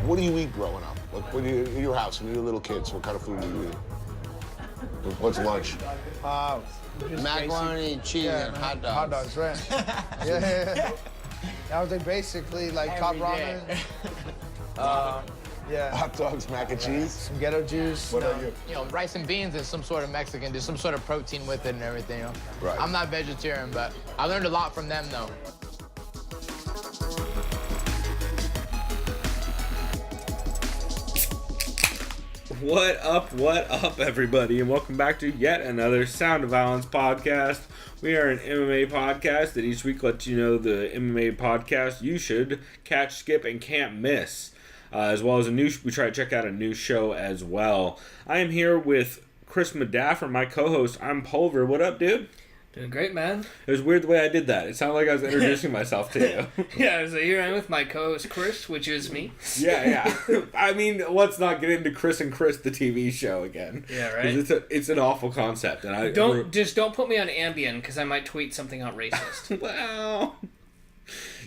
What do you eat growing up? Like, when you in your house, when you were little kids, what kind of food do you eat? What's lunch? Just Macaroni and cheese and hot dogs. Hot dogs, right? yeah. I was like basically like top ramen. Yeah. Hot dogs, mac and cheese? Some ghetto juice. What about you? You know, rice and beans is some sort of Mexican. There's some sort of protein with it and everything, you know? Right. I'm not vegetarian, but I learned a lot from them, though. What up, everybody, and welcome back to yet another Sound of Violence podcast. We are an MMA podcast that each week lets you know the MMA podcast you should catch, skip, and can't miss. As well as we try to check out a new show as well. I am here with Chris Madaffer, my co-host. I'm Pulver. What up, dude? Doing great, man. It was weird the way I did that. It sounded like I was introducing myself to you. Yeah, so here I am with my co-host Chris, which is me. Yeah. I mean, let's not get into Chris and Chris, the TV show again. Yeah, right. It's an awful concept, and don't put me on Ambien because I might tweet something out racist. Well,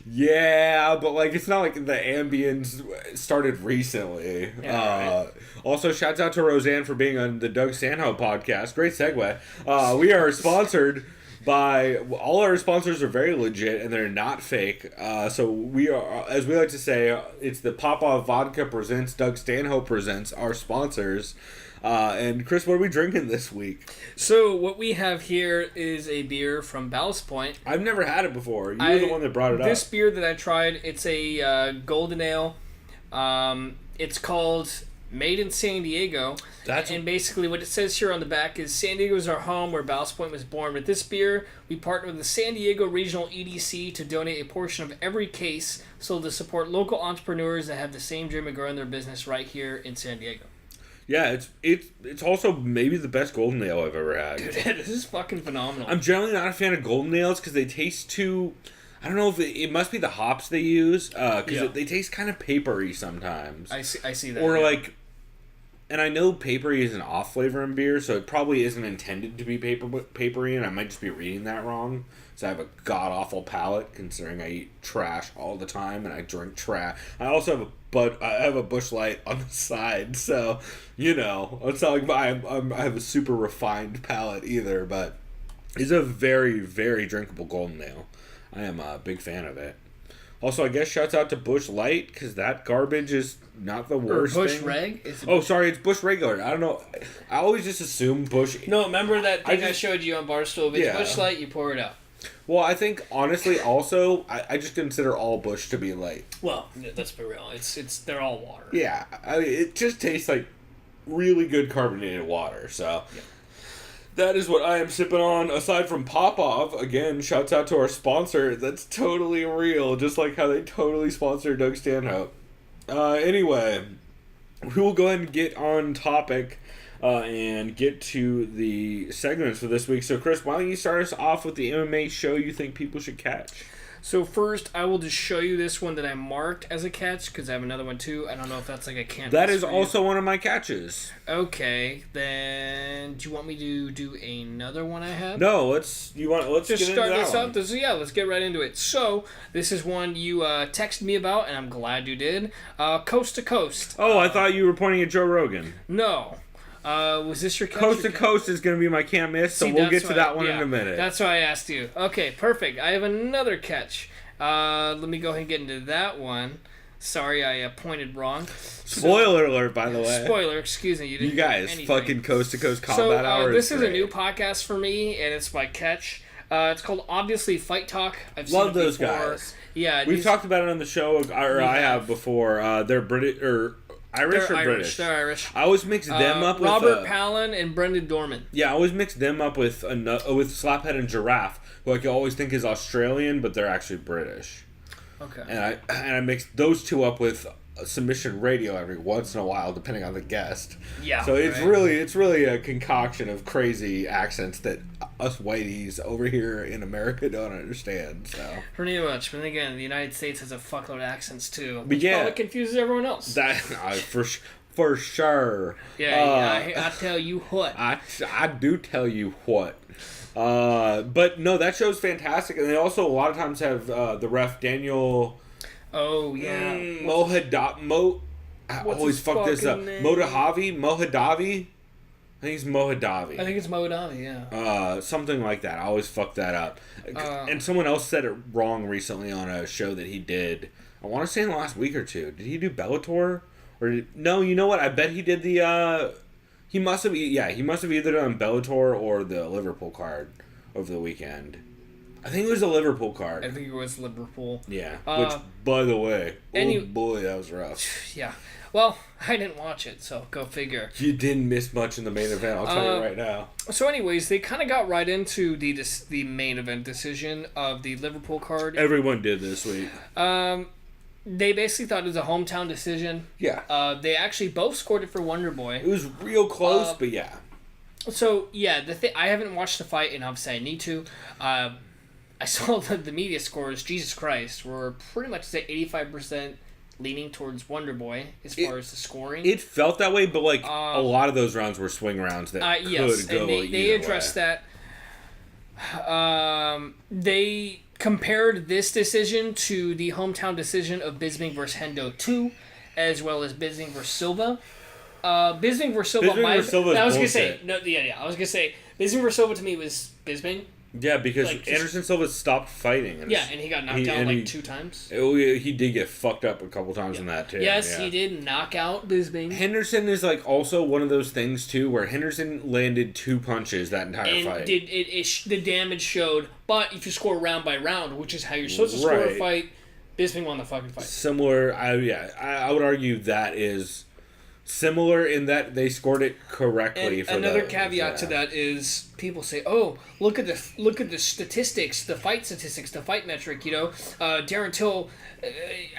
yeah, but like it's not like the ambience started recently. Yeah, right. Also, shouts out to Roseanne for being on the Doug Stanhope podcast. Great segue. We are sponsored by all our sponsors are very legit and they're not fake. So we are, as we like to say, it's the Popov Vodka presents Doug Stanhope presents our sponsors. And Chris, what are we drinking this week? So what we have here is a beer from Ballast Point. I've never had it before. You were the one that brought it up. This beer that I tried, it's a golden ale. It's called Made in San Diego. And basically what it says here on the back is San Diego is our home where Ballast Point was born. With this beer, we partner with the San Diego Regional EDC to donate a portion of every case sold to support local entrepreneurs that have the same dream of growing their business right here in San Diego. Yeah, it's also maybe the best golden ale I've ever had. Dude, this is fucking phenomenal. I'm generally not a fan of golden ales because they taste too... I don't know if it must be the hops they use, because they taste kind of papery sometimes. I see that. Or like... And I know papery is an off flavor in beer, so it probably isn't intended to be papery, and I might just be reading that wrong. So I have a god-awful palate, considering I eat trash all the time, and I drink trash. I also have a Busch Light on the side, so, you know, it's not like I have a super refined palate either, but it's a very, very drinkable golden ale. I am a big fan of it. Also, I guess shouts out to Busch Light, because that garbage is not the worst Busch thing. Reg? Sorry, it's Busch Regular. I don't know. I always just assume Busch... No, remember that thing I showed you on Barstool? If it's Busch Light, you pour it out. Well, I think, honestly, also, I just consider all Busch to be light. Well, let's be real. They're all water. Yeah. I mean, it just tastes like really good carbonated water, so... Yeah. That is what I am sipping on. Aside from Popov, again, shouts out to our sponsor. That's totally real, just like how they totally sponsor Doug Stanhope. Anyway, we will go ahead and get on topic and get to the segments for this week. So, Chris, why don't you start us off with the MMA show you think people should catch? So first, I will just show you this one that I marked as a catch, because I have another one too. I don't know if that's like a canvas. That is also one of my catches. Okay, then do you want me to do another one I have? No, let's just get start into this that up. Let's get right into it. So this is one you texted me about, and I'm glad you did. Coast to Coast. Oh, I thought you were pointing at Joe Rogan. No. Was this your catch? Coast to Coast is going to be my can't miss, so we'll get to that one in a minute. That's why I asked you. Okay, perfect. I have another catch. Let me go ahead and get into that one. Sorry, I pointed wrong. Spoiler alert, by the way. Spoiler, excuse me. You guys, fucking Coast to Coast Combat Hour. This is a new podcast for me, and it's my catch. It's called Obviously Fight Talk. I've Love seen it those before. guys. Yeah, we've talked about it on the show, or I have before. They're British or Irish or British? They're Irish. I always mix them up with Robert Palin and Brendan Dorman. Yeah, I always mix them up with Slaphead and Giraffe, who I always think is Australian, but they're actually British. Okay. And I mix those two up with Submission Radio every once in a while, depending on the guest. Yeah. So it's really a concoction of crazy accents that us whiteys over here in America don't understand. So pretty much. But then again, the United States has a fuckload of accents too, but which probably confuses everyone else. That for sure. Yeah, I tell you what. I do tell you what. But no, that show's fantastic, and they also a lot of times have the ref Daniel. Oh yeah. I What's always his fuck this up. fucking name? Mohadavi? I think it's Mohadavi. I think it's Modavi, yeah. Something like that. I always fuck that up. And someone else said it wrong recently on a show that he did. I want to say in the last week or two. Did he do Bellator? No, you know what? I bet he did the... He must have either done Bellator or the Liverpool card over the weekend. I think it was a Liverpool card. I think it was Liverpool. Yeah. Which, by the way, boy, that was rough. Yeah. Well, I didn't watch it, so go figure. You didn't miss much in the main event, I'll tell you right now. So anyways, they kind of got right into the main event decision of the Liverpool card. Everyone did this week. They basically thought it was a hometown decision. Yeah. They actually both scored it for Wonder Boy. It was real close, but yeah. So, yeah, I haven't watched the fight, and obviously I need to. I saw the media scores, Jesus Christ, were pretty much, say, 85% leaning towards Wonder Boy as far as the scoring. It felt that way, but like a lot of those rounds were swing rounds that could go and they addressed that. They compared this decision to the hometown decision of Bisping versus Hendo 2, as well as Bisping versus Silva. Bisping versus Silva. I was gonna say Bisping versus Silva to me was Bisping. Yeah, because Anderson Silva stopped fighting. And he got knocked down 2 times. He did get fucked up a couple times in that, too. Yes, he did knock out Bisping. Henderson is also one of those things, too, where Henderson landed 2 punches that entire fight. The damage showed, but if you score round by round, which is how you're supposed to score a fight, Bisping won the fucking fight. Similar, I would argue that is similar in that they scored it correctly. And another caveat to that is people say, "Oh, look at the statistics, the fight metric." Darren Till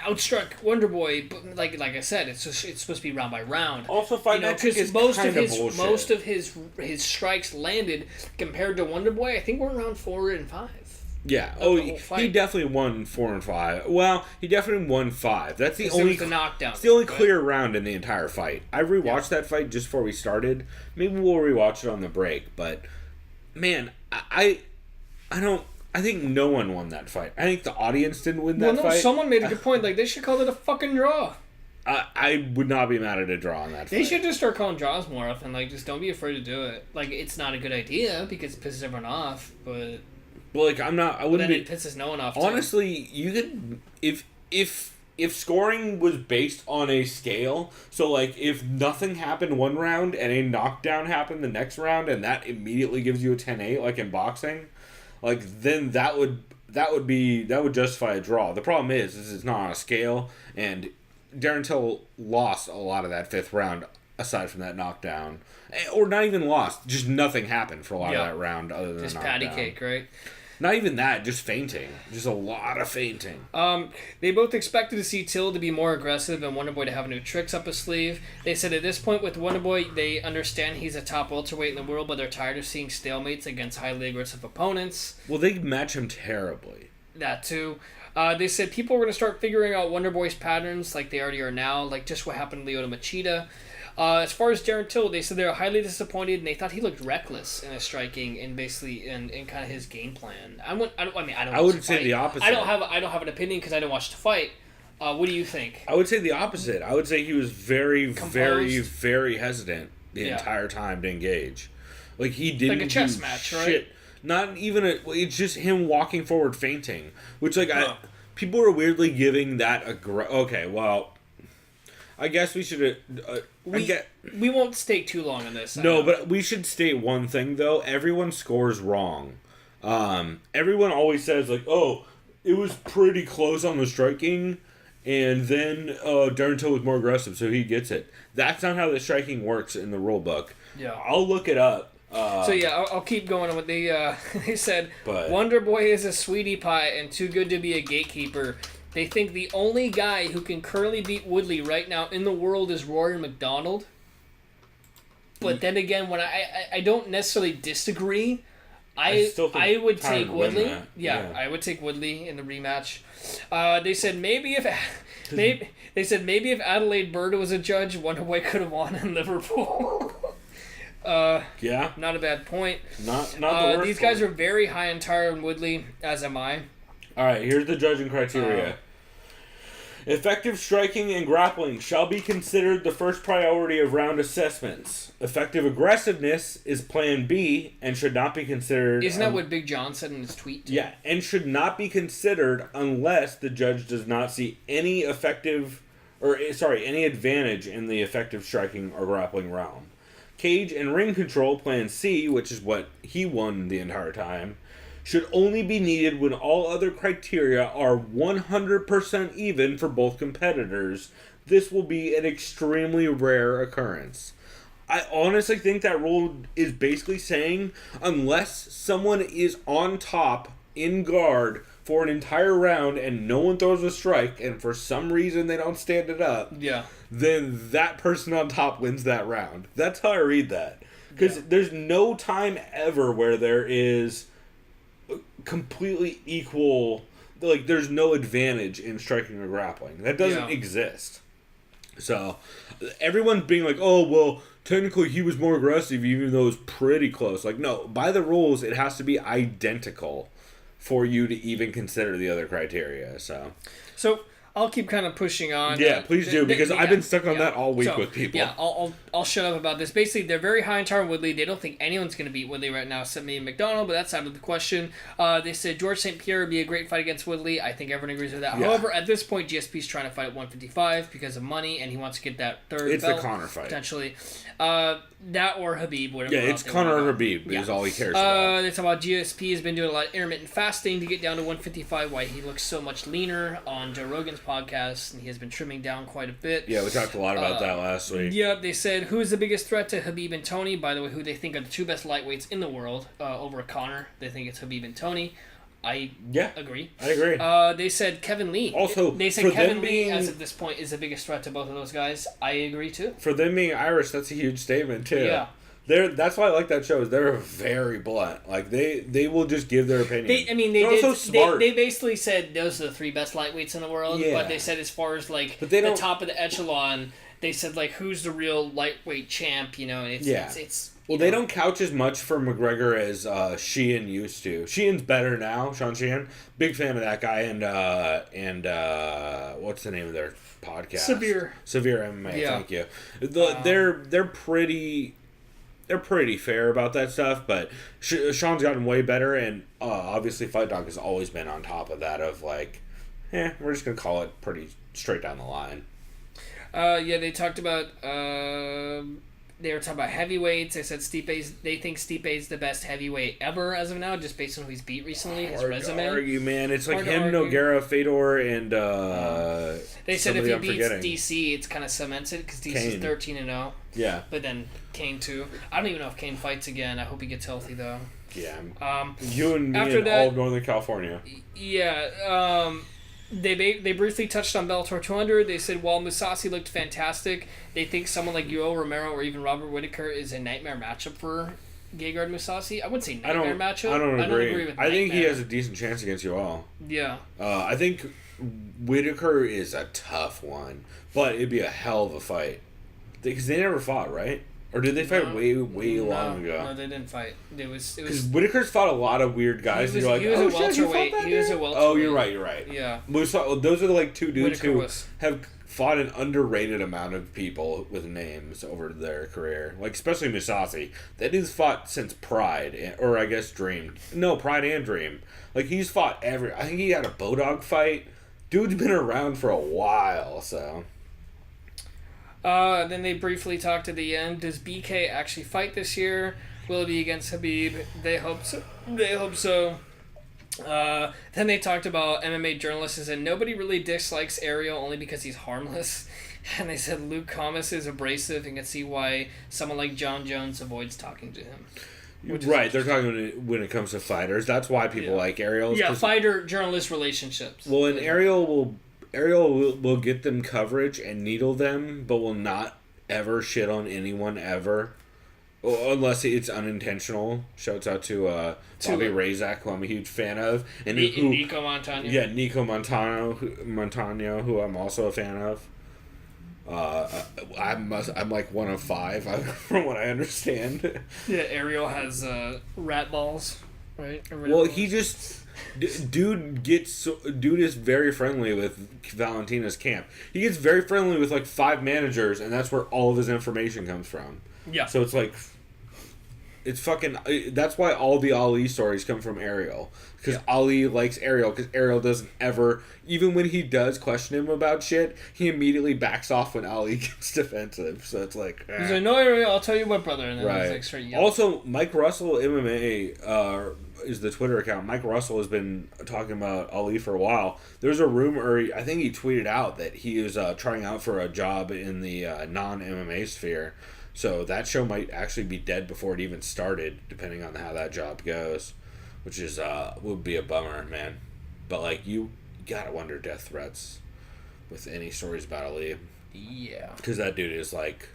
outstruck Wonder Boy, but like I said, it's supposed to be round by round. Also, fight metric is bullshit. Most of his strikes landed compared to Wonder Boy. I think we're around 4 and 5. Yeah. He definitely won 4 and 5. Well, he definitely won 5. That's the only knockdown. It's the only clear round in the entire fight. I rewatched that fight just before we started. Maybe we'll rewatch it on the break. But man, I think no one won that fight. I think the audience didn't win that fight. Someone made a good point. They should call it a fucking draw. I would not be mad at a draw on that fight. They should just start calling draws more often. Just don't be afraid to do it. It's not a good idea because it pisses everyone off, but. Well, I wouldn't be. It pisses no one off. Honestly, you could if scoring was based on a scale. So if nothing happened one round and a knockdown happened the next round, and that immediately gives you a 10-8, like in boxing, then that would justify a draw. The problem is it's not on a scale, and Darren Till lost a lot of that 5th round. Aside from that knockdown, or not even lost, just nothing happened for a lot of that round other than just knockdown. patty cake, right? Not even that, just fainting, just a lot of fainting. They both expected to see Till to be more aggressive and Wonder Boy to have new tricks up his sleeve. They said at this point with Wonder Boy, they understand he's a top welterweight in the world, but they're tired of seeing stalemates against highly aggressive opponents. Well, they match him terribly. That too. They said people are going to start figuring out Wonder Boy's patterns like they already are now, just what happened to Lyoto Machida. As far as Darren Till, they said they were highly disappointed and they thought he looked reckless in his striking and basically in kind of his game plan. I would say the opposite. I don't have an opinion because I didn't watch the fight. What do you think? I would say the opposite. I would say he was very, very, very hesitant the entire time to engage. He didn't a chess match, shit. Right? Not even it's just him walking forward fainting, which people are weirdly giving that okay, well. I guess we should. We won't stay too long on this. No, but we should state one thing though. Everyone scores wrong. Everyone always says "Oh, it was pretty close on the striking, and then Darren Till was more aggressive, so he gets it." That's not how the striking works in the rule book. Yeah, I'll look it up. I'll keep going on what they said. Wonder Boy is a sweetie pie and too good to be a gatekeeper. They think the only guy who can currently beat Woodley right now in the world is Rory McDonald. But then again, when I don't necessarily disagree, I would take Woodley. Yeah, I would take Woodley in the rematch. They said maybe if Adelaide Bird was a judge, Wonder Boy could have won in Liverpool. Yeah, not a bad point. Not the worst. These guys are very high on Tyron Woodley, as am I. All right, here's the judging criteria. Effective striking and grappling shall be considered the first priority of round assessments. Effective aggressiveness is Plan B and should not be considered... Isn't that what Big John said in his tweet? Too? Yeah, and should not be considered unless the judge does not see any any advantage in the effective striking or grappling realm. Cage and ring control, Plan C, which is what he won the entire time, should only be needed when all other criteria are 100% even for both competitors. This will be an extremely rare occurrence. I honestly think that rule is basically saying unless someone is on top in guard for an entire round and no one throws a strike and for some reason they don't stand it up, then that person on top wins that round. That's how I read that. Because there's no time ever where there is completely equal, like there's no advantage in striking or grappling. That doesn't exist. So everyone's being like, oh well, technically he was more aggressive even though it was pretty close. Like, no, by the rules it has to be identical for you to even consider the other criteria. So I'll keep kind of pushing on. Yeah, please do, because I've been stuck on that all week with people. Yeah, I'll shut up about this. Basically, they're very high on Tyron Woodley. They don't think anyone's going to beat Woodley right now except maybe McDonald, but that's out of the question. They said George St. Pierre would be a great fight against Woodley. I think everyone agrees with that. Yeah. However, at this point, GSP's trying to fight at 155 because of money, and he wants to get that third It's belt, the Conor fight. Potentially. That or Habib, whatever. Yeah, it's Conor or Habib is all he cares about. They talk about GSP has been doing a lot of intermittent fasting to get down to 155, why he looks so much leaner on Joe Rogan's podcast, and he has been trimming down quite a bit. Yeah, we talked a lot about that last week. Yeah, they said, who's the biggest threat to Habib and Tony? By the way, who they think are the two best lightweights in the world over Conor. They think it's Habib and Tony. I agree. I agree. They said Kevin Lee. Also, they said Kevin Lee, as of this point, is the biggest threat to both of those guys. I agree, too. For them being Irish, that's a huge statement, too. Yeah. That's why I like that show. Is they're very blunt. Like they will just give their opinion. They're so smart. They basically said those are the three best lightweights in the world. Yeah. But they said as far as like the top of the echelon, they said like who's the real lightweight champ? You know, and it's well, they don't couch as much for McGregor as Sheehan used to. Sheehan's better now, Sean Sheehan. Big fan of that guy, and what's the name of their podcast? Severe MMA. Yeah. Thank you. They're pretty fair about that stuff, but Sean's gotten way better, and obviously Fight Dog has always been on top of that of like, we're just gonna call it pretty straight down the line. They talked about they were talking about heavyweights. They said they think Stipe's the best heavyweight ever as of now, just based on who he's beat recently, his resume. Hard to argue, man. It's like him, Nogueira, Fedor, and they said if he beats DC, it's kind of cemented because DC's 13-0. Yeah. But then Kane too. I don't even know if Kane fights again. I hope he gets healthy though. Yeah. You and me after and that, all of Northern California. Yeah. They briefly touched on Bellator 200. They said while Mousasi looked fantastic, they think someone like Yoel Romero or even Robert Whittaker is a nightmare matchup for Gegard Mousasi. I wouldn't say nightmare matchup. I don't agree with I think he has a decent chance against Yoel. Yeah. I think Whittaker is a tough one, but it'd be a hell of a fight. Because they never fought, right? Or did they fight way long ago? No, they didn't fight. It was because Whittaker's fought a lot of weird guys. He was a welterweight. Oh, you're right. Yeah. Those are like two dudes who have fought an underrated amount of people with names over their career. Like, especially Mousasi. That dude's fought since Pride, or I guess Dream. No, Pride and Dream. Like, he's fought I think he had a Bodog fight. Dude's been around for a while, so... Then they briefly talked at the end. Does BK actually fight this year? Will it be against Habib? They hope so. Then they talked about MMA journalists and nobody really dislikes Ariel only because he's harmless. And they said Luke Thomas is abrasive and can see why someone like John Jones avoids talking to him. Right, they're talking when it comes to fighters. That's why people like Ariel. Yeah, fighter-journalist relationships. Well, and Ariel will get them coverage and needle them, but will not ever shit on anyone ever. Well, unless it's unintentional. Shouts out to Bobby Razak, who I'm a huge fan of. And Nico Montano. Yeah, Nico Montano, who I'm also a fan of. I'm like one of 5, from what I understand. Yeah, Ariel has rat balls. right? Well, he just dude is very friendly with Valentina's camp. He gets very friendly with like 5 managers, and that's where all of his information comes from. Yeah. So it's like, it's fucking. That's why all the Ali stories come from Ariel, because Ali likes Ariel, because Ariel doesn't ever, even when he does question him about shit, he immediately backs off when Ali gets defensive. So it's like, he's like, no, Ariel, I'll tell you what, brother, and then right. he's like, straight yelling. Also, Mike Russell MMA is the Twitter account. Mike Russell has been talking about Ali for a while. There's a rumor, I think he tweeted out that he is trying out for a job in the non-MMA sphere. So that show might actually be dead before it even started, depending on how that job goes, which is would be a bummer, man. But like, you gotta wonder death threats with any stories about Ali. Yeah. Because that dude is like,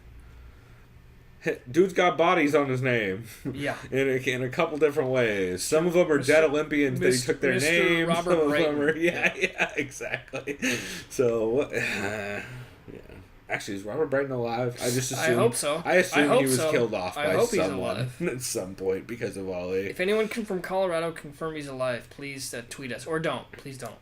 dude's got bodies on his name. Yeah. in a couple different ways. Some of them are dead Olympians that he took their names. Robert Some of them Brayton. are, yeah, exactly. So, yeah. Actually, is Robert Brayton alive? I just assume. I hope so. I assume he was so. killed off I by hope he's someone alive. at some point because of Ali. If anyone can from Colorado confirm he's alive, please tweet us. Or don't. Please don't.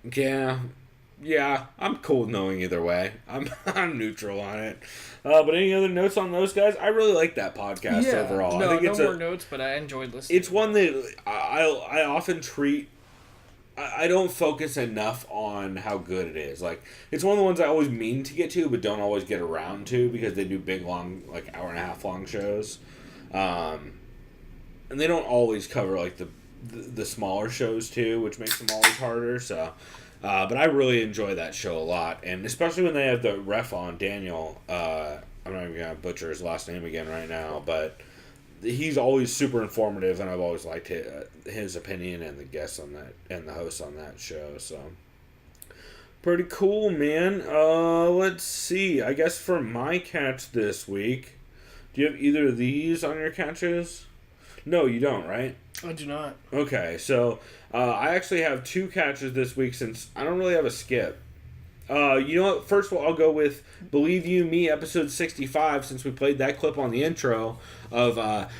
Yeah, I'm cool with knowing either way. I'm neutral on it. But any other notes on those guys? I really like that podcast overall. No, I think no more notes, but I enjoyed listening. It's one that I often treat. I don't focus enough on how good it is. Like, it's one of the ones I always mean to get to, but don't always get around to, because they do big, long, like hour and a half long shows, and they don't always cover like the smaller shows too, which makes them always harder. So, but I really enjoy that show a lot, and especially when they have the ref on, Daniel. I'm not even gonna butcher his last name again right now, but he's always super informative, and I've always liked his opinion and the guests on that and the hosts on that show. So pretty cool, man. Let's see. I guess for my catch this week, do you have either of these on your catches? No, you don't, right? I do not. Okay, so I actually have 2 catches this week since I don't really have a skip. You know what? First of all, I'll go with Believe You Me, episode 65, since we played that clip on the intro of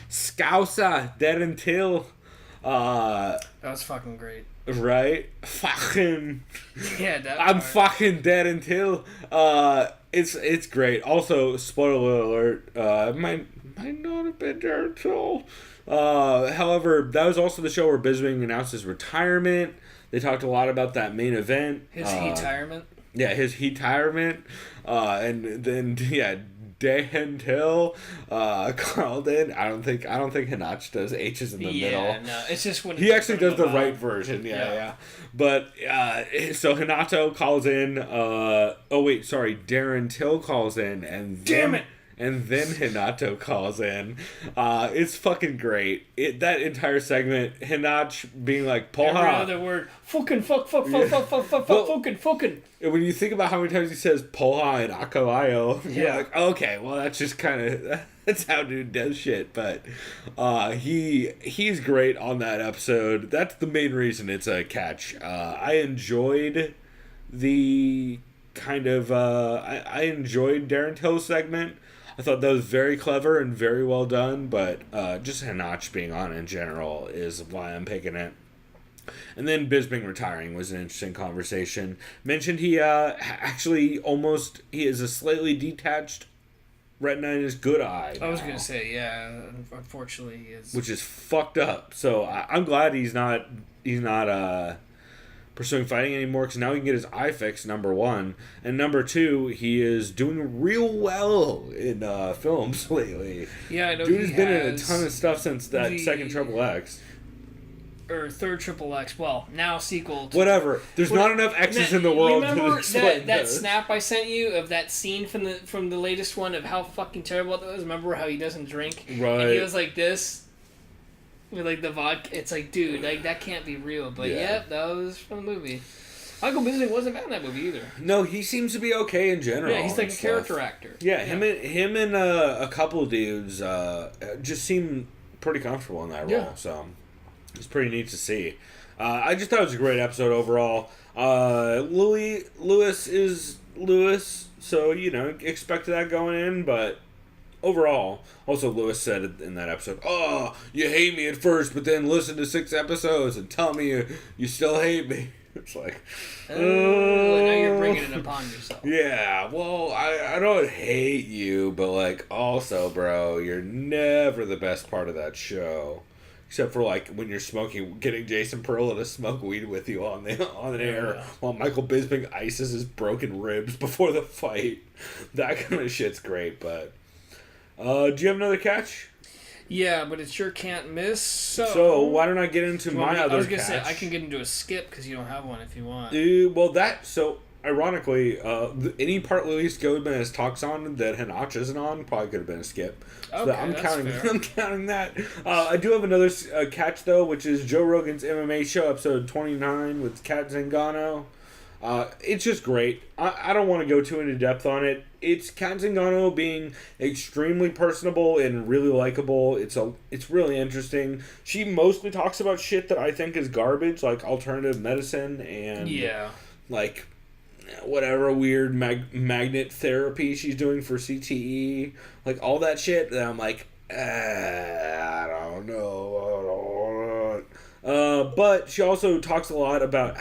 Scousa Dead Until. That was fucking great. Right? Fucking. Yeah, that I'm fucking dead until. It's great. Also, spoiler alert, might not have been there until. However, that was also the show where Bisbing announced his retirement. They talked a lot about that main event. His retirement? Yeah, his retirement. And then, yeah, Dan Till called in. I don't think Hinach does H's in the middle. Yeah, no, it's just when he actually does the right version. Yeah. But so Hinato calls in. Darren Till calls in, and damn it. And then Hinato calls in. It's fucking great. That entire segment, Hinach being like, Poha. Every other word. Fucking. When you think about how many times he says Poha and Akawayo, you're like, okay, well, that's just kind of, that's how dude does shit. But he's great on that episode. That's the main reason it's a catch. I enjoyed the kind of, I enjoyed Darren Till's segment. I thought that was very clever and very well done, but just Hinach being on in general is why I'm picking it. And then Bisbing retiring was an interesting conversation. Mentioned he actually he is a slightly detached retina in his good eye now, I was going to say, yeah, unfortunately he is. which is fucked up. So I'm glad he's not pursuing fighting anymore, because now he can get his eye fixed, number 1. And number 2, he is doing real well in films lately. Yeah, I know. Dude has been in a ton of stuff since that second Triple X. Or third Triple X. Well, now sequel. Whatever. There's not enough X's in the world. Remember to explain that those. snap I sent you of that scene from the latest one of how fucking terrible that was? Remember how he doesn't drink? Right. And he was like this. With like the vodka. It's like, dude, like that can't be real. But yeah, that was from the movie. Michael Bisping wasn't bad in that movie either. No, he seems to be okay in general. Yeah, he's like a character actor. Yeah, him and a couple dudes just seem pretty comfortable in that role. Yeah. So it's pretty neat to see. I just thought it was a great episode overall. Lewis is Lewis, so expect that going in, but overall, also Lewis said in that episode, "Oh, you hate me at first, but then listen to 6 episodes and tell me you still hate me." It's like, now you're bringing it upon yourself. Yeah, well, I don't hate you, but like, also, bro, you're never the best part of that show. Except for like when you're getting Jason Perla to smoke weed with you on the air while Michael Bisping ices his broken ribs before the fight. That kind of shit's great. But do you have another catch? Yeah, but it sure can't miss. So why don't I get into my other catch? I was gonna say I can get into a skip because you don't have one if you want. Ironically, any part Luis Gomez talks on that Hanach isn't on probably could have been a skip. So okay, I'm that's counting. fair. I'm counting that. I do have another catch though, which is Joe Rogan's MMA show, episode 29 with Kat Zingano. It's just great. I don't want to go too into depth on it. It's Kat Zingano being extremely personable and really likable. It's really interesting. She mostly talks about shit that I think is garbage, like alternative medicine and like whatever weird magnet therapy she's doing for CTE, like all that shit. And I'm like, I don't know. But she also talks a lot about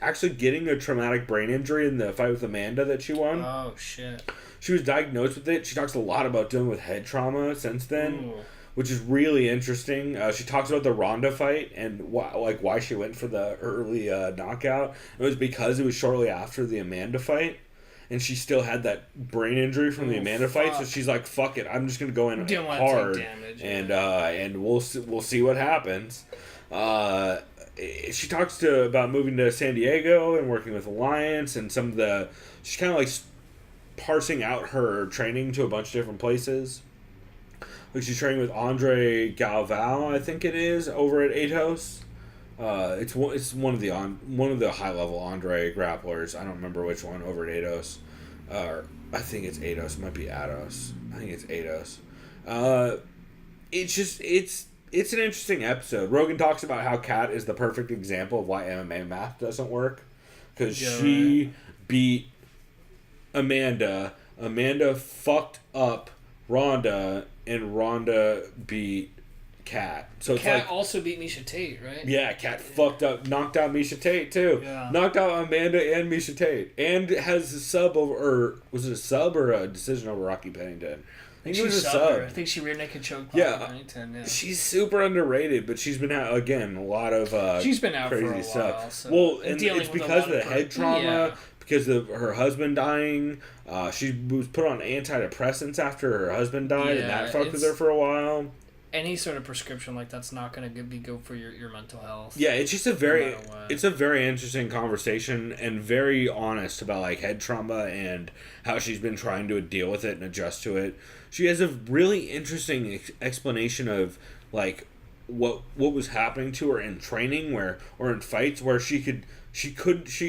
actually getting a traumatic brain injury in the fight with Amanda that she won. Oh, shit. She was diagnosed with it. She talks a lot about dealing with head trauma since then, which is really interesting. She talks about the Ronda fight and why she went for the early knockout. It was because it was shortly after the Amanda fight. And she still had that brain injury from the Amanda fight, so she's like, "Fuck it, I'm just gonna go in hard, and we'll see what happens." She talks about moving to San Diego and working with Alliance and some of the. She's kind of like parsing out her training to a bunch of different places. Like she's training with Andre Galvao, I think it is, over at Atos. It's one of the high level Andre grapplers. I don't remember which one over at Atos. I think it's Atos. It might be Atos. I think it's Atos. It's an interesting episode. Rogan talks about how Kat is the perfect example of why MMA math doesn't work, because she beat Amanda. Amanda fucked up Ronda, and Ronda beat Kat. So it's Kat also beat Miesha Tate, right? Yeah, Kat knocked out Miesha Tate too. Yeah. Knocked out Amanda and Miesha Tate, and has a sub over, or was it a sub or a decision over Rocky Pennington? I think it was a sub. I think she rear naked choked Pennington. Yeah, she's super underrated, but she's been out again a lot of she's been out crazy for a stuff. while. So well, and it's because of the head trauma. Because of her husband dying. She was put on antidepressants after her husband died, and that fucked with her for a while. Any sort of prescription like that's not going to be good for your mental health. Yeah, it's just a very interesting conversation and very honest about like head trauma and how she's been trying to deal with it and adjust to it. She has a really interesting explanation of like what was happening to her in training or in fights where she could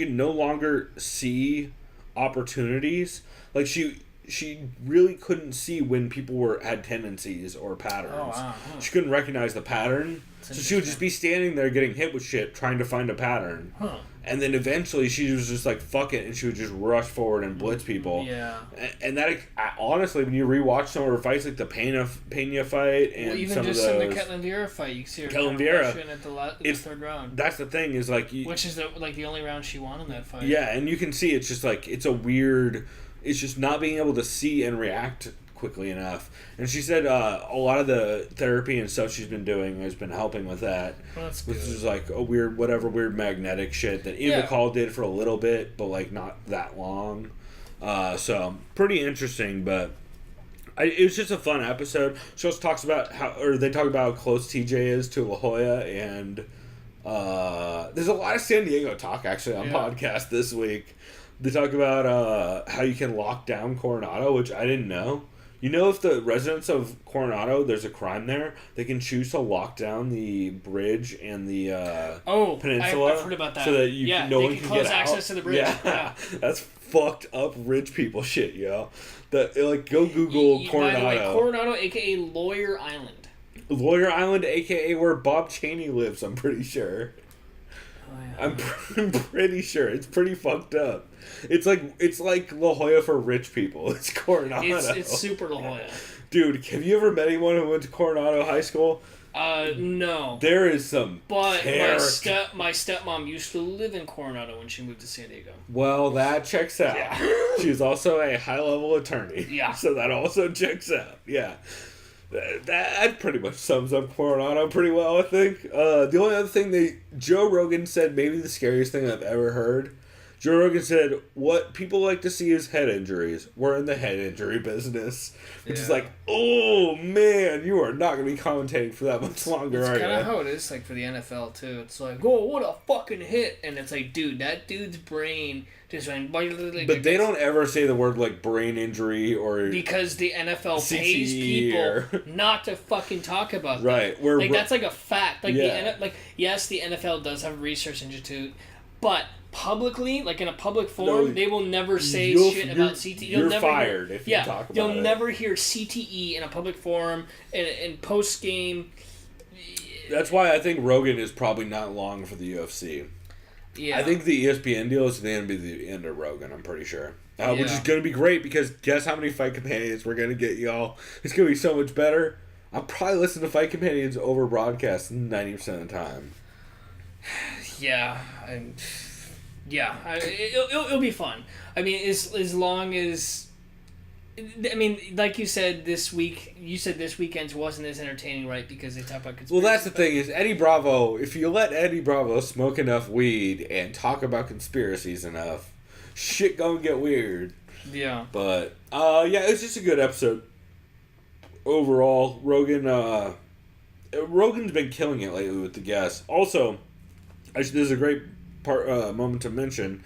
no longer see opportunities. Like she really couldn't see when people had tendencies or patterns. Oh, wow. She couldn't recognize the pattern. So she would just be standing there getting hit with shit, trying to find a pattern. Huh. And then eventually she was just like, fuck it, and she would just rush forward and blitz people. Yeah. And that, honestly, when you rewatch some of her fights, like the Pena fight and even some just of those... in the Ketlin Vieira fight, you can see her Ketlin Vieira at the third round. That's the thing, is like... which is the only round she won in that fight. Yeah, and you can see it's just like, it's a weird... It's just not being able to see and react quickly enough. And she said a lot of the therapy and stuff she's been doing has been helping with that. Well, that's good. Which is like a weird magnetic shit that Ian McCall did for a little bit, but like not that long. So pretty interesting, but it was just a fun episode. She also talks about they talk about how close TJ is to La Jolla, and there's a lot of San Diego talk actually on podcast this week. They talk about how you can lock down Coronado, which I didn't know. You know, if the residents of Coronado, there's a crime there, they can choose to lock down the bridge and the peninsula. I've heard about that. So that no one can close get access out. to the bridge. Yeah. That's fucked up rich people shit, yo. Go Google Coronado. By the way, Coronado, a.k.a. Lawyer Island. Lawyer Island, a.k.a. where Bob Cheney lives, I'm pretty sure. I'm pretty sure it's pretty fucked up. It's like La Jolla for rich people. It's Coronado. It's super La Jolla. Dude, have you ever met anyone who went to Coronado High School? No. There is some. But my stepmom used to live in Coronado when she moved to San Diego. Well, that checks out. Yeah. She's also a high-level attorney. Yeah. So that also checks out. Yeah. That pretty much sums up Coronado pretty well, I think. The only other thing Joe Rogan said, maybe the scariest thing I've ever heard. Joe Rogan said, what people like to see is head injuries. We're in the head injury business. Which is like, oh, man, you are not going to be commentating for that much longer, It's are you? kind of how it is, like, for the NFL, too. It's like, oh, what a fucking hit. And it's like, dude, that dude's brain just went... But they don't ever say the word, like, brain injury or... Because the NFL CTE pays people not to fucking talk about that. Right. Like, that's like a fact. Like, Yeah. yes, the NFL does have a research institute, but... publicly, like in a public forum, they will never say shit about CTE. You're fired if you talk about it. You'll never hear CTE in a public forum, in post-game. That's why I think Rogan is probably not long for the UFC. Yeah. I think the ESPN deal is going to be the end of Rogan, I'm pretty sure. Which is going to be great because guess how many Fight Companions we're going to get, y'all? It's going to be so much better. I'll probably listen to Fight Companions over broadcast 90% of the time. Yeah. It'll be fun. I mean, as long as... I mean, like you said, this weekend's wasn't as entertaining, right? Because they talk about conspiracy. Well, that's the thing is Eddie Bravo, if you let Eddie Bravo smoke enough weed and talk about conspiracies enough, shit gonna get weird. Yeah. But, it's just a good episode. Overall, Rogan's been killing it lately with the guests. Also, this is a great moment to mention.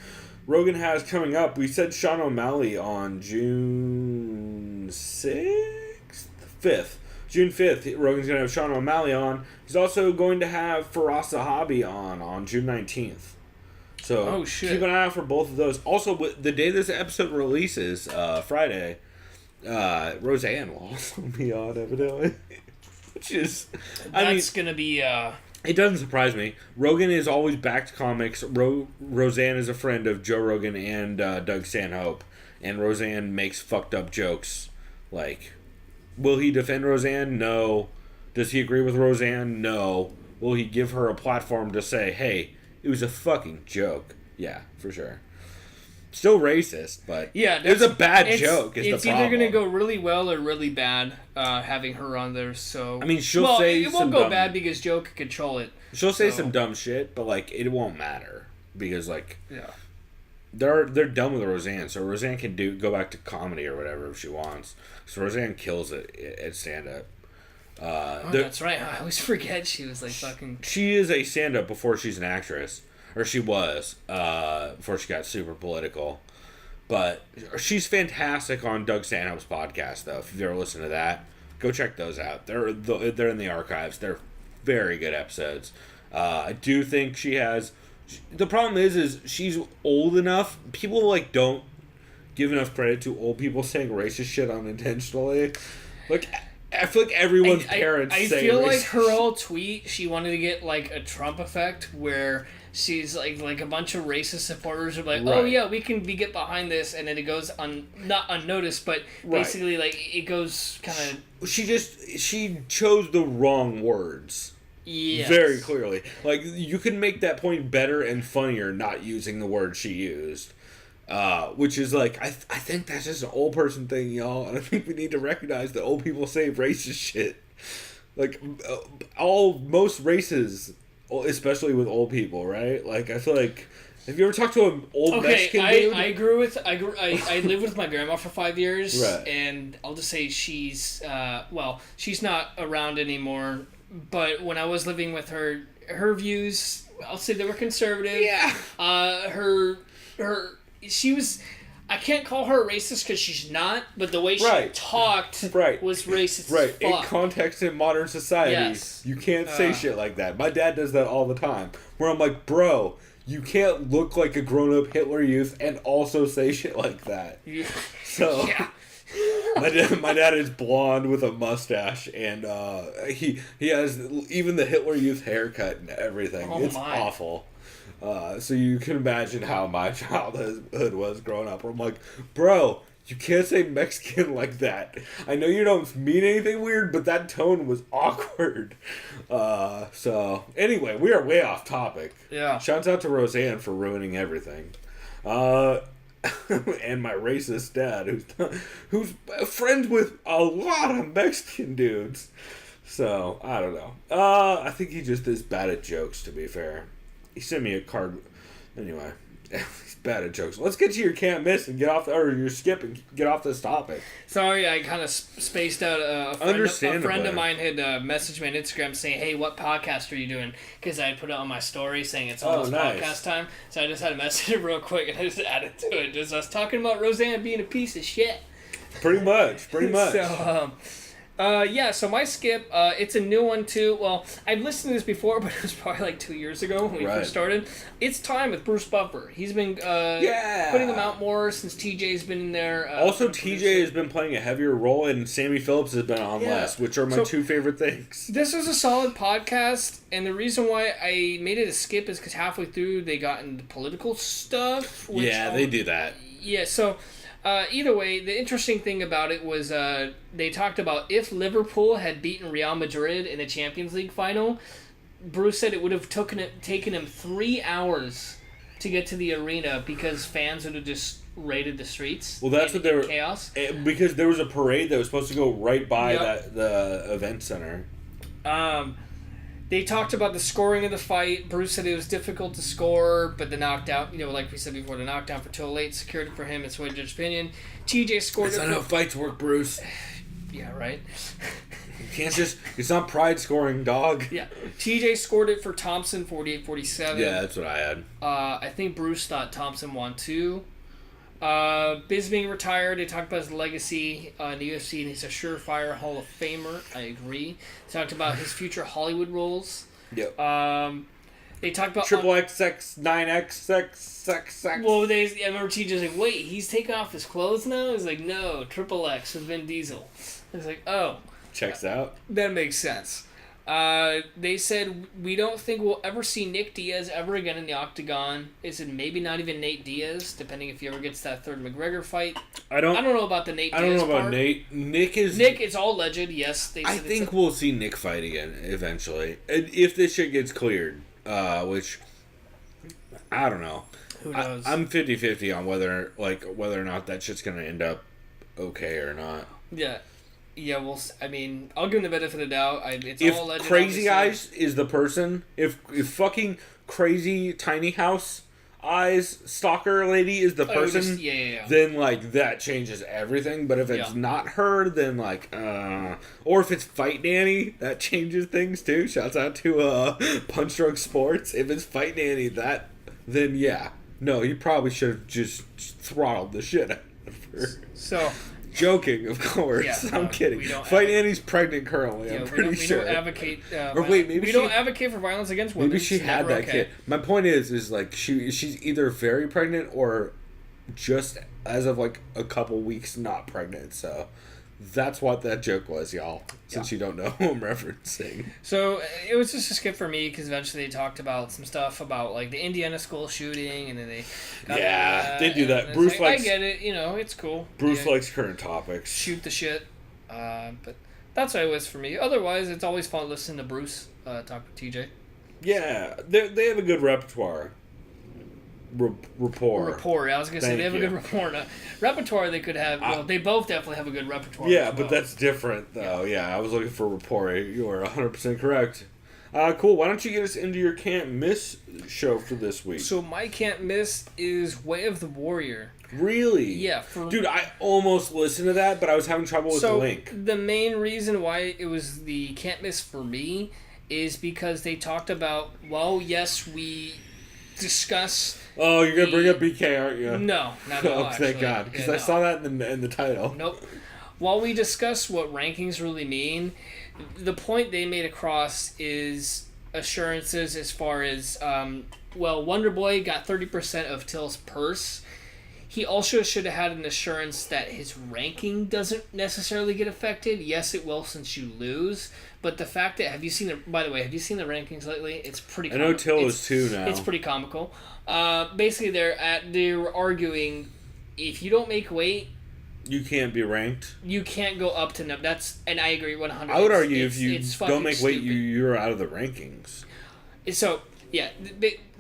Rogan has coming up, we said Sean O'Malley on June 5th. June 5th, Rogan's going to have Sean O'Malley on. He's also going to have Firas Zahabi on June 19th. So keep an eye out for both of those. Also, the day this episode releases, Friday, Roseanne will also be on, evidently. Which is... That's going to be... It doesn't surprise me. Rogan is always backed comics. Roseanne is a friend of Joe Rogan and Doug Stanhope. And Roseanne makes fucked up jokes. Like, will he defend Roseanne? No. Does he agree with Roseanne? No. Will he give her a platform to say, hey, it was a fucking joke? Yeah, for sure. Still racist, but it was a bad joke. It's either going to go really well or really bad having her on there. So I mean, she'll say it won't go bad because Joe can control it. She'll say some dumb shit, but like it won't matter because they're done with Roseanne, so Roseanne can go back to comedy or whatever if she wants. So Roseanne kills it at stand up. That's right. I always forget she was like fucking. She is a stand up before she's an actress. Or she was, before she got super political. But she's fantastic on Doug Stanhope's podcast, though. If you've ever listened to that, go check those out. They're in the archives. They're very good episodes. I do think she has... The problem is she's old enough. People, don't give enough credit to old people saying racist shit unintentionally. I feel like everyone's parents say I feel like racist her whole tweet, she wanted to get, a Trump effect where... She's like a bunch of racist supporters are like, oh yeah, we can get behind this, and then it goes not unnoticed, but basically it goes kind of. She chose the wrong words. Yes. Very clearly, you can make that point better and funnier not using the word she used, which is I think that's just an old person thing, y'all, and I think we need to recognize that old people say racist shit, most races. Especially with old people, right? I feel like, have you ever talked to an old Mexican dude? I lived with my grandma for 5 years, and I'll just say she's not around anymore. But when I was living with her, her views, I'll say they were conservative. Yeah. She was. I can't call her a racist because she's not, but the way she talked was racist as fuck. In context in modern society, you can't say shit like that. My dad does that all the time, where I'm like, bro, you can't look like a grown-up Hitler Youth and also say shit like that. So, my dad is blonde with a mustache, and he has even the Hitler Youth haircut and everything. It's awful. So you can imagine how my childhood was growing up. Where I'm like, bro, you can't say Mexican like that. I know you don't mean anything weird, but that tone was awkward. So anyway, we are way off topic. Yeah. Shouts out to Roseanne for ruining everything. And my racist dad, who's friends with a lot of Mexican dudes. So I don't know. I think he just is bad at jokes. To be fair, he sent me a card. Anyway, he's bad at jokes. Let's get to your can't miss and get off, or your skip and get off this topic. Sorry, I kind of spaced out. A friend of mine had messaged me on Instagram saying, "Hey, what podcast are you doing?" Because I had put it on my story saying it's almost podcast time. So I just had to message him real quick and I just added to it. Just I was talking about Roseanne being a piece of shit. Pretty much. So my skip, it's a new one too. Well, I've listened to this before, but it was probably like 2 years ago when we first started. It's Time with Bruce Buffer. He's been putting them out more since TJ's been in there. Also, TJ has been playing a heavier role, and Sammy Phillips has been on less, which are my two favorite things. This was a solid podcast, and the reason why I made it a skip is because halfway through they got into political stuff. They do that. Yeah, so... either way, the interesting thing about it was they talked about if Liverpool had beaten Real Madrid in the Champions League final, Bruce said it would have taken him 3 hours to get to the arena because fans would have just raided the streets. Well, that's what they were... Chaos. Because there was a parade that was supposed to go right by the event center. They talked about the scoring of the fight. Bruce said it was difficult to score, but the knockdown, like we said before, the knockdown for 208 secured it for him. It's what judge's opinion. TJ scored That's not how fights work, Bruce. Yeah, right? You can't just... It's not pride scoring, dog. Yeah. TJ scored it for Thompson, 48-47. Yeah, that's what I had. I think Bruce thought Thompson won, too. Bisping retired. They talked about his legacy in the UFC, and he's a surefire Hall of Famer. I agree. They talked about his future Hollywood roles. Yep. They talked about Triple XX, 9XX. Well, I remember TJ's like, wait, he's taking off his clothes now? He's like, no, Triple X with Vin Diesel. I was like, oh, checks out. That makes sense. They said, we don't think we'll ever see Nick Diaz ever again in the octagon. They said maybe not even Nate Diaz, depending if he ever gets that third McGregor fight. I don't know about the Nate Diaz I don't know about part. Nate. Nick, it's all alleged, yes. They I think we'll see Nick fight again, eventually. If this shit gets cleared, which, I don't know. Who knows? I'm 50-50 on whether or not that shit's going to end up okay or not. Yeah. Yeah, well, I mean, I'll give him the benefit of the doubt. It's if all alleged. Crazy Eyes is the person, if fucking crazy Tiny House Eyes stalker lady is the person, then that changes everything. But if it's not her, then or if it's Fight Nanny, that changes things too. Shouts out to Punch Drunk Sports. If it's Fight Nanny, then yeah, no, you probably should have just throttled the shit out of her. So. Joking, of course. Yeah, I'm kidding. Fight Annie's pregnant currently. I'm pretty sure. We don't advocate. We don't advocate for violence against women. Maybe she had that kid. My point is she's either very pregnant or just as of a couple weeks not pregnant. So that's what that joke was, y'all. Since you don't know who I'm referencing. So it was just a skip for me because eventually they talked about some stuff about the Indiana school shooting, and then they they do that. Bruce likes. I get it. It's cool. Bruce likes current topics. Shoot the shit. But that's what it was for me. Otherwise, it's always fun listening to Bruce talk with TJ. Yeah, they have a good repertoire. Rapport. I was gonna say they have a good rapport. Repertoire they could have. Well, they both definitely have a good repertoire. Yeah, but that's different though. Yeah, I was looking for rapport. You are 100% correct. Cool. Why don't you get us into your can't miss show for this week? So my can't miss is Way of the Warrior. Really? Yeah. Dude, I almost listened to that, but I was having trouble with the link. The main reason why it was the can't miss for me is because they talked about, well, yes, we discuss. Oh, you're gonna bring up BK, aren't you? No, not at all. Oh, thank God, because I saw that in the title. Nope. While we discuss what rankings really mean, the point they made across is assurances as far as Wonder Boy got 30% of Till's purse. He also should have had an assurance that his ranking doesn't necessarily get affected. Yes, it will since you lose. But the fact that have you seen the rankings lately? It's pretty. I know Till is 2 now. It's pretty comical. Basically, they're arguing if you don't make weight, you can't be ranked. You can't go up to and I agree 100%. I would argue if you don't make weight, stupid. you're out of the rankings. So yeah,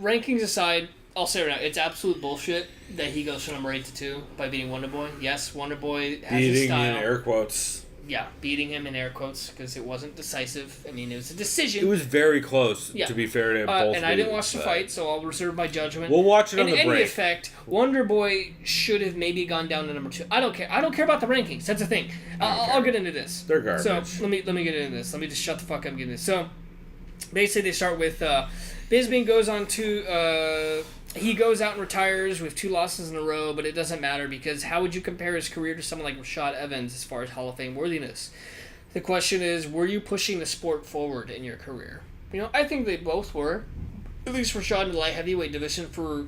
rankings aside. I'll say right now, it's absolute bullshit that he goes from number 8 to 2 by beating Wonderboy. Yes, Wonderboy has his style. Beating in air quotes. Yeah, beating him in air quotes because it wasn't decisive. I mean, it was a decision. It was very close, to be fair to both. And I didn't watch the fight, so I'll reserve my judgment. We'll watch it on the break. In any effect, Wonderboy should have maybe gone down to number 2. I don't care. I don't care about the rankings. That's the thing. I'll get into this. They're garbage. So let me get into this. Let me just shut the fuck up and get into this. So basically, they start with Bisping goes on to. He goes out and retires with 2 losses in a row, but it doesn't matter because how would you compare his career to someone like Rashad Evans as far as Hall of Fame worthiness? The question is, were you pushing the sport forward in your career? I think they both were. At least Rashad in the light heavyweight division for,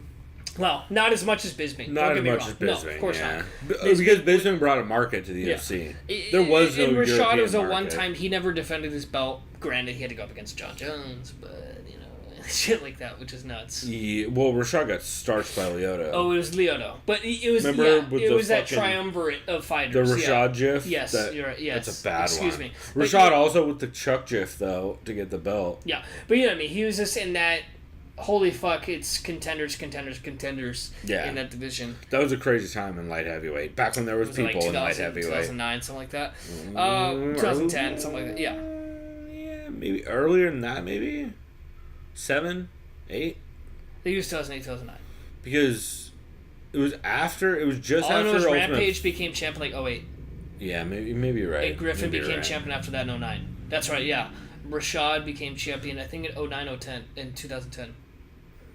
well, not as much as Bisping. Not as much as Bisping, no, of course not. Because Bisping brought a market to the UFC. There was no European Rashad was a market. one-time, he never defended his belt. Granted, he had to go up against John Jones, but, shit like that, which is nuts. Yeah, well, Rashad got starched by Lyoto. Oh, it was Lyoto. But it was, it was that triumvirate of fighters. The Rashad gif? Yes, you're right. Yes. That's a bad Excuse one. me. Rashad also with the Chuck gif, though, to get the belt. Yeah. But you know what I mean? He was just in that, holy fuck, it's contenders in that division. That was a crazy time in light heavyweight. Back when there was people like in light heavyweight. 2009, something like that. 2010, something like that. Yeah. Yeah, maybe earlier than that, maybe? 7? 8? I think it was 2008, 2009. Because it was just All I know after is Ultimate... Rampage became champion like 08. Yeah, maybe you're right. And Griffin maybe became champion after that in 09. That's right, yeah. Rashad became champion, I think, in 09, 010, in 2010.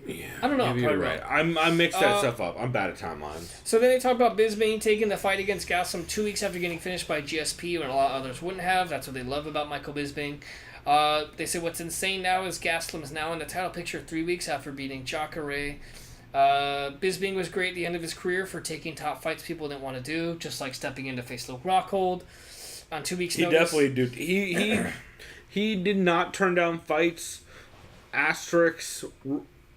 Yeah, I don't know. Maybe you're right. I mixed that stuff up. I'm bad at timelines. So then they talk about Bisping taking the fight against Gastelum 2 weeks after getting finished by GSP when a lot of others wouldn't have. That's what they love about Michael Bisping. They said what's insane now is Gastelum is now in the title picture 3 weeks after beating Jacare. Bisping was great at the end of his career for taking top fights people didn't want to do, just like stepping in to face Luke Rockhold on 2 weeks' notice. He definitely did. He did not turn down fights. Asterix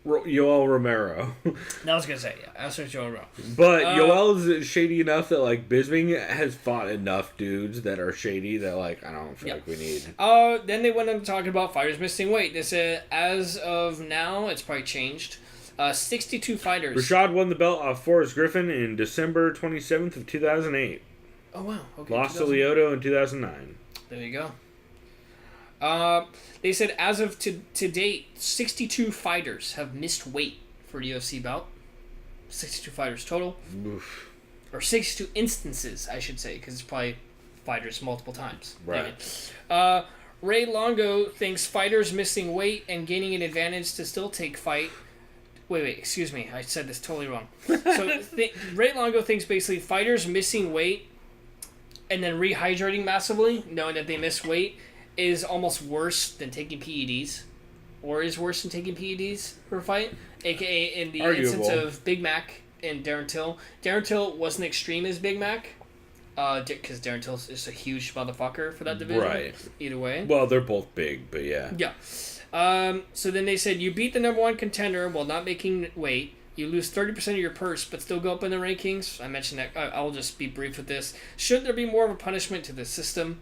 Yoel Romero. I was gonna say Asterix Yoel Romero. But Yoel is shady enough that like Bisping has fought enough dudes that are shady that like I don't feel like we need. Then they went on to talk about fighters missing weight. They said as of now, it's probably changed. 62 fighters. Rashad won the belt off Forrest Griffin in December 27th of 2008. Oh wow! Okay. Lost to Lyoto in 2009. There you go. They said as of to date, 62 fighters have missed weight for a UFC bout. 62 fighters total. Oof. Or 62 instances, I should say, because it's probably fighters multiple times. Right. Ray Longo thinks fighters missing weight and gaining an advantage to still take fight. Wait, excuse me. I said this totally wrong. So Ray Longo thinks basically fighters missing weight and then rehydrating massively, knowing that they miss weight, is almost worse than taking PEDs, or is worse than taking PEDs for a fight, aka in the instance of Big Mac and Darren Till. Darren Till wasn't extreme as Big Mac, because Darren Till is a huge motherfucker for that division. Right. Either way. Well, they're both big, but yeah. Yeah. So then they said you beat the number 1 contender while not making weight. You lose 30% of your purse, but still go up in the rankings. I mentioned that. I'll just be brief with this. Should there be more of a punishment to the system?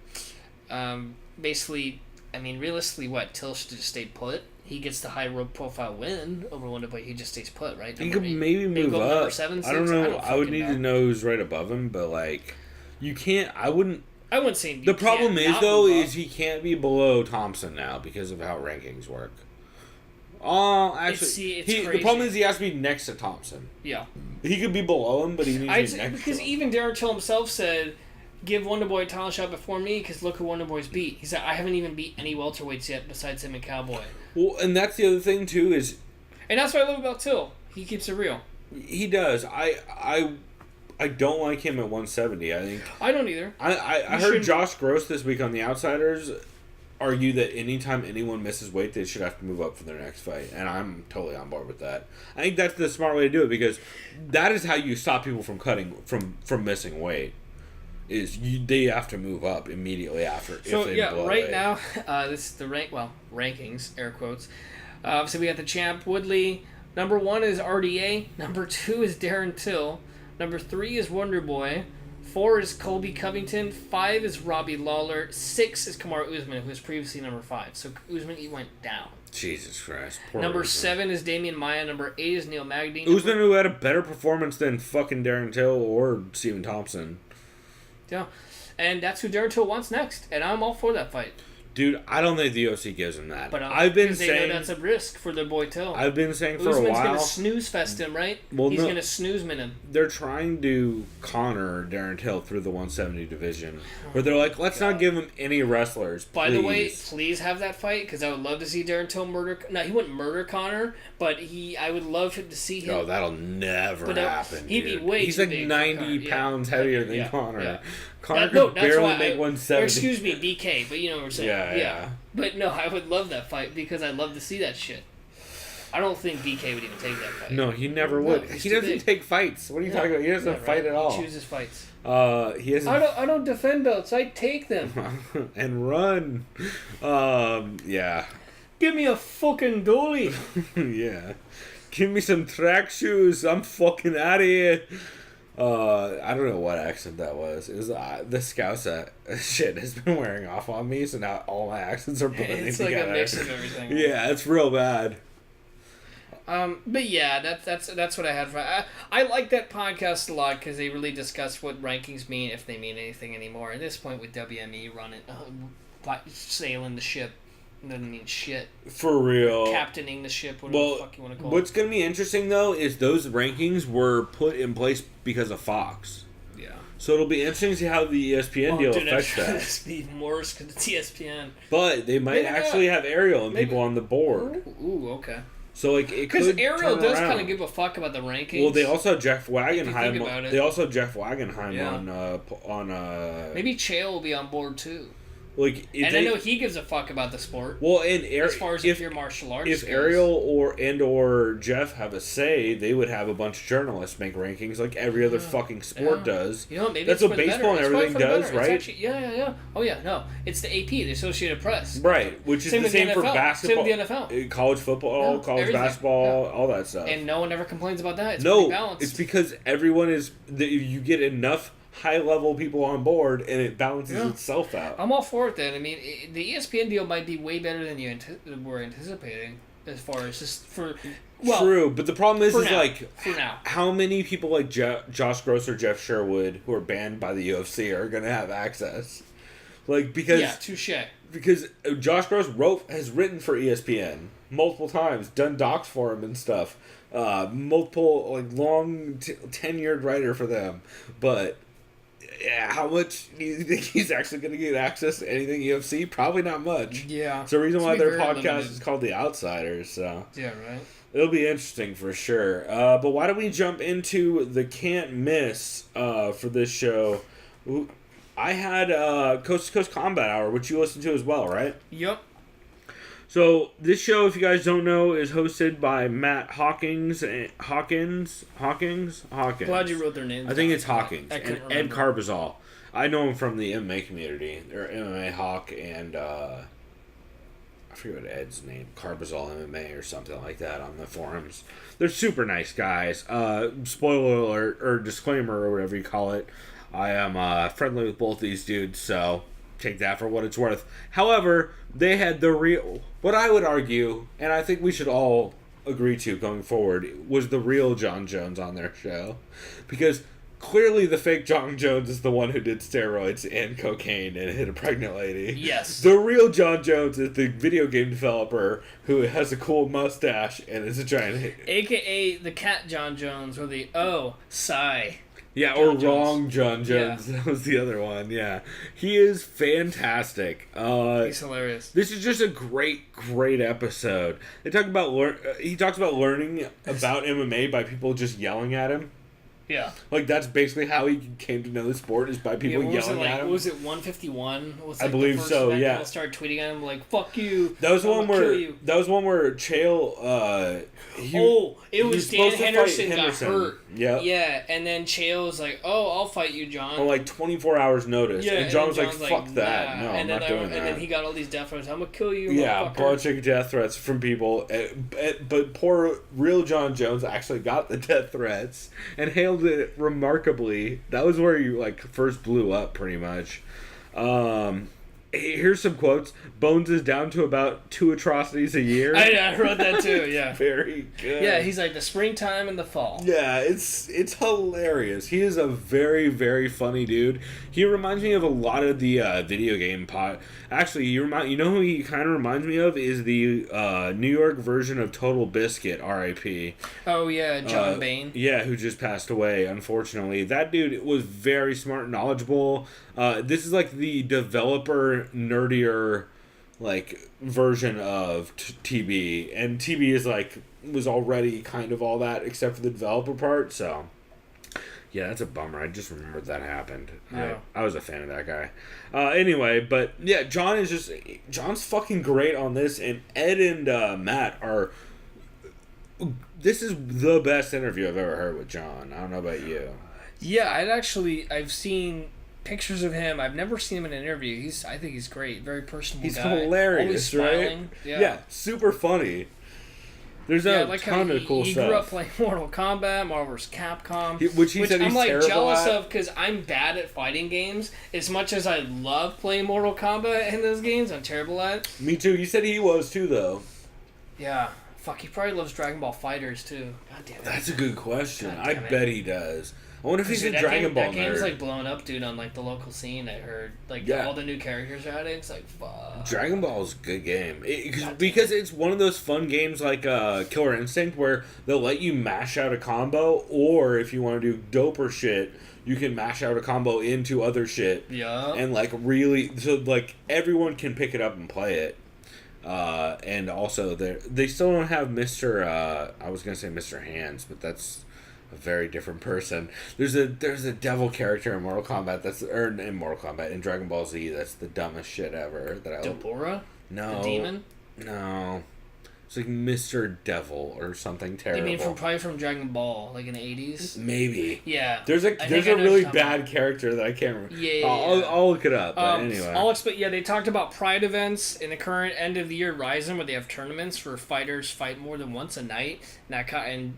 Basically, I mean, realistically, Till should have just stayed put. He gets the high profile win over Wonderboy. He just stays put, right? He could maybe move up. Number 7, 6? I don't know. I would need to know who's right above him, but like, you can't. I wouldn't say the problem is though is he can't be below Thompson now because of how rankings work. Actually, the problem is he has to be next to Thompson. Yeah, he could be below him, but he needs to be next to him. Because even Darren Till himself said, give Wonderboy a title shot before me because look who Wonderboy's beat. He said, I haven't even beat any welterweights yet besides him and Cowboy. Well, and that's the other thing, too, is... And that's what I love about Till. He keeps it real. He does. I don't like him at 170, I think. I don't either. I heard Josh Gross this week on the Outsiders argue that anytime anyone misses weight, they should have to move up for their next fight, and I'm totally on board with that. I think that's the smart way to do it, because that is how you stop people from cutting from missing weight. They have to move up immediately after. So if they yeah, blow right weight. now, this is the rankings, air quotes. So we got the champ Woodley. Number 1 is RDA. Number 2 is Darren Till. Number 3 is Wonder Boy. 4 is Colby Covington. 5 is Robbie Lawler. 6 is Kamaru Usman, who was previously number 5. So Usman, he went down. Jesus Christ. Poor Number Usman. 7 is Damian Maya. Number 8 is Neil Magny. Usman, who had a better performance than fucking Darren Till or Stephen Thompson. Yeah. And that's who Darren Till wants next. And I'm all for that fight. Dude, I don't think the UFC gives him that. But I've been they saying know that's a risk for their boy Till. I've been saying for Usman's a while. going to snooze fest him, right? Well, He's no. going to snooze min him. They're trying to corner Darren Till through the 170 division, where they're like, let's not give him any wrestlers. By the way, please. please have that fight, because I would love to see Darren Till murder. No, he wouldn't murder Connor, but I would love him to see him. Oh, that'll never happen. He'd be dude. way He's too like big for 90 Connor. pounds Yeah. heavier than Yeah. Connor. Yeah. Connor No, could that's barely why make or 170. excuse me, BK, but you know what I'm saying. Yeah. But no, I would love that fight because I'd love to see that shit. I don't think BK would even take that fight. No, he never No, would. he's He too doesn't big. take fights. What are you talking about? He doesn't Yeah, fight right. at all. He chooses fights. He hasn't. I don't defend belts. I take them. and run. Yeah. Give me a fucking dolly. Yeah. Give me some track shoes. I'm fucking out of here. I don't know what accent that was. It was the Scouse shit has been wearing off on me, so now all my accents are blending It's like together. a mix of everything. Yeah, it's real bad. But yeah, that's what I had for. I like that podcast a lot because they really discuss what rankings mean, if they mean anything anymore. At this point, with WME running, sailing the ship, it doesn't mean shit. For real. Captaining the ship, whatever the fuck you want to call it. What's going to be interesting, though, is those rankings were put in place because of Fox. Yeah. So it'll be interesting to see how the ESPN deal affects that. It's even worse because it's ESPN. But they might Maybe actually have Ariel and Maybe- people on the board. Ooh, okay. So like it Because could Ariel turn does around. kind of give a fuck about the rankings. Well, they also have Jeff think Wagenheim. about it. They also have Jeff Wagenheim Yeah. on. Maybe Chael will be on board too. Like, And I know he gives a fuck about the sport. Well, and As far as if you're martial arts if goes. Ariel or Jeff have a say, they would have a bunch of journalists make rankings like every other fucking sport does. You know, maybe That's it's what for the baseball better. and It's everything probably for the does, better. It's right? actually, yeah. Oh yeah, no, it's the AP, the Associated Press. Right, which is Same the with the same for NFL. basketball, Same with the NFL. college football, Yeah, college everything. basketball, Yeah. all that stuff. And no one ever complains about that. It's No, pretty balanced. it's because everyone is. You get enough high-level people on board, and it balances itself out. I'm all for it then. I mean, the ESPN deal might be way better than you were anticipating as far as just for. Well, True, but the problem is for now. like For now. how many people like Josh Gross or Jeff Sherwood who are banned by the UFC are going to have access? Like because Yeah, touche. because Josh Gross has written for ESPN multiple times, done docs for him and stuff. Multiple like long tenured writer for them, but. Yeah, how much do you think he's actually going to get access to anything UFC? Probably not much. Yeah. It's the reason It's why gonna their be very podcast limited. is called The Outsiders, so... Yeah, right. It'll be interesting for sure. But why don't we jump into the can't miss for this show? I had Coast to Coast Combat Hour, which you listened to as well, right? Yep. So this show, if you guys don't know, is hosted by Matt Hawkins. Hawkins. Glad you wrote their names. I think down. it's Hawkins I couldn't and Ed remember. Carbazal. I know him from the MMA community, or MMA Hawk, and I forget what Ed's name, Carbazal MMA or something like that on the forums. They're super nice guys. Spoiler alert, or disclaimer, or whatever you call it. I am friendly with both these dudes, so take that for what it's worth. However, they had the real, what I would argue, and I think we should all agree to going forward, was the real John Jones on their show. Because clearly the fake John Jones is the one who did steroids and cocaine and hit a pregnant lady. Yes. The real John Jones is the video game developer who has a cool mustache and is a giant hit. AKA the cat John Jones, or the Sigh. Yeah, John or Jones. Wrong John Jones. Yeah. That was the other one, yeah. He is fantastic. He's hilarious. This is just a great episode. They talk about he talks about learning about MMA by people just yelling at him. Yeah. Like, that's basically how he came to know the sport, is by people yelling at him. Was it 151? I believe so, yeah. People started tweeting at him, like, fuck you. That was one where Chael, it was Dan Henderson got hurt. Yeah. Yeah, and then Chael was like, oh, I'll fight you, John. On, like, 24 hours notice. Yeah, and John was like, fuck that. Nah. No, I'm not doing that. And then he got all these death threats. I'm gonna kill you, yeah, a motherfucker. bunch of death threats from people. But poor real John Jones actually got the death threats and hailed it remarkably. That was where you, like, first blew up, pretty much. Here's some quotes. Bones is down to about 2 atrocities a year. I wrote that too, yeah. Very good. Yeah, he's like the springtime and the fall. Yeah, it's hilarious. He is a very, very funny dude. He reminds me of a lot of the video game pod. Actually, you know who he kind of reminds me of is the New York version of Total Biscuit, R.I.P. Oh yeah, John Bain. Yeah, who just passed away, unfortunately. That dude was very smart and knowledgeable. This is like the developer nerdier like version of TB, and TB is like was already kind of all that except for the developer part. So yeah, that's a bummer. I just remembered that happened. Yeah. I was a fan of that guy. Anyway, but yeah, John's fucking great on this, and Ed and Matt are. This is the best interview I've ever heard with John. I don't know about you. Yeah, I've seen pictures of him. I've never seen him in an interview. I think he's great. Very personable guy. He's hilarious, right? Yeah, super funny. There's a ton of cool stuff. He grew up playing Mortal Kombat, Marvel vs. Capcom, which said he's I'm like terrible jealous at. of because I'm bad at fighting games. As much as I love playing Mortal Kombat in those games, I'm terrible at it. Me too. You said he was too, though. Yeah. Fuck, he probably loves Dragon Ball Fighters too. God damn it. That's a good question. I bet he does. I wonder if he's a Dragon Ball nerd. That game's like blowing up, dude, on like the local scene. I heard like all the new characters are added. It's like fuck. Dragon Ball is a good game because it's one of those fun games like Killer Instinct where they'll let you mash out a combo, or if you want to do doper shit, you can mash out a combo into other shit. Yeah. And like really, so like everyone can pick it up and play it. And also they still don't have Mr. I was gonna say Mr. Hands, but that's a very different person. There's a devil character in Mortal Kombat in Dragon Ball Z that's the dumbest shit ever. Deborah? No. The demon? No. It's like Mr. Devil or something terrible. You mean probably from Dragon Ball, like in the 80s? Maybe. Yeah. There's a really bad character that I can't remember. Yeah. I'll look it up, but anyway. They talked about Pride events in the current end of the year Ryzen where they have tournaments where fighters fight more than once a night. And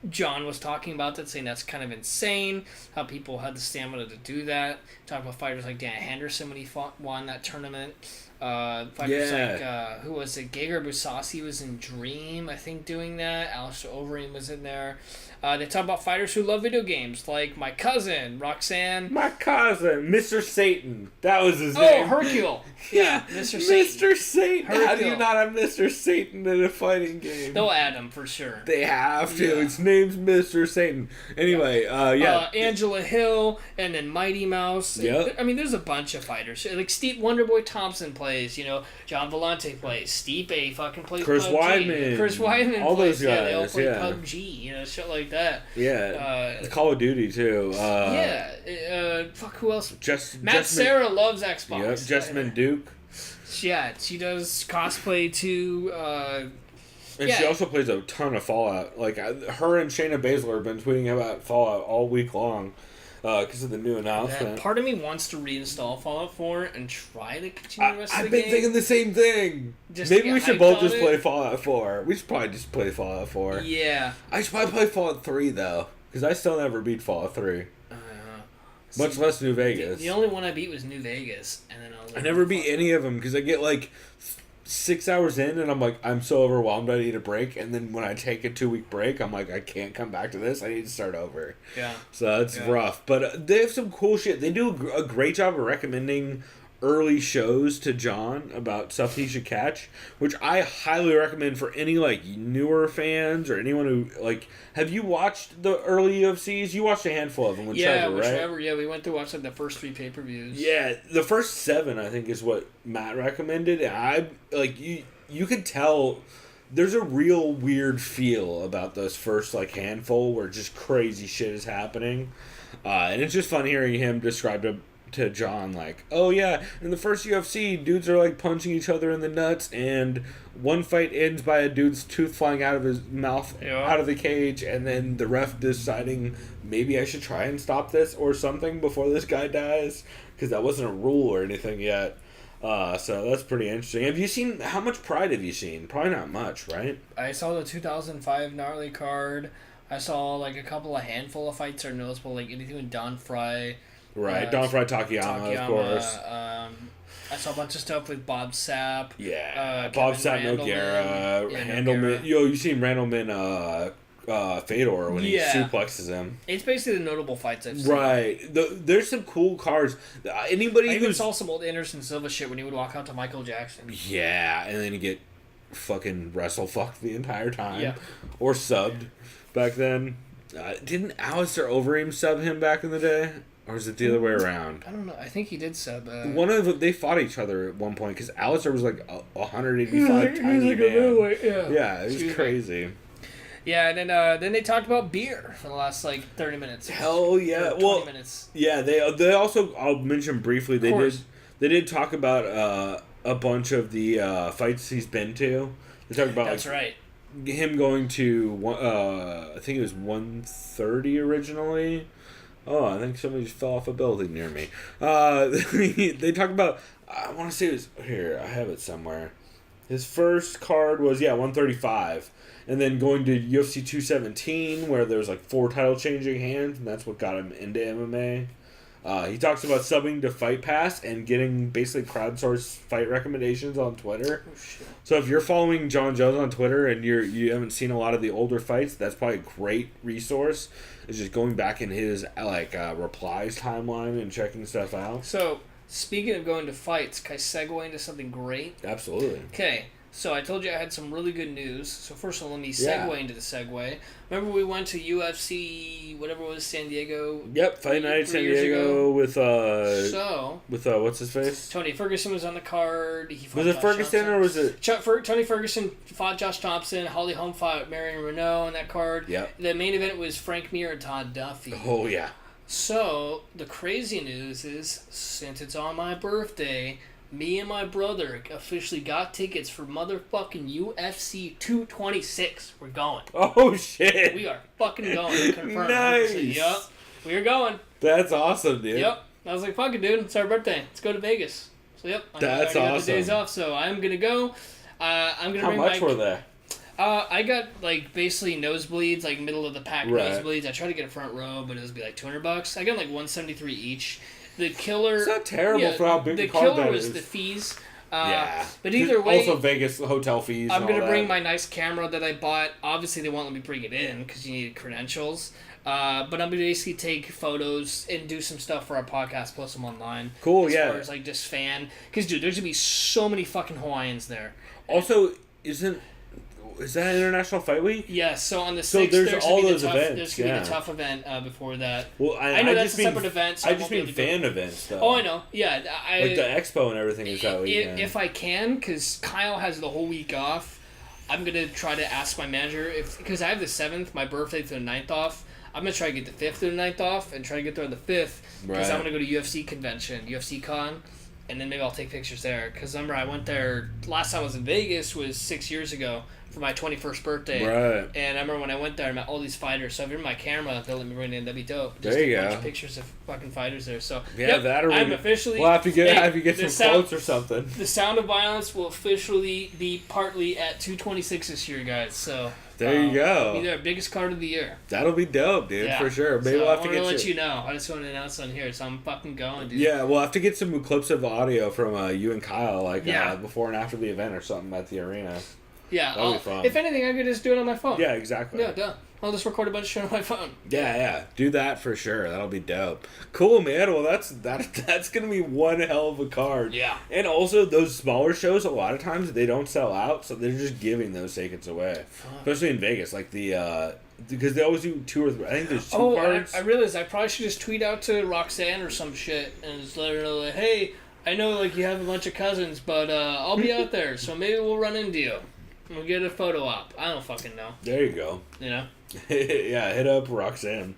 John was talking about that, saying that's kind of insane, how people had the stamina to do that. Talk about fighters like Dan Henderson when he won that tournament. Fighters like, who was it? Gegard Mousasi was in Dream, I think, doing that. Alistair Overeem was in there. They talk about fighters who love video games, like my cousin, Roxanne. My cousin, Mr. Satan. That was his name. Oh, Hercule. Yeah, Mr. Satan. Mr. Satan. Hercule. How do you not have Mr. Satan in a fighting game? They'll add him for sure. They have to. Yeah. His name's Mr. Satan. Anyway, Angela Hill, and then Mighty Mouse. Yep. I mean, there's a bunch of fighters. Like Steve Wonderboy Thompson plays, John Volante plays, Stipe fucking plays Chris PUBG. Chris Weidman all plays, those guys, they all play PUBG, shit like that. Yeah. Call of Duty too. Fuck, who else? Matt Sarah loves Xbox. Yep, Jessamine Duke. Yeah, she does cosplay too. And she also plays a ton of Fallout. Like, her and Shayna Baszler have been tweeting about Fallout all week long because of the new announcement. Part of me wants to reinstall Fallout 4 and try to continue the rest of the I've game. been thinking the same thing. Maybe we should both just play Fallout 4. We should probably just play Fallout 4. Yeah. I should probably play Fallout 3, though, because I still never beat Fallout 3. Much less New Vegas. The only one I beat was New Vegas, and then I never beat any of them because I get like 6 hours in and I'm like, I'm so overwhelmed I need a break, and then when I take a 2-week break I'm like, I can't come back to this, I need to start over. Yeah. So it's rough, but they have some cool shit. They do a great job of recommending early shows to John about stuff he should catch, which I highly recommend for any like newer fans or anyone who like. Have you watched the early UFCs? You watched a handful of them with Trevor, right? Trevor. Yeah, we went to watch like the first 3 pay-per-views. Yeah, the first 7 I think is what Matt recommended. And I like you could tell there's a real weird feel about those first like handful where just crazy shit is happening, and it's just fun hearing him describe to John like, oh yeah, in the first UFC, dudes are like punching each other in the nuts, and one fight ends by a dude's tooth flying out of his mouth, out of the cage, and then the ref deciding maybe I should try and stop this or something before this guy dies, because that wasn't a rule or anything yet. So that's pretty interesting. Have you seen, how much Pride have you seen? Probably not much, right? I saw the 2005 gnarly card. I saw like a handful of fights are noticeable, like anything with Don Fry. Right, Don Fry Takayama, of course. I saw a bunch of stuff with Bob Sapp. Yeah, Bob Sapp, Nogueira, Handelman. Yo, you seen Randleman, Fedor when he suplexes him. It's basically the notable fights I've seen. Right. There's some cool cards. I even saw some old Anderson Silva shit when he would walk out to Michael Jackson. Yeah, and then he'd get fucking wrestle fucked the entire time. Yeah. Or subbed back then. Didn't Alistair Overeem sub him back in the day? Or is it the other way around? I don't know. I think he did sub. One of them, they fought each other at one point because Alistair was like 185 tiny like man. Yeah, it was crazy. Yeah, and then they talked about beer for the last like 30 minutes. Hell yeah! 20 minutes. Yeah, they also, I'll mention briefly, they did talk about a bunch of the fights he's been to. They talked about that's right. Him going to I think it was 130 originally. Oh, I think somebody just fell off a building near me. They talk about, I want to say it was, here, I have it somewhere. His first card was, 135. And then going to UFC 217, where there's like 4 title changing hands, and that's what got him into MMA. He talks about subbing to Fight Pass and getting basically crowdsourced fight recommendations on Twitter. Oh, shit. So if you're following John Jones on Twitter and you haven't seen a lot of the older fights, that's probably a great resource. It's just going back in his replies timeline and checking stuff out. So speaking of going to fights, can I segue into something great? Absolutely. Okay. So I told you I had some really good news. So first of all, let me segue into the segue. Remember we went to UFC, whatever it was, San Diego? Yep, Fight Night San Diego with what's his face? Tony Ferguson was on the card. Was it Ferguson or was it... Tony Ferguson fought Josh Thompson. Holly Holm fought Marion Renault on that card. Yep. The main event was Frank Mir and Todd Duffy. Oh, yeah. So the crazy news is, since it's on my birthday... Me and my brother officially got tickets for motherfucking UFC 226. We're going. Oh, shit. We are fucking going. Confirmed. Nice. Yep. We are going. That's awesome, dude. Yep. I was like, fuck it, dude. It's our birthday. Let's go to Vegas. So, yep. That's I awesome. got the days off, so I'm going to go. I'm gonna How much were they? I got, basically nosebleeds, middle of the pack nosebleeds. I tried to get a front row, but it was like $200. I got, $173 each. The killer... It's not terrible for how big the card that is. The killer was the fees. But either way... Also Vegas hotel fees I'm going to bring my nice camera that I bought. Obviously, they won't let me bring it in because you need credentials. But I'm going to basically take photos and do some stuff for our podcast, post them online. Cool, as far as, just fan... Because, dude, there's going to be so many fucking Hawaiians there. Also, is that International Fight Week? Yes, so on the 6th, there's all those events. There's going to be the tough event before that. Well, I know that's a separate event. So I just mean fan events, though. Oh, I know. Yeah. Like the expo and everything is that weekend. If I can, because Kyle has the whole week off, I'm going to try to ask my manager, because I have the 7th, my birthday to the 9th off. I'm going to try to get the 5th to the 9th off and try to get there on the 5th, because I'm going to go to UFC convention, UFC Con. And then maybe I'll take pictures there. Because remember, I went there, last time I was in Vegas was 6 years ago for my 21st birthday. Right. And I remember when I went there, I met all these fighters. So if you're in my camera, they'll let me bring it in. That'd be dope. Just there you go. A bunch of pictures of fucking fighters there. So yeah, that or I'm officially... We'll have to get some quotes or something. The Sound of Violence will officially be partly at 226 this year, guys. So... There you go. It'll be our biggest card of the year. That'll be dope, dude, for sure. Maybe we'll have to get let you know. I just want to announce on here, so I'm fucking going, dude. Yeah, we'll have to get some clips of audio from you and Kyle, before and after the event or something at the arena. Yeah, that'll be fun. If anything, I could just do it on my phone. Yeah, exactly. Yeah, done. I'll just record a bunch of shit on my phone. Yeah. Do that for sure. That'll be dope. Cool, man. Well, that's going to be one hell of a card. Yeah. And also, those smaller shows, a lot of times, they don't sell out, so they're just giving those tickets away. Fuck. Especially in Vegas. Because they always do 2 or 3. I think there's 2 cards. I realized I probably should just tweet out to Roxanne or some shit and just let her know, hey, I know, you have a bunch of cousins, but I'll be out there, so maybe we'll run into you. We'll get a photo op. I don't fucking know. There you go. You know? Yeah, hit up Roxanne.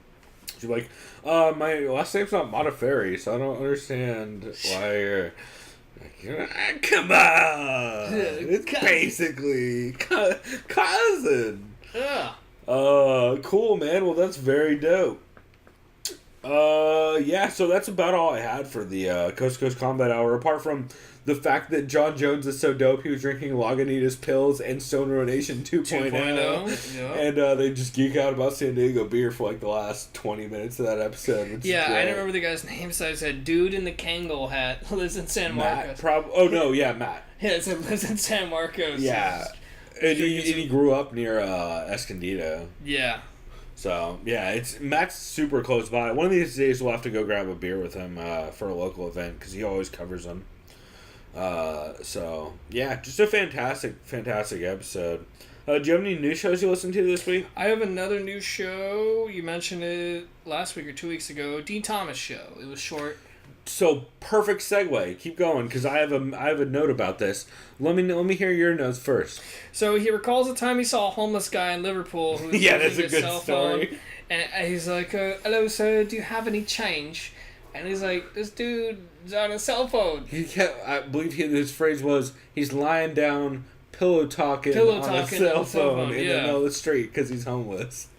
She's like, my last name's not Modafferi, so I don't understand why you're... Come on! It's basically cousin. Yeah. Cool, man. Well, that's very dope. Yeah, so that's about all I had for the Coast to Coast Combat Hour, apart from the fact that John Jones is so dope, he was drinking Lagunitas pills and Stoner Nation 2.0. Yeah. And they just geek out about San Diego beer for like the last 20 minutes of that episode. Which yeah, I didn't remember the guy's name, so I said, dude in the Kangol hat lives in San Marcos. Matt, Matt. Yeah, it said lives in San Marcos. Yeah. And he grew up near Escondido. Yeah. So, yeah, Matt's super close by. One of these days we'll have to go grab a beer with him for a local event, because he always covers them. So, yeah, just a fantastic episode. Do you have any new shows you listened to this week? I have another new show. You mentioned it last week or 2 weeks ago. Dean Thomas show. It was short. So, perfect segue. Keep going, because I have a note about this. Let me hear your notes first. So he recalls the time he saw a homeless guy in Liverpool who was yeah, that's using a his good cell story. phone, and he's like, "Hello, sir. Do you have any change?" And he's like, "This dude's on a cell phone." I believe his phrase was, he's lying down, pillow talking on a cell phone in the middle of the street because he's homeless.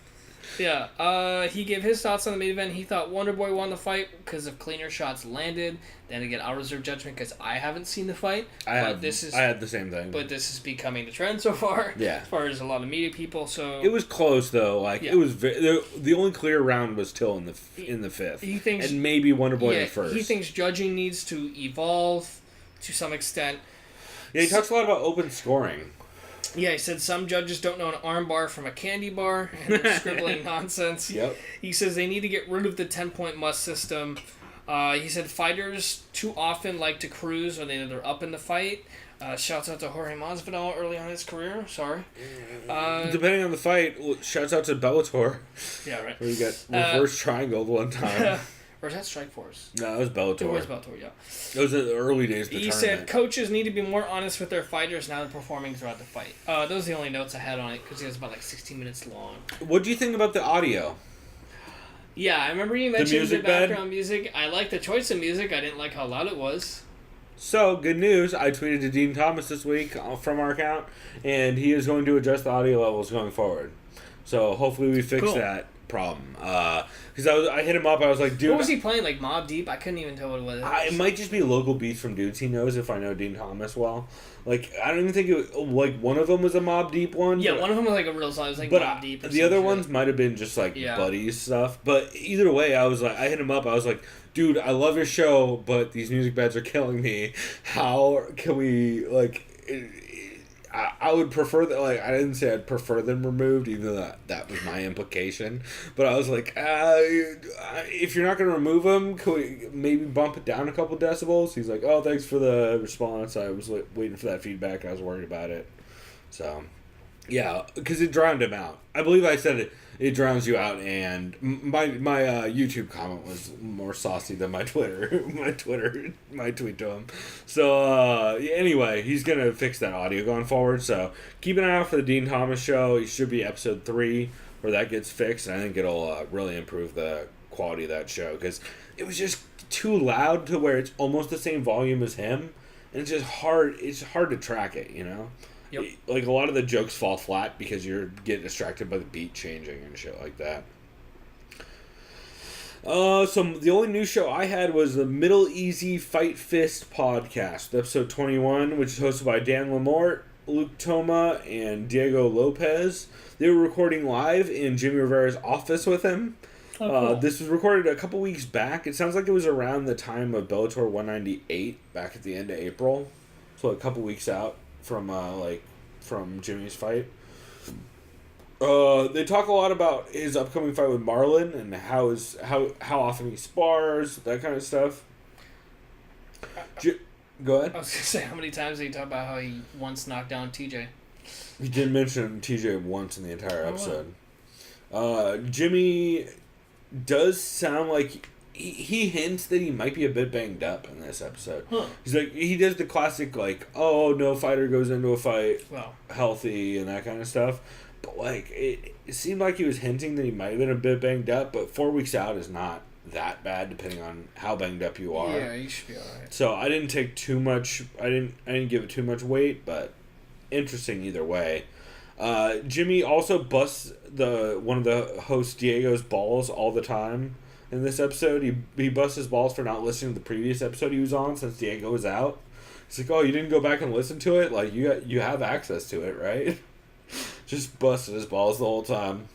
Yeah, he gave his thoughts on the main event. He thought Wonderboy won the fight because of cleaner shots landed. Then again, I'll reserve judgment because I haven't seen the fight. I had the same thing. But this is becoming the trend so far. Yeah. As far as a lot of media people, so... It was close, though. Like, it was... The only clear round was Till in the fifth. He thinks... And maybe Wonderboy in the first. He thinks judging needs to evolve to some extent. Yeah, he talks a lot about open scoring. Yeah, he said some judges don't know an arm bar from a candy bar, and they're scribbling nonsense. Yep. He says they need to get rid of the 10-point must system. He said fighters too often like to cruise when they're up in the fight. Shouts out to Jorge Masvidal early on in his career. Sorry. Depending on the fight, shouts out to Bellator. Yeah, right. Where you got reverse triangle one time. Or is that Strikeforce? No, it was Bellator. It was Bellator, yeah. It was in the early days of the tournament. He said coaches need to be more honest with their fighters now they're performing throughout the fight. Those are the only notes I had on it because it was about 16 minutes long. What do you think about the audio? Yeah, I remember you mentioned the background music. I like the choice of music. I didn't like how loud it was. So, good news. I tweeted to Dean Thomas this week from our account, and he is going to adjust the audio levels going forward. So, hopefully we fix that problem. Because I hit him up, I was like, dude... What was he playing? Like Mobb Deep? I couldn't even tell what it was. It might just be local beats from dudes he knows if I know Dean Thomas well. Like, I don't even think one of them was a Mobb Deep one. Yeah, one of them was like a real song. It was like Mobb Deep. The other ones might have been just like buddies stuff. But either way, I hit him up, I was like, dude, I love your show, but these music beds are killing me. How can we, like... I would prefer that, like, I didn't say I'd prefer them removed, even though that was my implication. But I was like, if you're not going to remove them, could we maybe bump it down a couple decibels? He's like, oh, thanks for the response. I was waiting for that feedback, and I was worried about it. So, yeah, because it drowned him out. I believe I said it drowns you out, and my YouTube comment was more saucy than my Twitter my tweet to him. So anyway, he's gonna fix that audio going forward. So keep an eye out for the Dean Thomas show. It should be episode 3 where that gets fixed, and I think it'll really improve the quality of that show because it was just too loud to where it's almost the same volume as him, and it's just hard. It's hard to track it, you know. Yep. Like, a lot of the jokes fall flat because you're getting distracted by the beat changing and shit like that. So the only new show I had was the Middle Easy Fight Fist podcast, episode 21, which is hosted by Dan Lamort, Luke Toma, and Diego Lopez. They were recording live in Jimmy Rivera's office with him. Oh, cool. This was recorded a couple weeks back. It sounds like it was around the time of Bellator 198, back at the end of April. So a couple weeks out from Jimmy's fight. They talk a lot about his upcoming fight with Marlon and how often he spars, that kind of stuff. Go ahead. I was gonna say, how many times did he talk about how he once knocked down TJ? He did mention TJ once in the entire episode. Jimmy does sound like he hints that he might be a bit banged up in this episode. Huh. He's like, he does the classic, like, oh, no fighter goes into a fight healthy and that kind of stuff. But, like, it seemed like he was hinting that he might have been a bit banged up, but 4 weeks out is not that bad, depending on how banged up you are. Yeah, you should be alright. So I didn't take too much, I didn't give it too much weight, but interesting either way. Jimmy also busts one of the hosts Diego's balls all the time in this episode. He busts his balls for not listening to the previous episode he was on since Diego was out. He's like, oh, you didn't go back and listen to it? Like, you have access to it, right? Just busted his balls the whole time.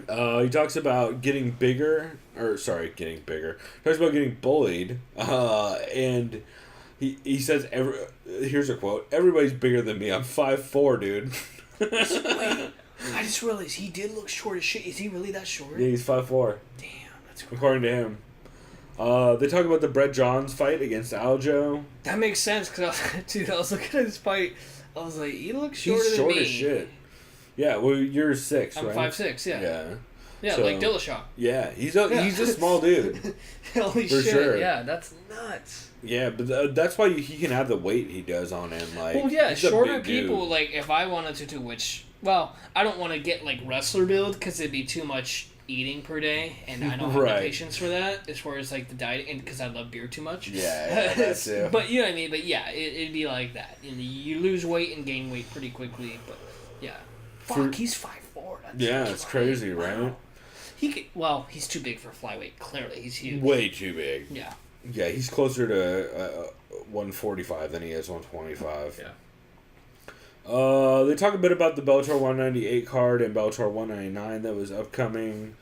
He talks about getting bigger. Talks about getting bullied. And he says, here's a quote, everybody's bigger than me. I'm 5'4", dude. Wait, I just realized he did look short as shit. Is he really that short? Yeah, he's 5'4". Damn, that's crazy. According to him. They talk about the Brett Johns fight against Aljo. That makes sense, because I was looking at his fight. I was like, he looks shorter He's than me. short as shit. Yeah, well, you're 6, I'm right? 5'6", yeah. Yeah. Yeah, So, like Dillashaw. Yeah, he's a small dude. Holy For shit, sure. yeah, that's nuts. Yeah, but that's why he can have the weight he does on him. Like, well, yeah, he's a shorter big people, dude. like, if I wanted to do well, I don't want to get, like, wrestler build, because it'd be too much eating per day, and I don't have the patience for that, as far as, like, the diet, and because I love beer too much. Yeah, that too. But, you know what I mean? But, yeah, it'd be like that. And you lose weight and gain weight pretty quickly, but, yeah. Fuck, he's 5'4". It's crazy, right? Wow. He's too big for flyweight, clearly. He's huge. Way too big. Yeah. Yeah, he's closer to 145 than he is 125. Yeah. They talk a bit about the Bellator 198 card and Bellator 199 that was upcoming.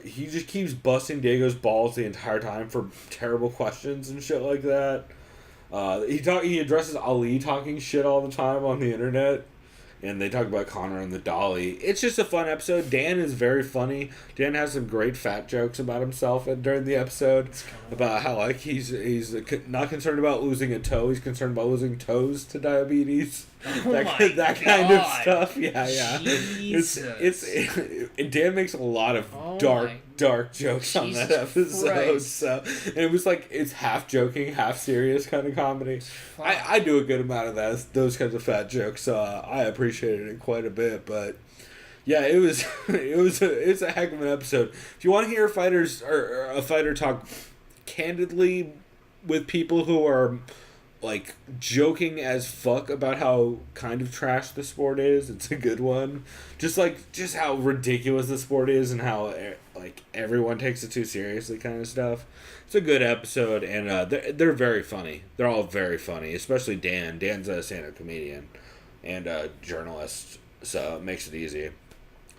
He just keeps busting Diego's balls the entire time for terrible questions and shit like that. He addresses Ali talking shit all the time on the internet. And they talk about Connor and the Dolly. It's just a fun episode. Dan is very funny. Dan has some great fat jokes about himself during the episode. About how, like, he's not concerned about losing a toe. He's concerned about losing toes to diabetes. That kind of stuff. Yeah. Dan makes a lot of dark jokes on that episode. Christ. So, and it was like, it's half joking, half serious kind of comedy. I do a good amount of those kinds of fat jokes, so I appreciated it quite a bit. But yeah, it's a heck of an episode. If you want to hear a fighter talk candidly with people who are, like, joking as fuck about how kind of trash the sport is, it's a good one. Just how ridiculous the sport is and how, like, everyone takes it too seriously kind of stuff. It's a good episode, and they're very funny. They're all very funny, especially Dan. Dan's a stand-up comedian and a journalist, so it makes it easy.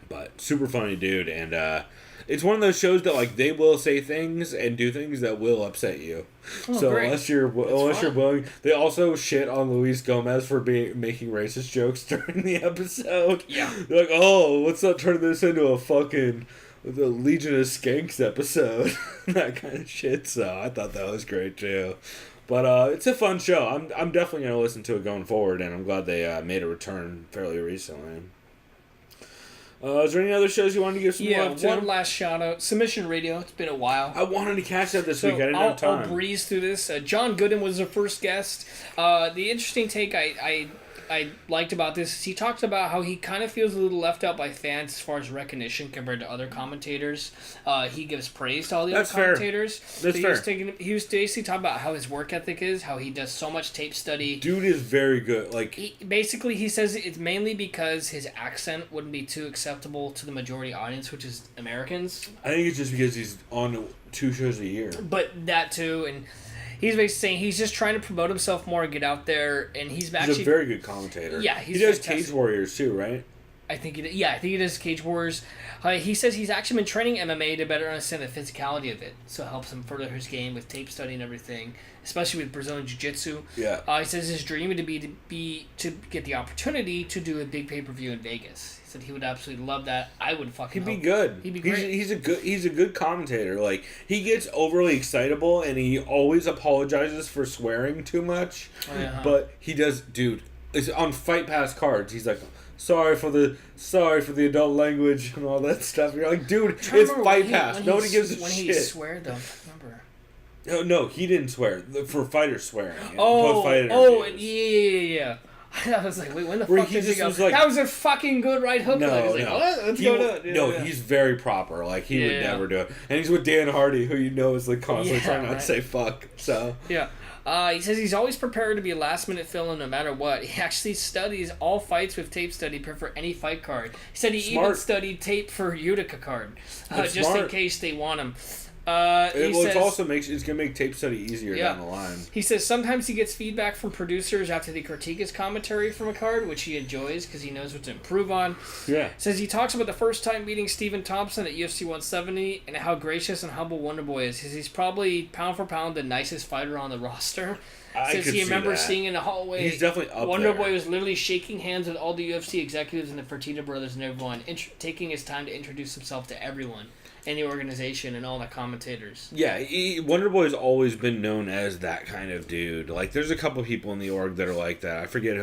But super funny dude, and it's one of those shows that, like, they will say things and do things that will upset you. So great. unless you're willing, they also shit on Luis Gomez for making racist jokes during the episode. Yeah, they're like, oh, let's not turn this into a fucking the Legion of Skanks episode, that kind of shit. So I thought that was great too. But it's a fun show. I'm definitely gonna listen to it going forward, and I'm glad they made a return fairly recently. Is there any other shows you wanted to give some love to? Yeah, one last shout out. Submission Radio. It's been a while. I wanted to catch that this week. I didn't have time. I'll breeze through this. John Gooden was the first guest. The interesting take I liked about this is he talked about how he kind of feels a little left out by fans as far as recognition compared to other commentators. He gives praise to all the other commentators. That's fair. He was basically talking about how his work ethic is, how he does so much tape study. Dude is very good. Like, he says it's mainly because his accent wouldn't be too acceptable to the majority audience, which is Americans. I think it's just because he's on 2 shows a year. But that too, and he's basically saying he's just trying to promote himself more, get out there, and he's actually a very good commentator. Yeah, he does fantastic. Cage Warriors too, right? I think he does Cage Warriors. He says he's actually been training MMA to better understand the physicality of it, so it helps him further his game with tape study and everything, especially with Brazilian Jiu-Jitsu. Yeah. He says his dream would be to get the opportunity to do a big pay-per-view in Vegas. He said he would absolutely love that. I would fucking. He'd be good. He'd be great. He's a good commentator. Like, he gets overly excitable and he always apologizes for swearing too much. Uh-huh. But he does, dude. It's on Fight Pass cards. He's like, sorry for the adult language and all that stuff. You're like, dude, it's Fight Pass. Nobody gives a shit. When he swear though, No, he didn't swear. For fighters swearing. Yeah. I was like, wait, when the fuck did he go? Like, that was a fucking good right hook. No, like, what? What's going on? He's very proper. Like, he would never do it. And he's with Dan Hardy, who is like constantly trying not to say fuck. So yeah. He says he's always prepared to be a last-minute fill-in no matter what. He actually studies all fights with tape study for any fight card. He said he even studied tape for Whittaker card, just in case they want him. It's gonna make tape study easier down the line. He says sometimes he gets feedback from producers after they critique his commentary from a card, which he enjoys because he knows what to improve on. Yeah. Says he talks about the first time meeting Stephen Thompson at UFC 170 and how gracious and humble Wonderboy is. Says he's probably pound for pound the nicest fighter on the roster. Says he remembers seeing in the hallway. He's definitely up Wonderboy was literally shaking hands with all the UFC executives and the Fertitta brothers and everyone, taking his time to introduce himself to everyone in the organization and all the commentators. Yeah, Wonderboy has always been known as that kind of dude. Like, there's a couple people in the org that are like that. I forget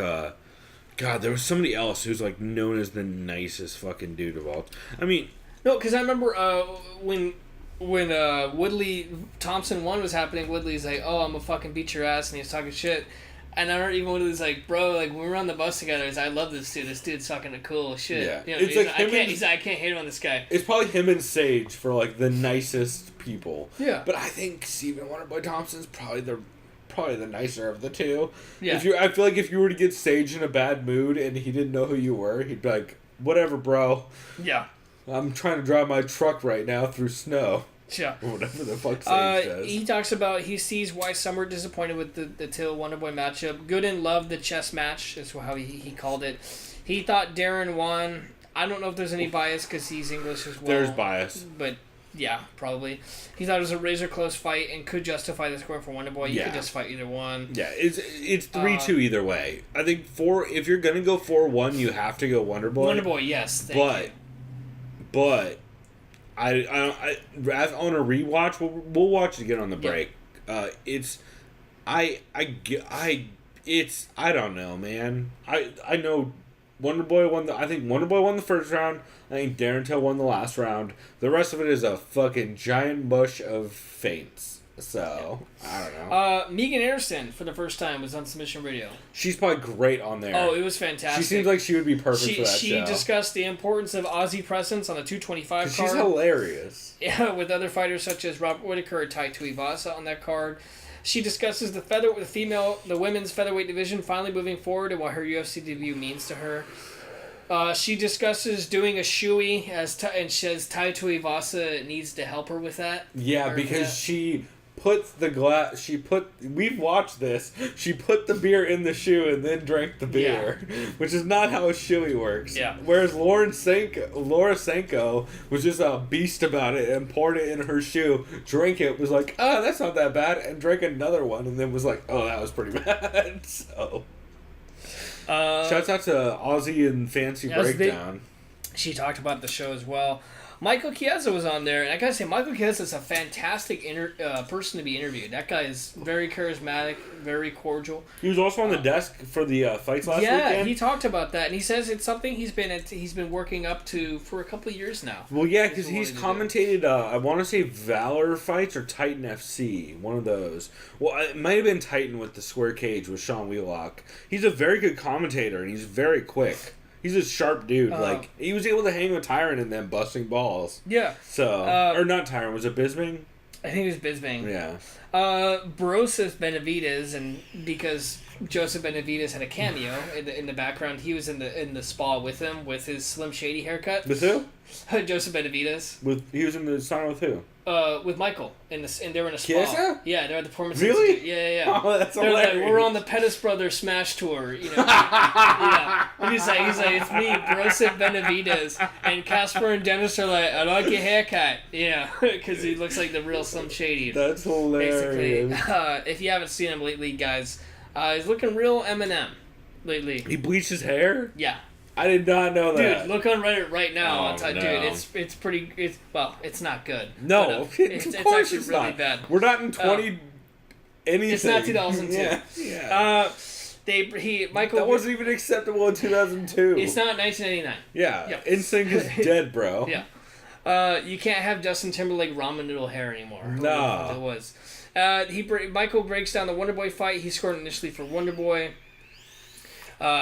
God, there was somebody else who's like known as the nicest fucking dude of all. I mean, no, because I remember when Woodley Thompson 1 was happening, Woodley's like, "Oh, I'm gonna fucking beat your ass," and he was talking shit. And I remember even Woodley's like, "Bro, like when we were on the bus together, he's like, I love this dude. This dude's fucking the cool shit." Yeah, you know, it's like I can't hate on this guy. It's probably him and Sage for like the nicest people. Yeah, but I think Stephen Wonderboy Thompson's probably the nicer of the two. Yeah, I feel like if you were to get Sage in a bad mood and he didn't know who you were, he'd be like, "Whatever, bro. Yeah, I'm trying to drive my truck right now through snow." Yeah. Or whatever the fuck Sage says. He talks about he sees why some were disappointed with the Till Wonderboy matchup. Gooden loved the chess match, is how he called it. He thought Darren won. I don't know if there's any bias because he's English as well. There's bias. But yeah, probably. He thought it was a razor close fight and could justify the score for Wonderboy. You could just fight either one. Yeah, it's 3-2 either way. I think if you're gonna go 4-1, you have to go Wonderboy. Wonderboy, yes. But I on a rewatch, we'll watch it again on the break. I don't know, man. I know Wonderboy won I think Wonderboy won the first round. I think Darren Till won the last round. The rest of it is a fucking giant bush of feints. So, I don't know. Megan Anderson, for the first time, was on Submission Radio. She's probably great on there. Oh, it was fantastic. She seems like she would be perfect for that show. She discussed the importance of Aussie presence on the 225 card. She's hilarious. Yeah, with other fighters such as Robert Whittaker or Tai Tuivasa on that card. She discusses the women's featherweight division finally moving forward and what her UFC debut means to her. She discusses doing a shoey and says Tai Tuivasa needs to help her with that. Yeah, because she puts the glass. We've watched this. She put the beer in the shoe and then drank the beer, which is not how a shoey works. Yeah. Whereas Laura Senko was just a beast about it and poured it in her shoe, drank it, was like, "Oh, that's not that bad," and drank another one, and then was like, "Oh, that was pretty bad." So. Shouts out to Aussie and Fancy Breakdown. She talked about the show as well. Michael Chiesa was on there, and I gotta say, Michael Chiesa is a fantastic person to be interviewed. That guy is very charismatic, very cordial. He was also on the desk for the fights last weekend. Yeah, he talked about that, and he says it's something he's been working up to for a couple of years now. Well, yeah, because he's commentated, I want to say Valor fights or Titan FC, one of those. Well, it might have been Titan with the square cage with Sean Wheelock. He's a very good commentator, and he's very quick. He's a sharp dude. Like, he was able to hang with Tyron and them busting balls. Yeah. So, or not Tyron, was it Bisbing? I think it was Bisbing. Yeah. Broseph Benavidez, and because Joseph Benavidez had a cameo in the background, he was in the spa with him with his Slim Shady haircut. With who? Joseph Benavidez. He was in the sauna with who? With Michael, and they were in a spa. Kiesa? Yeah, they're at the Performance Really? Institute. Yeah. Oh, that's they're hilarious. like, we're on the Pettis Brothers Smash Tour, you know. Yeah. And he's like, it's me, Broseph Benavidez, and Casper and Dennis are like, I like your haircut, yeah, because he looks like the real Slim Shady. That's hilarious. Basically, if you haven't seen him lately, guys, he's looking real Eminem lately. He bleached his hair? Yeah. I did not know that. Dude, look on Reddit right now. Oh, no. Dude, it's pretty. It's not good. No, but, it's actually really not. Bad. We're not in 20 anything. It's not 2002. Yeah. Michael. That wasn't even acceptable in 2002. It's not 1999. Yeah. NSYNC is dead, bro. Yeah. You can't have Justin Timberlake ramen noodle hair anymore. No. It was. Michael breaks down the Wonder Boy fight. He scored initially for Wonder Boy.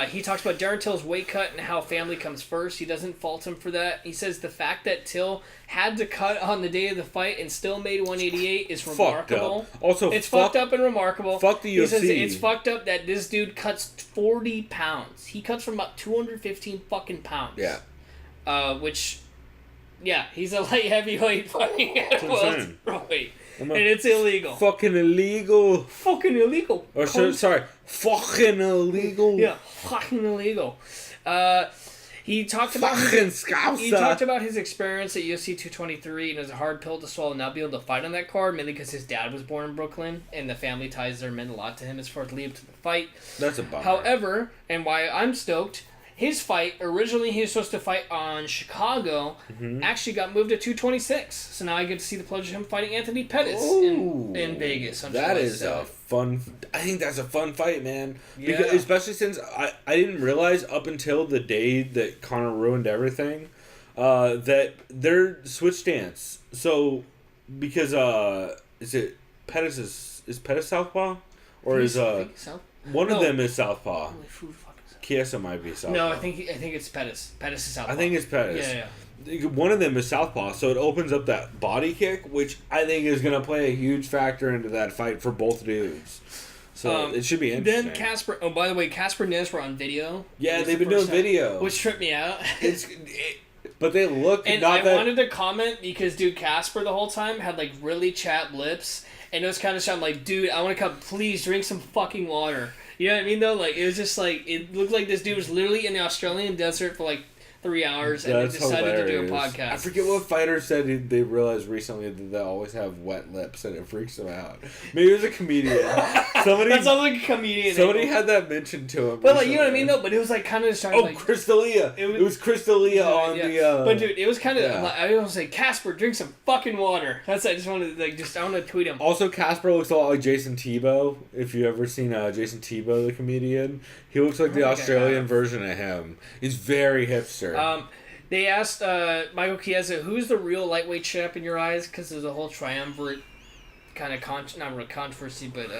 He talks about Darren Till's weight cut and how family comes first. He doesn't fault him for that. He says the fact that Till had to cut on the day of the fight and still made 188 is remarkable. Also, it's fucked up and remarkable. Fuck the UFC. He says it's fucked up that this dude cuts 40 pounds. He cuts from about 215 fucking pounds. Yeah. Which, yeah, he's a light heavyweight fighting at welterweight. And it's illegal. Fucking illegal. Fucking illegal. Or sorry, fucking illegal. Yeah, fucking illegal. He talked about his experience at UFC 223, and it was a hard pill to swallow not being able to fight on that card, mainly because his dad was born in Brooklyn, and the family ties there meant a lot to him as far as leading up to the fight. That's a bummer. However, and why I'm stoked, his fight, originally he was supposed to fight on Chicago, actually got moved to 226. So now I get to see the pleasure of him fighting Anthony Pettis in Vegas. That is a fun... I think that's a fun fight, man. Yeah. Because, especially since I didn't realize up until the day that Conor ruined everything, that they're switch stance. So, because, is it Pettis is Pettis southpaw? Or is, one of them is southpaw. Chiesa might be southpaw. No, I think it's Pettis. Pettis is southpaw. I think it's Pettis. Yeah. One of them is southpaw, so it opens up that body kick, which I think is going to play a huge factor into that fight for both dudes. So it should be interesting. Then Casper. Oh, by the way, Casper and Dennis were on video. Yeah, they've been doing video, which tripped me out. But they look. And I wanted to comment because dude, Casper the whole time had like really chapped lips, and it was kind of shot like, dude, I want to come. Please drink some fucking water. You know what I mean, though? Like, it was just like, it looked like this dude was literally in the Australian desert for like 3 hours and then decided to do a podcast. I forget what fighter said they realized recently that they always have wet lips and it freaks them out. Maybe it was a comedian. That sounds like a comedian. Somebody had that mentioned to him. But like, you know what I mean, though? But it was like kind of starting. Oh, like, Crystalia. It was Crystalia on the. But dude, it was kind of. Like, I was like, Casper, drink some fucking water. That's. I just wanted to I want to tweet him. Also, Casper looks a lot like Jason Tebow. If you ever seen Jason Tebow, the comedian, he looks like the Australian version of him. He's very hipster. They asked Michael Chiesa, who's the real lightweight champ in your eyes? Because there's a whole triumvirate kind of, not really controversy, but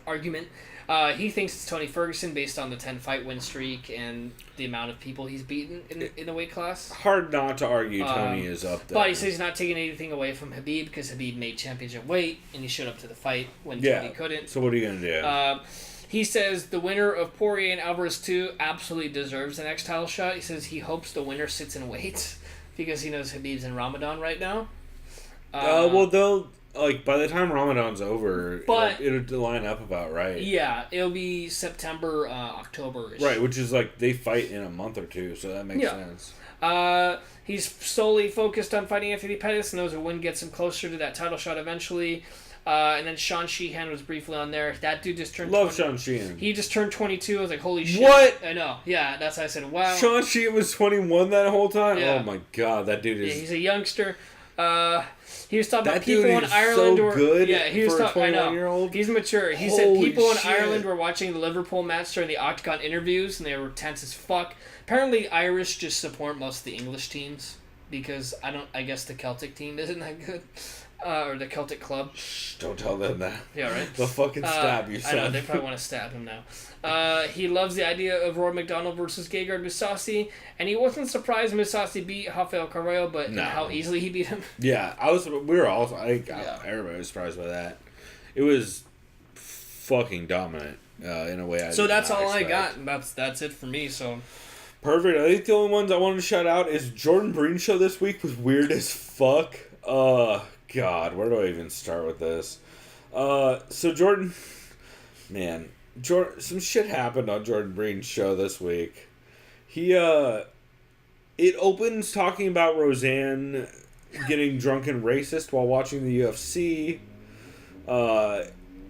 argument. He thinks it's Tony Ferguson based on the 10-fight win streak and the amount of people he's beaten in the weight class. Hard not to argue Tony is up there. But he says he's not taking anything away from Khabib because Khabib made championship weight and he showed up to the fight when Tony couldn't. So what are you going to do? He says the winner of Poirier and Alvarez 2 absolutely deserves the next title shot. He says he hopes the winner sits and waits because he knows Khabib's in Ramadan right now. Well, they'll, like, by the time Ramadan's over, it'll line up about right. Yeah, it'll be September, October-ish. Right, which is like they fight in a month or two, so that makes sense. He's solely focused on fighting Anthony Pettis and knows a win gets him closer to that title shot eventually. And then Sean Sheehan was briefly on there. That dude just turned... Love Sean Sheehan. He just turned 22. I was like, holy shit. What? I know. Yeah, that's how I said, wow. Sean Sheehan was 21 that whole time? Yeah. Oh my god, that dude is... Yeah, he's a youngster. He was talking about that people dude in is Ireland so good he was for a 21-year-old. He's mature. He said people in Ireland were watching the Liverpool match during the Octagon interviews, and they were tense as fuck. Apparently, Irish just support most of the English teams because I guess the Celtic team isn't that good. Or the Celtic Club. Shh, don't tell them that. Yeah, right? They'll fucking stab you, son. I know, they probably want to stab him now. He loves the idea of Roy McDonald versus Gegard Mousasi, and he wasn't surprised Mousasi beat Rafael Carrillo, but how easily he beat him. Yeah, we were also, everybody was surprised by that. It was fucking dominant in a way I So that's all expect. I got. That's it for me, so... Perfect. I think the only ones I wanted to shout out is Jordan Breen's show this week was weird as fuck. God, where do I even start with this? So Jordan, some shit happened on Jordan Breen's show this week. It opens talking about Roseanne getting drunk and racist while watching the UFC.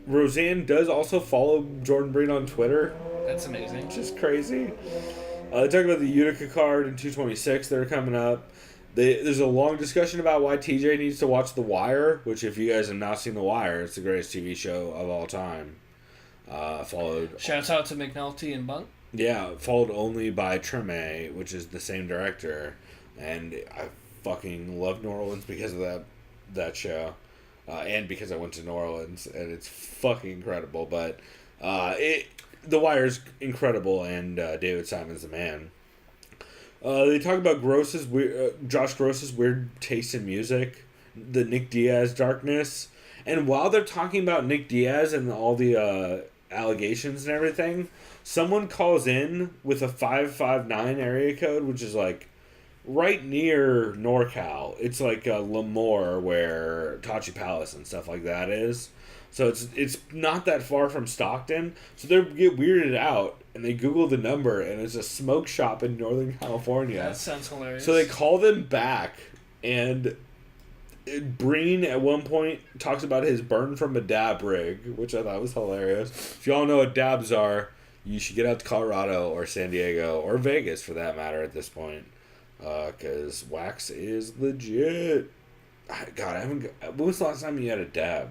Roseanne does also follow Jordan Breen on Twitter. That's amazing. Which is crazy. They talk about the Whittaker card in 226 that are coming up. There's a long discussion about why TJ needs to watch The Wire, which if you guys have not seen The Wire, it's the greatest TV show of all time. Followed... Shouts out to McNulty and Bunk. Yeah, followed only by Treme, which is the same director. And I fucking love New Orleans because of that show. And because I went to New Orleans, and it's fucking incredible. But The Wire's incredible, and David Simon's the man. They talk about Josh Gross's weird taste in music, the Nick Diaz darkness, and while they're talking about Nick Diaz and all the allegations and everything, someone calls in with a 559 area code, which is like right near NorCal. It's like Lemoore, where Tachi Palace and stuff like that is. So it's not that far from Stockton. So they get weirded out, and they Google the number, and it's a smoke shop in Northern California. That sounds hilarious. So they call them back, and Breen at one point talks about his burn from a dab rig, which I thought was hilarious. If y'all know what dabs are, you should get out to Colorado or San Diego or Vegas for that matter at this point, because wax is legit. God, when was the last time you had a dab?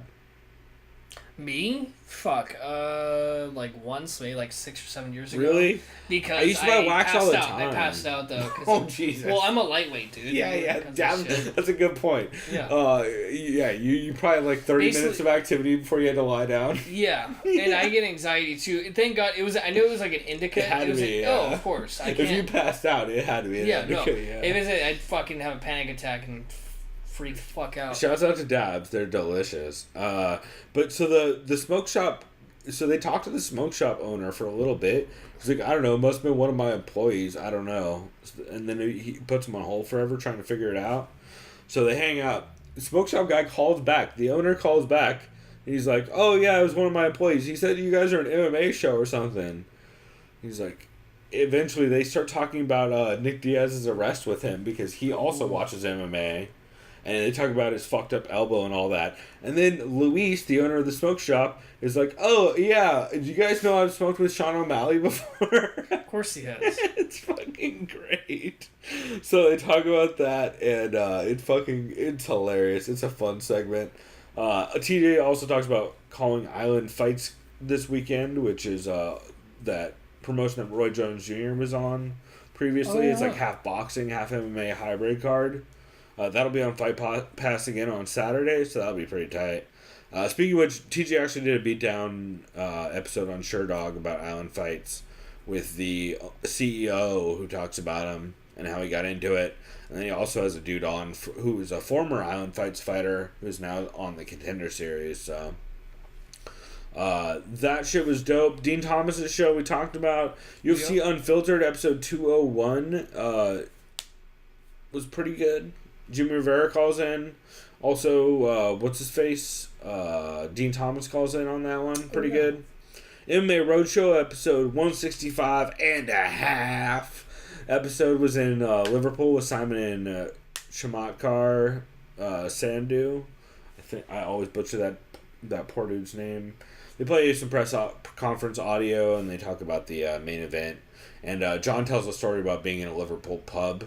Me? Fuck. Like once, maybe like 6 or 7 years ago. Really? Because I used to buy wax all the time. I passed out though. Oh Jesus. Well, I'm a lightweight, dude. Yeah. Damn, that's a good point. Yeah. You probably had like 30 minutes of activity before you had to lie down. Yeah, and I get anxiety too. Thank God it was. I knew it was like an indica. It had to be. Like, oh, of course. I can't. If you passed out, it had to be an indica. No. Yeah. If it's, I'd fucking have a panic attack and freak the fuck out. Shouts out to dabs, they're delicious. But so the smoke shop, so they talked to the smoke shop owner for a little bit. He's like, I don't know, it must have been one of my employees, I don't know. And then he puts him on hold forever trying to figure it out. So they hang up. The smoke shop guy calls back. The owner calls back. And he's like, oh yeah, it was one of my employees. He said you guys are an MMA show or something. He's like, eventually they start talking about Nick Diaz's arrest with him because he also watches MMA. And they talk about his fucked up elbow and all that. And then Luis, the owner of the smoke shop, is like, oh, yeah, did you guys know I've smoked with Sean O'Malley before? Of course he has. It's fucking great. So they talk about that, and it's hilarious. It's a fun segment. TJ also talks about calling Island Fights this weekend, which is that promotion that Roy Jones Jr. was on previously. Oh, yeah. It's like half boxing, half MMA hybrid card. That'll be on Fight Pass again on Saturday, so that'll be pretty tight. Speaking of which, TJ actually did a beatdown episode on Sherdog about Island Fights with the CEO who talks about him and how he got into it. And then he also has a dude on who is a former Island Fights fighter who's now on the Contender Series. So that shit was dope. Dean Thomas's show we talked about. UFC Unfiltered episode 201 was pretty good. Jimmy Rivera calls in. Also, what's his face? Dean Thomas calls in on that one. Pretty good. MMA Roadshow episode 165 and a half. Episode was in Liverpool with Simon and Chamatkar Sandhu. I always butcher that poor dude's name. They play some press conference audio and they talk about the main event. And John tells a story about being in a Liverpool pub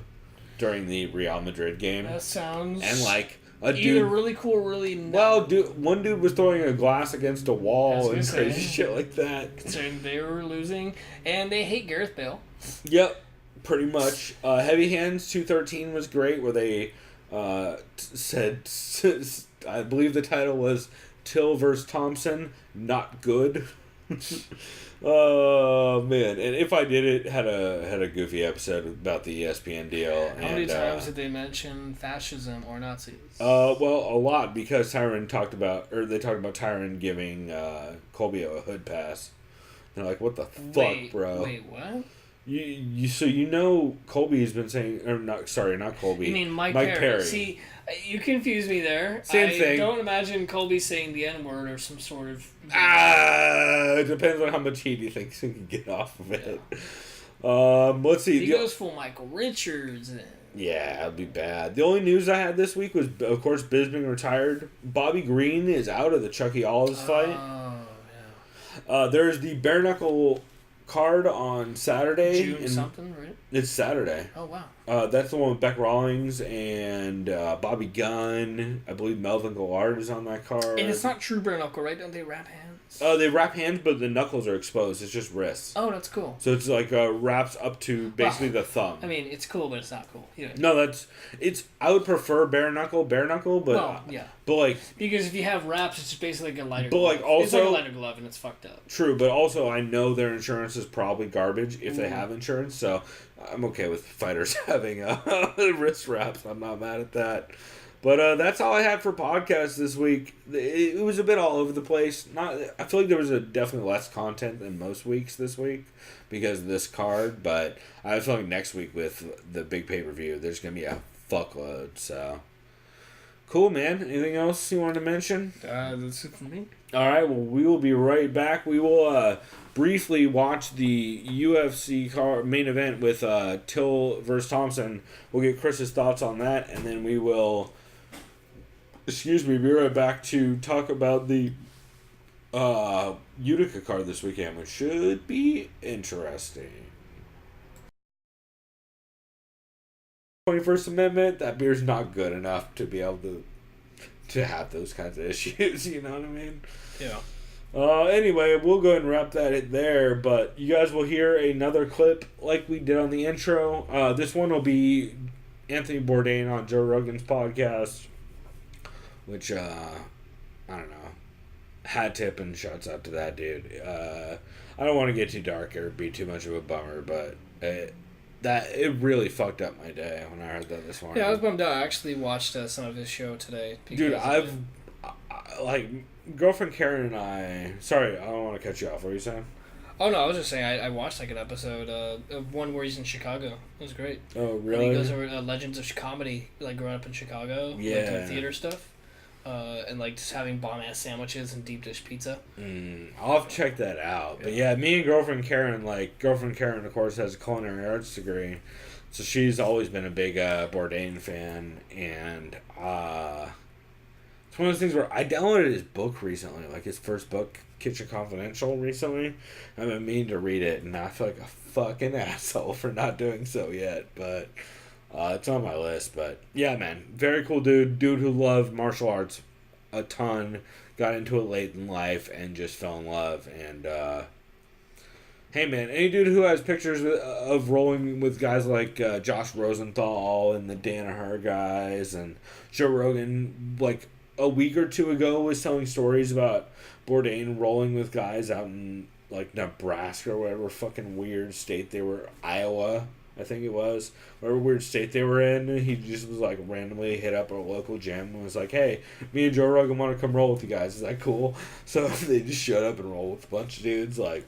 during the Real Madrid game. That sounds... And like either really cool or really not. Well, one dude was throwing a glass against a wall and crazy shit like that. Considering they were losing, and they hate Gareth Bale. Yep, pretty much. Heavy Hands 213 was great, where they said, I believe the title was Till vs. Thompson, not good. Oh man! And If I Did It had a goofy episode about the ESPN deal. How many times did they mention fascism or Nazis? Well, a lot, because they talked about Tyron giving Colby a hood pass. They're like, what the fuck, bro? Wait, what? So Colby's been saying, or not Colby. You mean Mike Perry? See, you confuse me there. Same thing. I don't imagine Colby saying the N-word or some sort of... It depends on how much heat he thinks he can get off of it. Let's see. He goes full Michael Richards. Yeah, it'd be bad. The only news I had this week was, of course, Bisping retired. Bobby Green is out of the Chucky Olives fight. Oh, yeah. There's the bare knuckle card on Saturday. June something, right? It's Saturday. Oh, wow. That's the one with Beck Rawlings and Bobby Gunn. I believe Melvin Gillard is on that card. And it's not true bare knuckle, right? Don't they wrap hands? They wrap hands, but the knuckles are exposed. It's just wrists. Oh, that's cool. So it's like wraps up to basically the thumb. I mean, it's cool, but it's not cool. You know. No, I would prefer bare knuckle, but Well, yeah. But like, because if you have wraps, it's just basically like a lighter. But glove. like also, it's like a lighter glove, and it's fucked up. True, but also I know their insurance is probably garbage if they have insurance. So I'm okay with fighters having wrist wraps. I'm not mad at that. But that's all I had for podcasts this week. It was a bit all over the place. I feel like there was definitely less content than most weeks this week because of this card. But I feel like next week with the big pay-per-view, there's going to be a fuckload. So, cool, man. Anything else you wanted to mention? That's it for me. All right, well, we will be right back. We will briefly watch the UFC main event with Till versus Thompson. We'll get Chris's thoughts on that, and then we will... be right back to talk about the Whittaker card this weekend, which should be interesting. 21st Amendment, that beer's not good enough to be able to have those kinds of issues, you know what I mean? Yeah. Anyway, we'll go ahead and wrap that in there, but you guys will hear another clip like we did on the intro. This one will be Anthony Bourdain on Joe Rogan's podcast. Which, I don't know. Hat tip and shouts out to that dude. I don't want to get too dark or be too much of a bummer, but it really fucked up my day when I heard that this morning. Yeah, I was bummed out. I actually watched some of his show today. Dude, girlfriend Karen and I... Sorry, I don't want to cut you off. What were you saying? Oh, no, I was just saying I watched like an episode of one where he's in Chicago. It was great. Oh, really? And he goes over Legends of Comedy, like growing up in Chicago. Yeah. Like doing theater stuff. And like just having bomb-ass sandwiches and deep dish pizza. I'll have to check that out. But yeah, me and girlfriend Karen, of course, has a culinary arts degree. So she's always been a big Bourdain fan. And it's one of those things where I downloaded his book recently, like his first book, Kitchen Confidential, recently. I've been meaning to read it, and I feel like a fucking asshole for not doing so yet. But... it's on my list, but yeah, man, very cool dude who loved martial arts a ton, got into it late in life, and just fell in love. And hey, man, any dude who has pictures of rolling with guys like Josh Rosenthal and the Danaher guys, and Joe Rogan, like a week or two ago, was telling stories about Bourdain rolling with guys out in like Nebraska or whatever fucking weird state they were, Iowa. I think it was, whatever weird state they were in. He just was like randomly hit up a local gym and was like, "Hey, me and Joe Rogan want to come roll with you guys. Is that cool?" So they just showed up and rolled with a bunch of dudes. Like,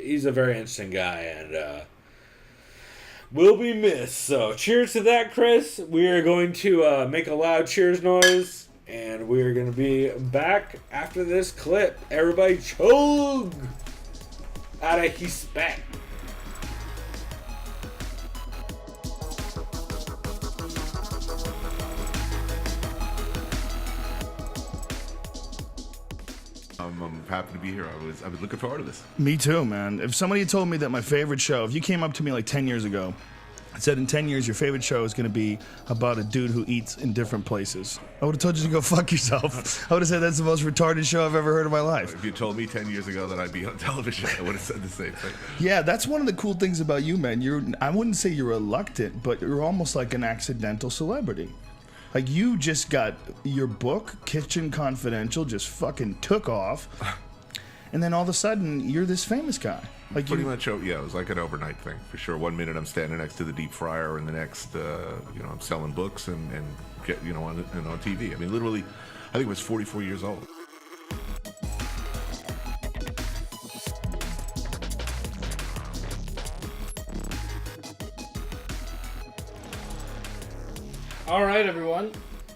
he's a very interesting guy and will be missed. So cheers to that, Chris. We are going to make a loud cheers noise, and we are going to be back after this clip. Everybody chug out of his spec. I'm happy to be here. I was looking forward to this. Me too, man. If somebody had told me that my favorite show, if you came up to me like 10 years ago and said in 10 years your favorite show is going to be about a dude who eats in different places, I would have told you to go fuck yourself. I would have said that's the most retarded show I've ever heard in my life. If you told me 10 years ago that I'd be on television, I would have said the same thing. Yeah, that's one of the cool things about you, man. I wouldn't say you're reluctant, but you're almost like an accidental celebrity. Like, you just got your book, Kitchen Confidential, just fucking took off. And then all of a sudden, you're this famous guy. Like Pretty much, yeah, it was like an overnight thing, for sure. 1 minute I'm standing next to the deep fryer, and the next, I'm selling books and get, on TV. I mean, literally, I think I was 44 years old. All right, everyone,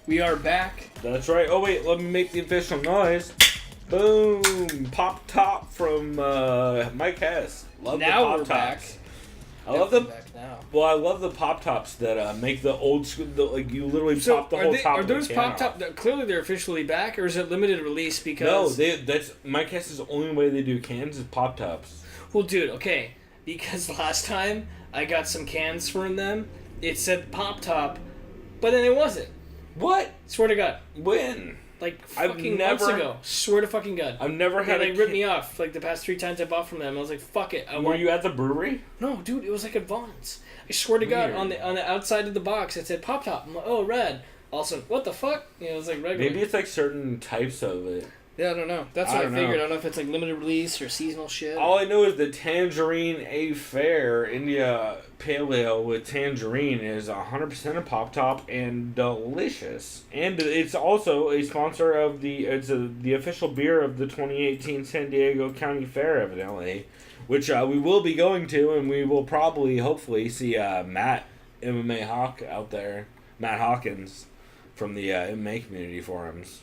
we are back. That's right. Oh wait, let me make the official noise. Boom! Pop top from Mike Hess. Love Now the pop we're tops. back. I love the. Back now. Well, I love the pop tops that make the old school. Like you literally pop the whole top. Are of the those can pop off. top? Clearly, they're officially back, or is it limited release? Because No, that's Mike Hess's only way they do cans is pop tops. Well, dude, okay, because last time I got some cans from them. It said Pop Top, but then it wasn't. What? Swear to God. When? Like fucking months ago. Swear to fucking God. I've never had they ripped me off like the past 3 times I bought from them. I was like, fuck it. Were you at the brewery? No, dude, it was like at Vaughn's. I swear to God, on the outside of the box it said Pop Top. I'm like, oh, red. Also, what the fuck? It was like regular. Maybe it's like certain types of it. Yeah, I don't know. That's what I figured. I don't know if it's like limited release or seasonal shit. All I know is the Tangerine A Fair India Pale Ale with tangerine is 100% a Pop Top and delicious. And it's also a sponsor of the official beer of the 2018 San Diego County Fair, evidently, which we will be going to, and we will probably, hopefully, see Matt MMA Hawk out there, Matt Hawkins from the MMA community forums.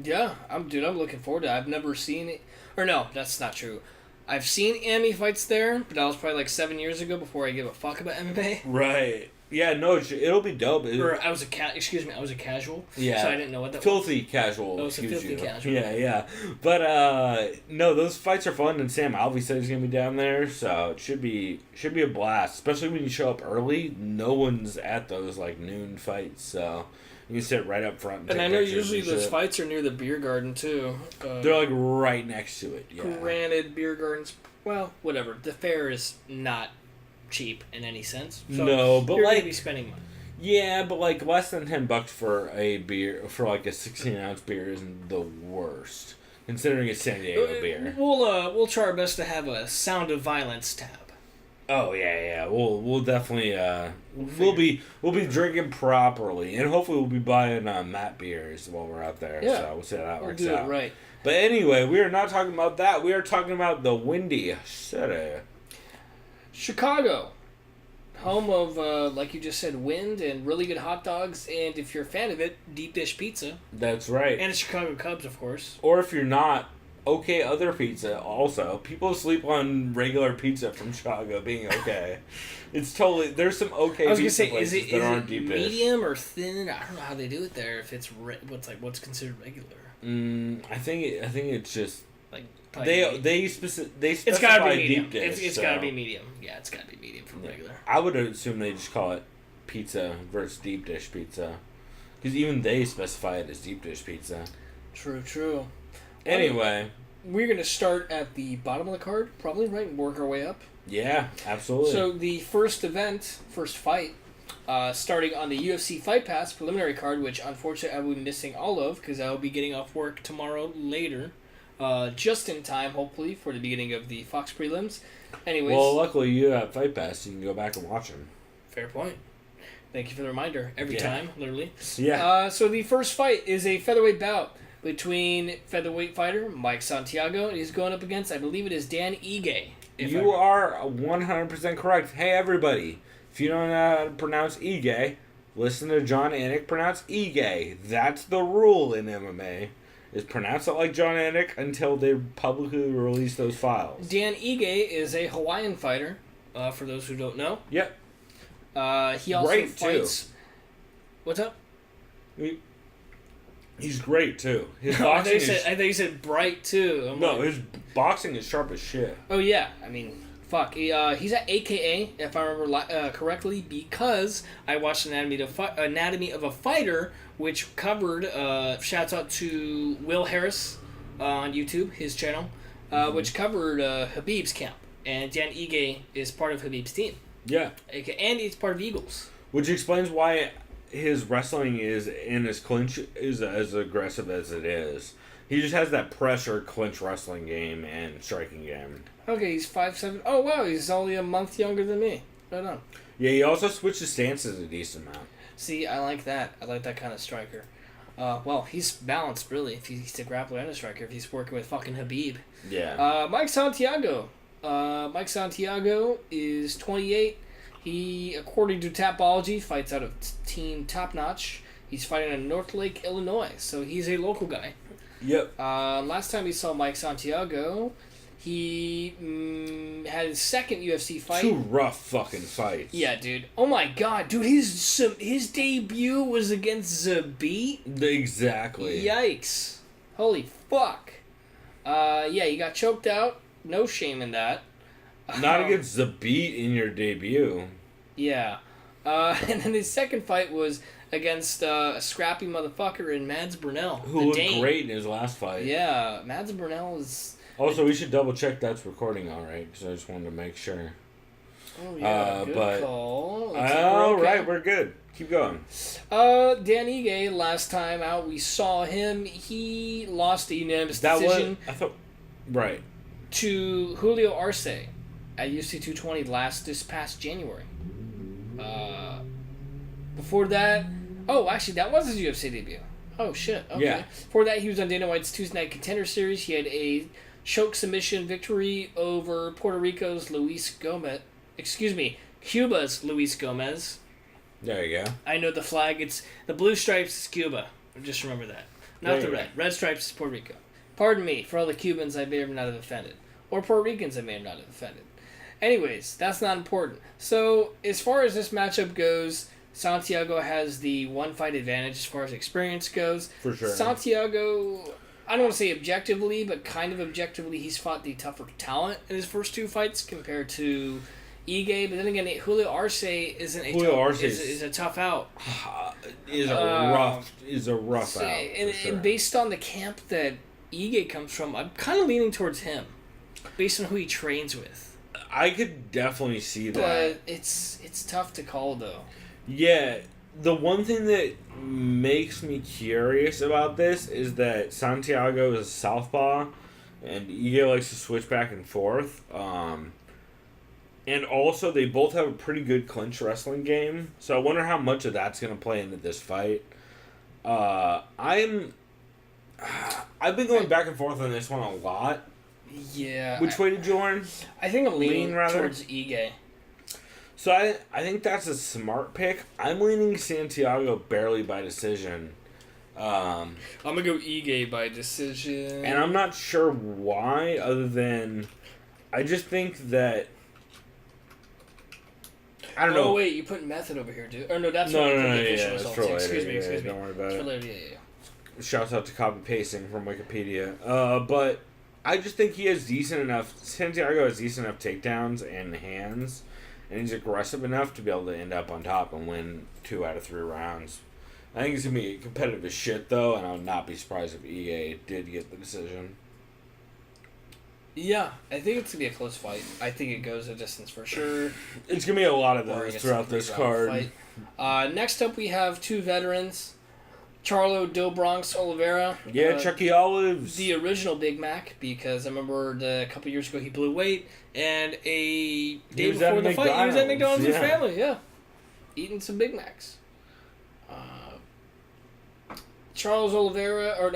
Yeah, I'm looking forward to it. I've never seen it. Or no, that's not true. I've seen MMA fights there, but that was probably like 7 years ago before I gave a fuck about MMA. Right. Yeah, no, it'll be dope. Or I was a casual. Yeah. So I didn't know what that filthy was. Casual. Oh, it's a filthy casual. Yeah. But, no, those fights are fun, and Sam Alvey said he's going to be down there, so it should be a blast. Especially when you show up early. No one's at those, like, noon fights, so you can sit right up front and I know usually those fights are near the beer garden, too. They're, like, right next to it, yeah. Granted, beer gardens, well, whatever. The fair is not cheap in any sense. So no, but you're like gonna be spending money. Yeah, but like less than $10 for a beer, for like a 16-ounce beer isn't the worst, considering it's San Diego beer. We'll try our best to have a Sound of Violence tab. Oh yeah. We'll definitely we'll be drinking properly, and hopefully we'll be buying Matt beers while we're out there. Yeah, so we'll see how that works do out. It right. But anyway, we are not talking about that. We are talking about the Windy City. Chicago, home of, like you just said, wind and really good hot dogs, and if you're a fan of it, deep dish pizza. That's right. And the Chicago Cubs, of course. Or if you're not, okay other pizza also. People sleep on regular pizza from Chicago being okay. It's totally, there's some okay pizza places that aren't deep dish. Medium or thin? I don't know how they do it there, if it's, what's considered regular. I think it's just... Like they specify it's gotta be medium. Deep dish. It's gotta be medium. Yeah, it's gotta be medium from regular. I would assume they just call it pizza versus deep dish pizza, because even they specify it as deep dish pizza. True. Anyway, we're gonna start at the bottom of the card, probably, right, and work our way up. Yeah, absolutely. So the first fight, starting on the UFC Fight Pass preliminary card, which unfortunately I will be missing all of because I will be getting off work tomorrow later. Just in time, hopefully, for the beginning of the Fox prelims. Anyways. Well, luckily you have Fight Pass, so you can go back and watch them. Fair point. Thank you for the reminder. Every time, literally. Yeah. So the first fight is a featherweight bout between featherweight fighter Mike Santiago. He's going up against, I believe it is Dan Ige. You are 100% correct. Hey, everybody. If you don't know how to pronounce Ige, listen to John Anik pronounce Ige. That's the rule in MMA. Is pronounce it like John Anik until they publicly release those files. Dan Ige is a Hawaiian fighter, for those who don't know. Yep. He also fights... Too. What's up? He's great, too. His I boxing thought you said bright, too. His boxing is sharp as shit. Oh, yeah. I mean... Fuck. He's at AKA, if I remember correctly, because I watched Anatomy of a Fighter, which covered, shouts out to Will Harris on YouTube, his channel, which covered Khabib's camp. And Dan Ige is part of Khabib's team. Yeah. And he's part of Eagles. Which explains why his wrestling is in his clinch is as aggressive as it is. He just has that pressure clinch wrestling game and striking game. Okay, he's 5'7". Oh, wow, he's only a month younger than me. Right on. Yeah, he also switches stances a decent amount. See, I like that. I like that kind of striker. Well, he's balanced, really, if he's a grappler and a striker, if he's working with fucking Khabib. Yeah. Mike Santiago. Mike Santiago is 28. He, according to Tapology, fights out of Team Top Notch. He's fighting in North Lake, Illinois, so he's a local guy. Yep. Last time we saw Mike Santiago, he had his second UFC fight. 2 rough fucking fights. Yeah, dude. Oh my god, dude. His debut was against Zabit. Exactly. Yikes. Holy fuck. Yeah, he got choked out. No shame in that. Not against the Beat in your debut. Yeah. And then his second fight was against a scrappy motherfucker in Mads Burnell. Who looked great in his last fight. Yeah, Mads Burnell is... Also, we should double check that's recording all right, because I just wanted to make sure. Oh, yeah, good call. All right, we're good. Keep going. Dan Ige, last time out we saw him, he lost a unanimous decision right. to Julio Arce at UFC 220 this past January. Before that... Oh, actually, that was his UFC debut. Oh, shit. Okay. Yeah. Before that, he was on Dana White's Tuesday Night Contender Series. He had a choke submission victory over Cuba's Luis Gomez. There you go. I know the flag. It's the blue stripes is Cuba. Just remember that. Not the red. Red stripes is Puerto Rico. Pardon me for all the Cubans I may or may not have offended. Or Puerto Ricans I may or may not have offended. Anyways, that's not important. So, as far as this matchup goes, Santiago has the one fight advantage as far as experience goes. For sure. Santiago, I don't want to say objectively, but kind of objectively, he's fought the tougher talent in his first two fights compared to Ige. But then again, Julio Arce is a tough out. Is a rough out. And based on the camp that Ige comes from, I'm kind of leaning towards him, based on who he trains with. I could definitely see that. But it's tough to call, though. Yeah, the one thing that makes me curious about this is that Santiago is a southpaw, and Ige likes to switch back and forth. And also, they both have a pretty good clinch wrestling game, so I wonder how much of that's going to play into this fight. I've been going back and forth on this one a lot. Yeah. Which way did you learn? I think I'm leaning towards Ige. So I think that's a smart pick. I'm leaning Santiago barely by decision. I'm going to go Ige by decision. And I'm not sure why, other than I just think that... I don't know. Oh, wait, you put method over here, dude. Or no, that's no, results. that's for later. Excuse me. Don't worry about it. Later, Shouts out to copy-pasting from Wikipedia. But I just think he has Santiago has decent enough takedowns and hands, and he's aggressive enough to be able to end up on top and win 2 out of 3 rounds. I think it's going to be competitive as shit, though, and I would not be surprised if Ige did get the decision. Yeah, I think it's going to be a close fight. I think it goes a distance for sure. It's going to be a lot of those throughout this card. Next up, we have 2 veterans. Charlo Do Bronx Oliveira. Yeah, Chucky Olives. The original Big Mac, because I remember a couple years ago he blew weight, and a day before the fight, he was at McDonald's with his family, eating some Big Macs. Charles Oliveira, I'm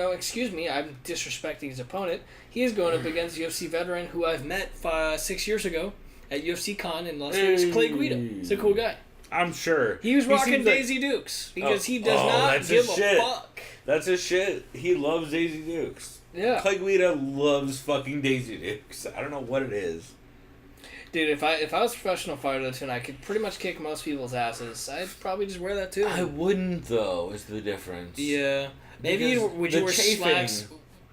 disrespecting his opponent. He is going up against UFC veteran who I've met 6 years ago at UFC Con in Las Vegas, Clay Guida. He's a cool guy. I'm sure. He was rocking Daisy Dukes because he does not give a fuck. That's his shit. He loves Daisy Dukes. Yeah. Clay Guida loves fucking Daisy Dukes. I don't know what it is. Dude, if I was a professional fighter too and I could pretty much kick most people's asses, I'd probably just wear that too. I wouldn't though, is the difference. Yeah. Maybe would you wear slacks?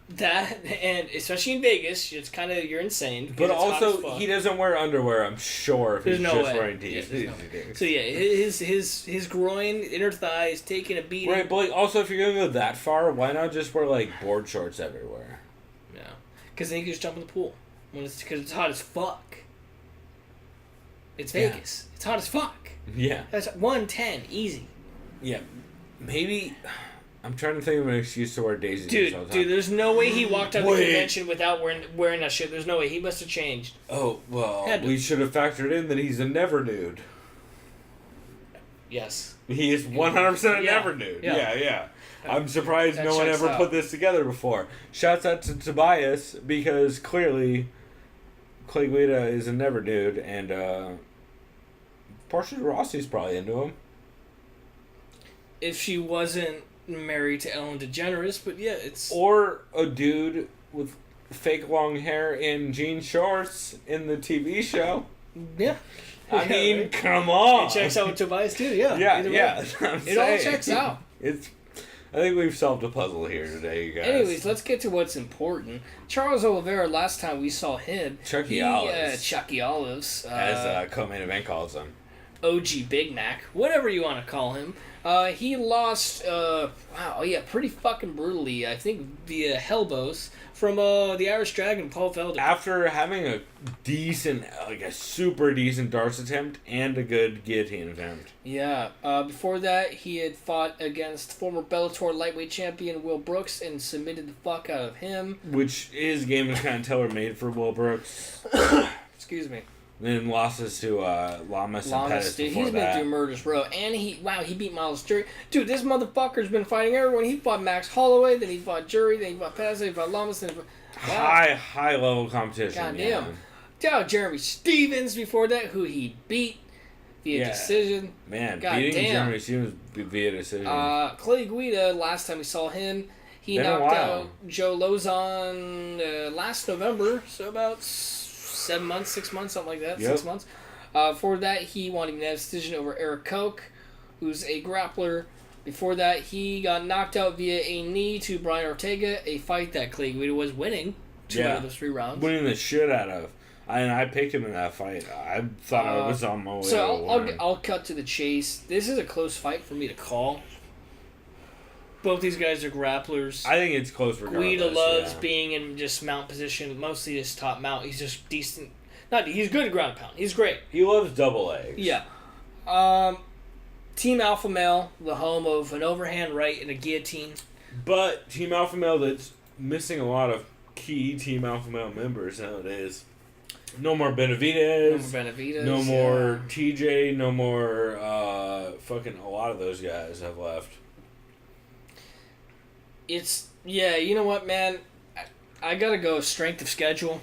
That, and especially in Vegas, it's kind of, you're insane. But also, he doesn't wear underwear, I'm sure, if he's just wearing Daisy Dukes. So yeah, his groin, inner thigh is taking a beating. Right, but also if you're going to go that far, why not just wear like board shorts everywhere? Yeah. Because then you can just jump in the pool. Because it's hot as fuck. It's Vegas. It's hot as fuck. Yeah. That's 110, easy. Yeah. Maybe... I'm trying to think of an excuse to wear Daisy Dukes all the time. Dude, there's no way he walked out of the convention without wearing that shit. There's no way. He must have changed. Oh, well, we should have factored in that he's a never nude. Yes. He is 100% a never nude. Yeah. I'm surprised no one ever put this together before. Shouts out to Tobias, because clearly Clay Guida is a never nude, and Portia de Rossi's probably into him. If she wasn't married to Ellen DeGeneres, but yeah, it's... Or a dude with fake long hair in jean shorts in the TV show. Yeah. I mean, come on. It checks out with Tobias too, yeah. Yeah. It all checks out. I think we've solved a puzzle here today, you guys. Anyways, let's get to what's important. Charles Oliveira, last time we saw him... Chucky Olives. Chucky Olives. As co-main event calls him. OG Big Mac, whatever you want to call him. He lost, pretty fucking brutally, I think, via elbows from the Irish Dragon, Paul Felder. After having a decent, a super decent darts attempt and a good guillotine attempt. Yeah. Before that, he had fought against former Bellator lightweight champion Will Brooks and submitted the fuck out of him. Which his game is kind of tailor-made for Will Brooks. Excuse me. Then losses to Lamas and Pettis dude, before he's that. been through murders, bro. And he beat Miles Jury. Dude, this motherfucker's been fighting everyone. He fought Max Holloway, then he fought Jury, then he fought Pettis, then he fought Lamas, then he fought... Wow. High level competition. Goddamn. Yeah. Jeremy Stevens before that, who he beat via decision. Man, beating Jeremy Stevens via decision. Clay Guida, last time we saw him, he knocked out Joe Lozon last November, so about 7 months, 6 months, something like that. Yep. 6 months. Before that, he won a unanimous decision over Eric Koch, who's a grappler. Before that, he got knocked out via a knee to Brian Ortega, a fight that Clay Guida was winning 2 out of the 3 rounds. Winning the shit out of. I picked him in that fight. I thought I was on my way to I'll cut to the chase. This is a close fight for me to call. Both these guys are grapplers. I think it's close regardless. Guida loves being in just mount position, mostly his top mount. He's just decent. He's good at ground pound. He's great. He loves double legs. Yeah. Team Alpha Male, the home of an overhand right and a guillotine. But Team Alpha Male that's missing a lot of key Team Alpha Male members nowadays. No more Benavidez. No more TJ. No more fucking a lot of those guys have left. You know what, man? I gotta go strength of schedule.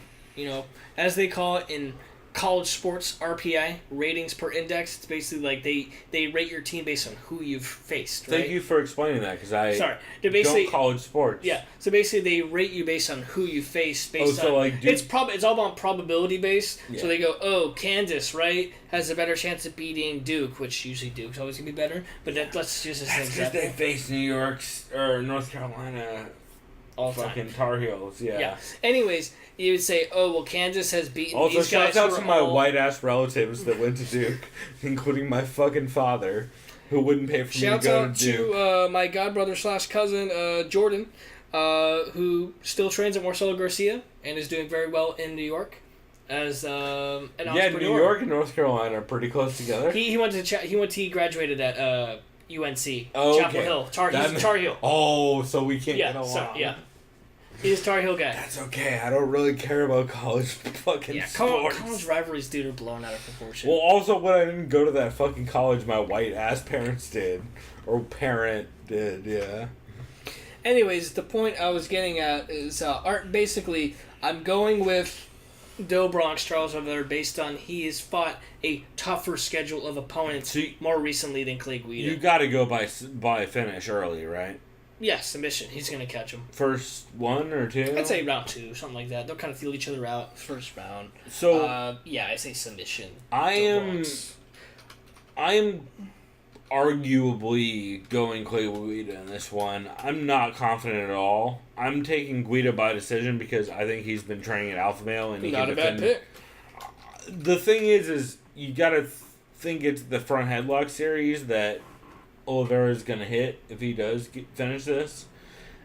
As they call it in college sports, RPI, ratings per index. It's basically like they rate your team based on who you've faced, right? Thank you for explaining that, because I don't college sports. Yeah, so basically they rate you based on who you faced based on... like... It's all about probability based. Yeah. So they go, Kansas, right, has a better chance of beating Duke, which usually Duke's always going to be better, but let's just... That's because they face New York or North Carolina... all fucking time. Tar Heels, yeah. Anyways, you would say, Kansas has beaten also, these guys. Also, shout out to my white-ass relatives that went to Duke, including my fucking father, who wouldn't pay for me to go to Duke. Shout out to my godbrother / cousin, Jordan, who still trains at Marcelo Garcia and is doing very well in New York as an entrepreneur. New York and North Carolina are pretty close together. He graduated at UNC, oh, Chapel Hill. He's Tar Heel. Oh, so we can't get along. He's a Tar Heel guy. That's okay. I don't really care about college fucking sports. College rivalries, dude, are blown out of proportion. Well, also, when I didn't go to that fucking college my white-ass parents did. Or parent did, yeah. Anyways, the point I was getting at is, basically, I'm going with Doe Bronx Charles Oliveira based on he has fought a tougher schedule of opponents more recently than Clay Guida. You got to go by finish early, right? Yeah, submission. He's going to catch him. First 1 or 2? I'd say round 2, something like that. They'll kind of feel each other out first round. So I'd say submission. I am arguably going Clay Guida in this one. I'm not confident at all. I'm taking Guida by decision because I think he's been training at Alpha Male and he not can a defend. bad pick. The thing is you gotta think it's the front headlock series that Oliveira is gonna hit if he does finish this.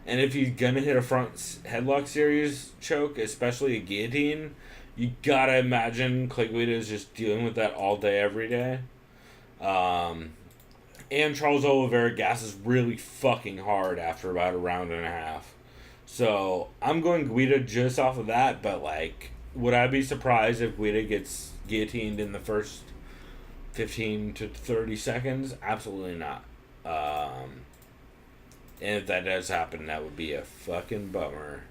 And if he's gonna hit a front headlock series choke, especially a guillotine, you gotta imagine Clay Guida is just dealing with that all day, every day. And Charles Oliveira gasses really fucking hard after about a round and a half. So, I'm going Guida just off of that, but, would I be surprised if Guida gets guillotined in the first 15 to 30 seconds? Absolutely not. And if that does happen, that would be a fucking bummer.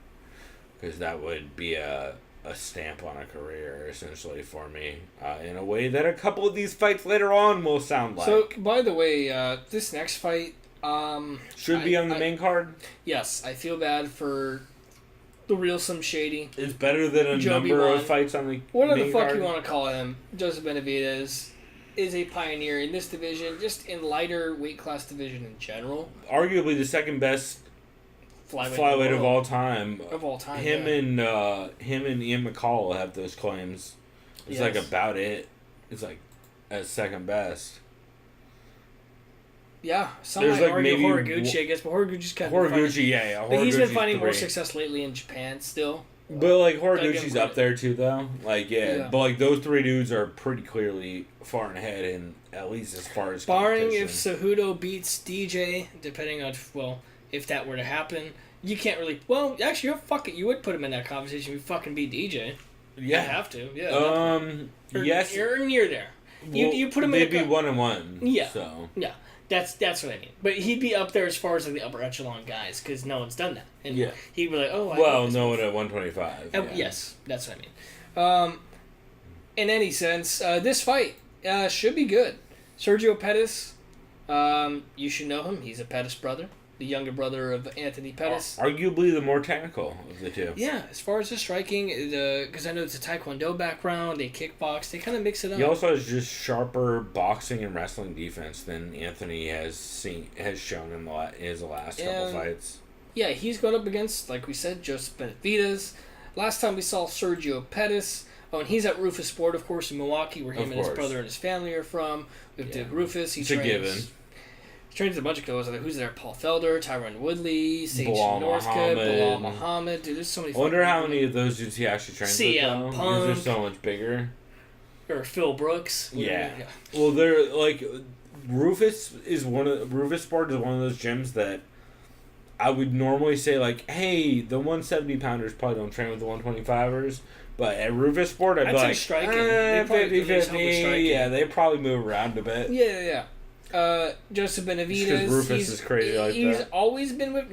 Because that would be a stamp on a career, essentially, for me, in a way that a couple of these fights later on will sound like. So, by the way, this next fight... should be on the main card? Yes, I feel bad for the real Slim Shady. It's better than a Joby number won. of fights on the Whatever main the fuck card. you want to call him. Joseph Benavidez. is a pioneer in this division, just in lighter weight class division in general. Arguably the second best flyweight of all time. Him and Ian McCall have those claims. It's like about it. It's like as second best. Yeah, some might argue Horiguchi, I guess, but Horiguchi's kind of Horiguchi, but he's been finding more success lately in Japan still. But like Horiguchi's up there too, though. Like but like those three dudes are pretty clearly far and ahead, in at least as far as barring if Cejudo beats DJ, depending on if that were to happen, you can't really. Well, actually, fuck it, you would put him in that conversation if you fucking beat DJ. Yeah, you have to. Yeah. Yes, you're near there. Well, you put him. They'd be 1-1. Yeah. So yeah. That's what I mean. But he'd be up there as far as like the upper echelon guys because no one's done that. And he'd be like, no one at 125. Yes, that's what I mean. In any sense, this fight should be good. Sergio Pettis, you should know him. He's a Pettis brother, the younger brother of Anthony Pettis. Arguably the more technical of the two. Yeah, as far as the striking, because I know it's a Taekwondo background, they kickbox, they kind of mix it up. He also has just sharper boxing and wrestling defense than Anthony has shown in his last couple fights. Yeah, he's going up against, like we said, Joseph Benavidez. Last time we saw Sergio Pettis. Oh, and he's at Rufus Sport, of course, in Milwaukee, where him and his brother and his family are from. We have Dick Rufus. It's a given. He trains a bunch of guys. Who's there? Paul Felder, Tyron Woodley, Sage Northcutt, Bilal Muhammad. Dude, there's so many. I wonder how many of those dudes he actually trains with, though. Because they're so much bigger. Or Phil Brooks. Yeah. Well, they're like Rufus Sport is one of those gyms that I would normally say like, hey, the 170 pounders probably don't train with the 125ers. But at Rufus Sport, I'd be like, striking. 50-50. Yeah, they probably move around a bit. Yeah. Joseph Benavidez. Because Rufus is crazy like that. He's always been with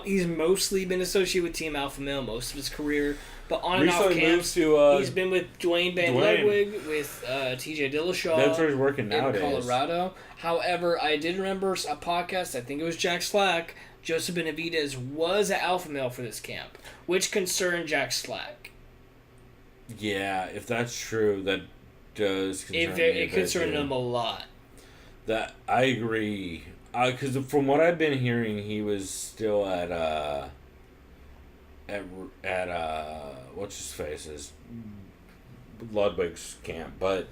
he's mostly been associated with Team Alpha Male most of his career. But on and off camps, he's been with Dwayne Van Ludwig, with TJ Dillashaw. That's where he's working nowadays. In Colorado. However, I did remember a podcast, I think it was Jack Slack, Joseph Benavidez was an Alpha Male for this camp, which concerned Jack Slack. Yeah, if that's true, that does concern me. It concerned him a lot. That I agree, because from what I've been hearing, he was still at what's his face's Ludwig's camp, but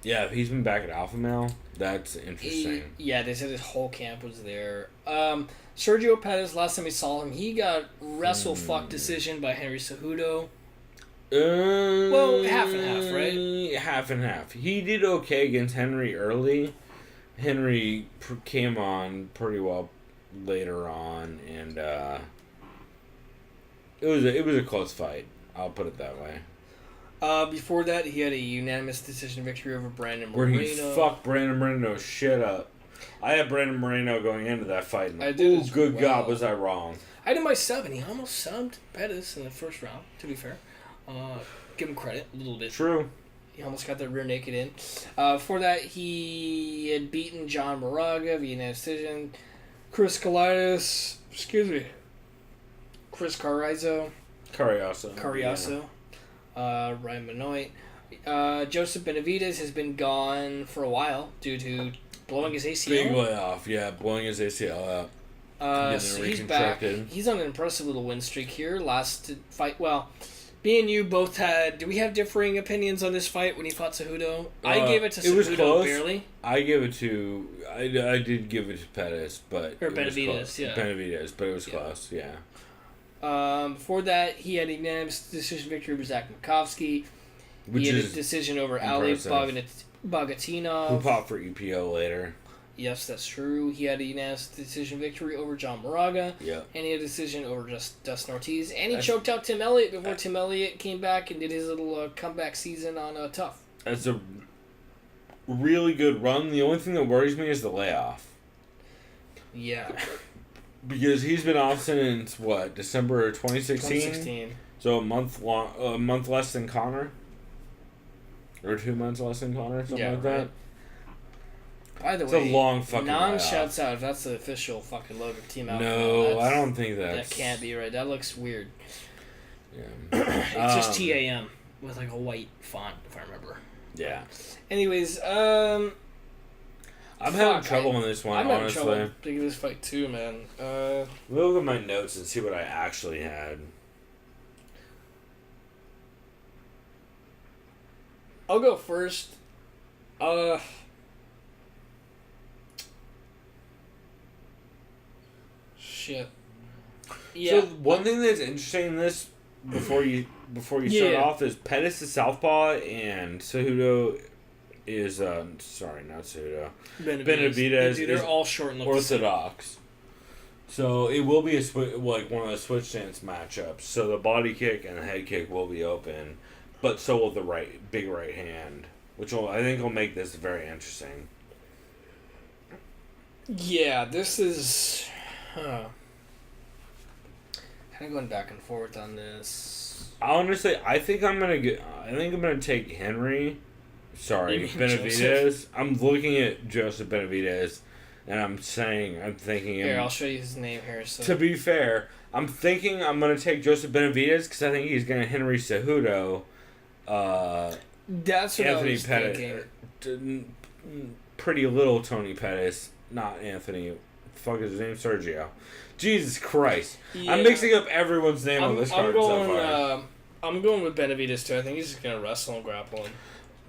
if he's been back at Alpha Male, that's interesting. They said his whole camp was there. Sergio Pettis, last time we saw him, he got wrestle-fuck decision by Henry Cejudo. Well, half and half, right? Half and half. He did okay against Henry early. Henry came on pretty well later on, and it was a close fight. I'll put it that way. Before that, he had a unanimous decision victory over Brandon Moreno. Where he fucked Brandon Moreno's shit up. I had Brandon Moreno going into that fight. And I did. Good God, was I wrong? I did my 7. He almost subbed Pettis in the first round, to be fair. Give him credit a little bit. True. He almost got the rear naked in. Before that, he had beaten John Moraga via unanimous decision. Chris Carriazo. Ryan Benoit. Joseph Benavidez has been gone for a while due to blowing his ACL. Big layoff, blowing his ACL out. So he's back. He's on an impressive little win streak here. Last fight, me and you both had... Do we have differing opinions on this fight when he fought Cejudo? I gave it to Cejudo barely. I gave it to... I did give it to Pettis, but... Or Benavidez, yeah. Benavidez, but it was close, yeah. Before that, he had a unanimous decision victory over Zach Makovsky. He had a decision over Ali Bogatinov. Who popped for EPO later. Yes, that's true. He had a unanimous decision victory over John Moraga. Yeah. And he had a decision over Dustin Ortiz. And he choked out Tim Elliott before Tim Elliott came back and did his little comeback season on Tough. That's a really good run. The only thing that worries me is the layoff. Yeah. Because he's been off since, December 2016? 2016. So a month less than Connor? Or 2 months less than Connor, something like that. Right. By the way, it's a long fucking non-shouts out if that's the official fucking logo of Team Alpha. No, I don't think that's... That can't be right. That looks weird. Yeah. It's just TAM with like a white font, if I remember. Yeah. Anyways, I'm having trouble on this one, I'm having honestly. trouble picking this fight too, man. We'll look at my notes and see what I actually had. I'll go first. Shit. Yeah. So one thing that's interesting in this, before you start off, is Pettis is southpaw and Cejudo is sorry, not Cejudo. Benavidez Dude, they're all short and look orthodox. So it will be like one of the switch stance matchups. So the body kick and the head kick will be open, but so will the big right hand, which I think will make this very interesting. Yeah, this is kind of going back and forth on this. Honestly, I think I'm gonna take Henry. Sorry, Benavidez. Joseph? I'm looking at Joseph Benavidez, and I'm thinking. Here, I'll show you his name here. So. To be fair, I'm thinking I'm gonna take Joseph Benavidez because I think he's gonna Henry Cejudo. That's what Anthony I was Pettis, thinking. pretty little Tony Pettis, not Anthony. Fuck is his name? Sergio. Jesus Christ! Yeah. I'm mixing up everyone's name on this card so far. I'm going with Benavidez too. I think he's just gonna wrestle and grapple him.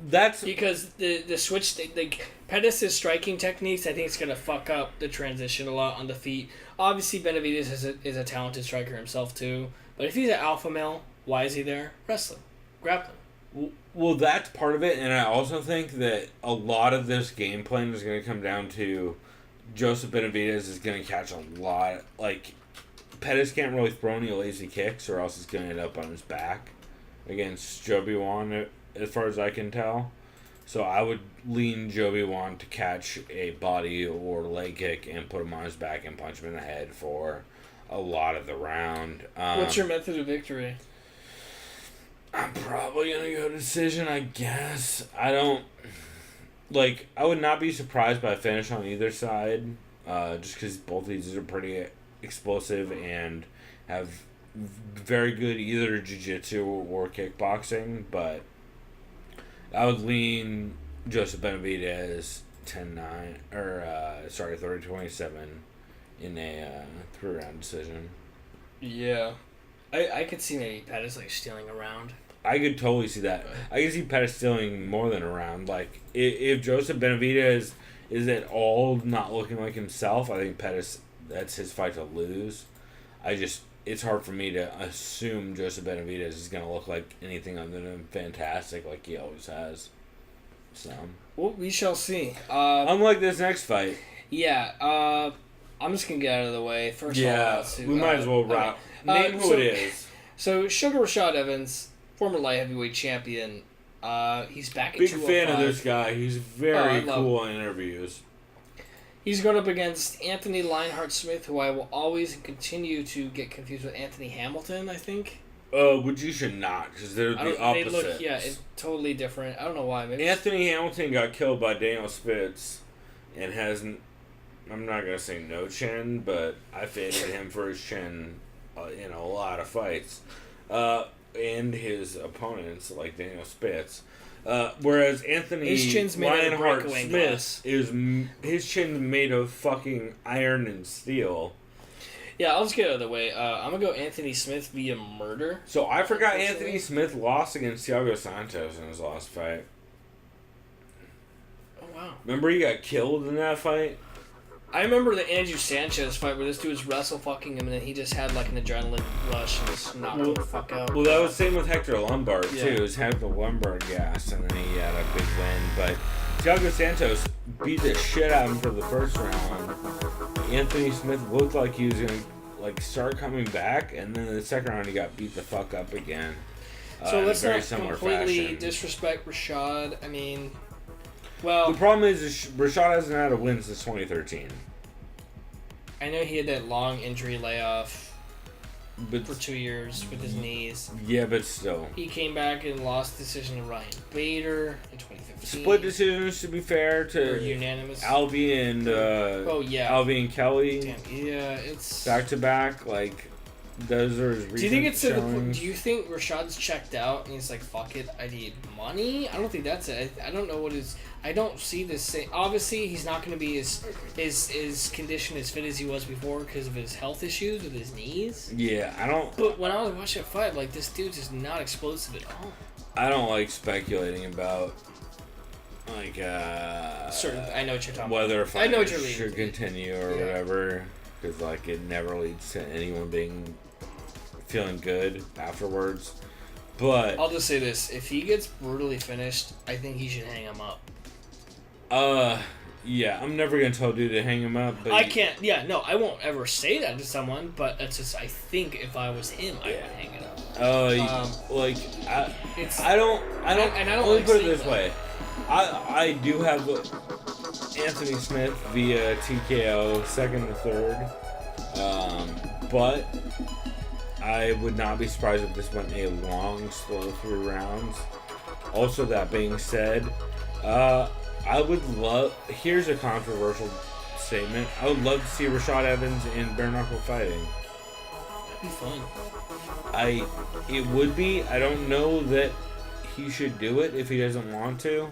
That's because the switch, like Pettis' striking techniques, I think it's gonna fuck up the transition a lot on the feet. Obviously, Benavidez is a talented striker himself too. But if he's an alpha male, why is he there? Wrestling, grappling. Well, that's part of it, and I also think that a lot of this game plan is going to come down to Joseph Benavidez is going to catch a lot. Like, Pettis can't really throw any lazy kicks, or else he's going to end up on his back against Joby Wan, as far as I can tell. So I would lean Joby Wan to catch a body or leg kick and put him on his back and punch him in the head for a lot of the round. What's your method of victory? I'm probably going to go decision, I guess. I would not be surprised by a finish on either side, just because both of these are pretty explosive and have very good either jiu-jitsu or kickboxing, but I would lean Joseph Benavidez 10-9, or 30-27 in a 3-round decision. Yeah. I could see maybe Pettis stealing a round. I could totally see that. I could see Pettis stealing more than a round. Like, if Joseph Benavidez is at all not looking like himself, I think Pettis, that's his fight to lose. It's hard for me to assume Joseph Benavidez is going to look like anything other than fantastic like he always has. So. Well, we shall see. Unlike this next fight. Yeah, I'm just going to get out of the way. First of all, we might as well wrap. Name who it is. So, Sugar Rashad Evans, former light heavyweight champion, he's back at 205. Big fan of this guy. He's very cool in interviews. He's going up against Anthony Lionheart Smith, who I will always continue to get confused with Anthony Hamilton, I think. Which you should not, because they're the opposites. They look, it's totally different. I don't know why. Maybe Anthony Hamilton got killed by Daniel Spitz and hasn't, I'm not going to say no chin, but I favored him for his chin in a lot of fights. And his opponents, like Daniel Spitz. Whereas Anthony Lionheart Smith his chin's made of fucking iron and steel. Yeah, I'll just get out of the way. I'm going to go Anthony Smith via murder. So I forgot Anthony Smith lost against Thiago Santos in his last fight. Oh, wow. Remember he got killed in that fight? I remember the Andrew Sanchez fight where this dude was wrestle fucking him and then he just had an adrenaline rush and just knocked him the fuck out. Well, that was the same with Hector Lombard, too. It was Hector Lombard gas, and then he had a big win. But Thiago Santos beat the shit out of him for the first round. Anthony Smith looked like he was going to start coming back, and then in the second round he got beat the fuck up again. So let's not completely disrespect Rashad. I mean... Well, the problem is Rashad hasn't had a win since 2013. I know he had that long injury layoff for 2 years with his knees. Yeah, but still. He came back and lost decision to Ryan Bader in 2015. Split decisions, to be fair, to unanimous. Albie and Albie and Kelly. Damn, yeah, it's back to back. Those are his recent Do you think it's showings. do you think Rashad's checked out and he's like, fuck it, I need money? I don't think that's it. I don't know what his. I don't see this same. Obviously, he's not going to be as conditioned as fit as he was before because of his health issues with his knees. Yeah, I don't. But when I was watching that fight, like, this dude's just not explosive at all. I don't like speculating about like I know what you're talking whether a about. I know what you're fight leading should to. continue or whatever, because like it never leads to anyone feeling good afterwards. But I'll just say this: if he gets brutally finished, I think he should hang him up. yeah, I'm never gonna tell dude to hang him up. But I can't. Yeah, no, I won't ever say that to someone. But it's just, I think if I was him, I would hang it up. like It's. I don't. and I don't Let me like put it saying this that. way. I do have Anthony Smith via TKO, second to third. But I would not be surprised if this went a long, slow 3 rounds. Also, that being said, I would love. Here's a controversial statement. I would love to see Rashad Evans in bare knuckle fighting. That'd be fun. It would be. I don't know that he should do it if he doesn't want to.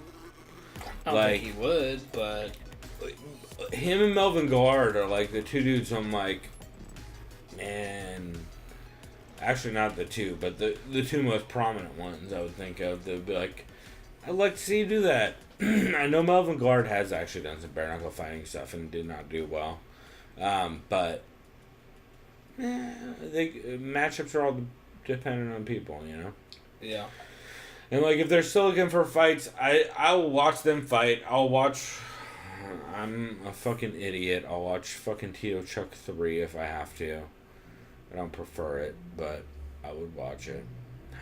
I don't think he would, but him and Melvin Guard are like the two dudes I'm like, man. Actually, not the two, but the two most prominent ones I would think of. They'd be like, I'd like to see you do that. I know Melvin Guard has actually done some bare knuckle fighting stuff and did not do well. But matchups are all dependent on people, you know? yeah. And like if they're still looking for fights, I will watch them fight. I'm a fucking idiot. I'll watch fucking Tito Chuck 3 if I have to. I don't prefer it, but I would watch it.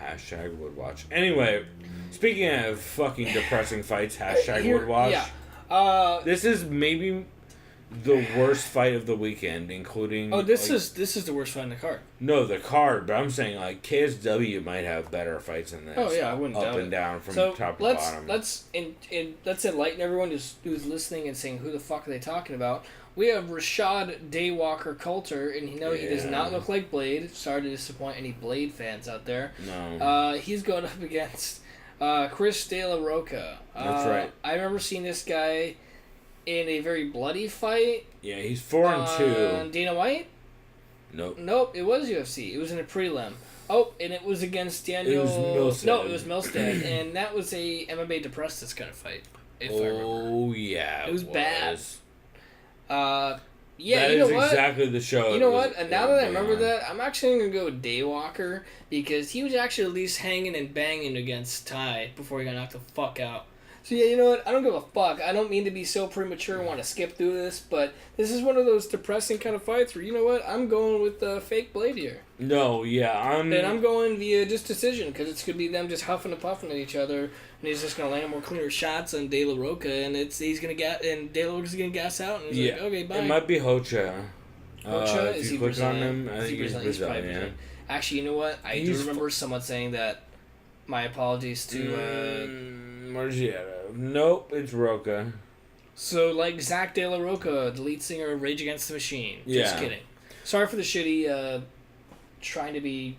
Hashtag would watch. Anyway, speaking of fucking depressing fights, hashtag would watch. Yeah. This is maybe the worst fight of the weekend, including. Oh, this is the worst fight in the card. No, the card, but I'm saying like KSW might have better fights than this. Oh yeah, I wouldn't doubt up and it. down from So top to let's bottom. let's enlighten everyone who's listening and saying who the fuck are they talking about. We have Rashad Daywalker Coulter, and he does not look like Blade. Sorry to disappoint any Blade fans out there. No. He's going up against Chris De La Roca. That's right. I remember seeing this guy in a very bloody fight. Yeah, he's 4-2. Dana White? Nope. Nope, it was UFC. It was in a prelim. Oh, and it was against Daniel. It was Milstead. No, it was Milstead, and that was a MMA Depressed kind of fight. If I remember. Oh yeah, It was bad. Yeah, that you know is what? exactly the show. You know what? And now that I remember that, I'm actually gonna go with Daywalker because he was actually at least hanging and banging against Ty before he got knocked the fuck out. So yeah, you know what? I don't give a fuck. I don't mean to be so premature and want to skip through this, but this is one of those depressing kind of fights where, you know what? I'm going with the fake Blade here. No, yeah, And I'm going via just decision because it's gonna be them just huffing and puffing at each other, and he's just gonna land more cleaner shots on De La Roca, and he's gonna get and De La Roca's gonna gas out, and he's like, okay, bye. It might be Hocha. Hocha? If Is you he click on Brazilian? him, I Is he think he's Brazilian? He's probably Brazilian. Brazilian. Actually, you know what? I do remember someone saying that. My apologies to. Where's he at? Nope, it's Roca. So, like Zach De La Roca, the lead singer of Rage Against the Machine. Just kidding. Sorry for the shitty, trying to be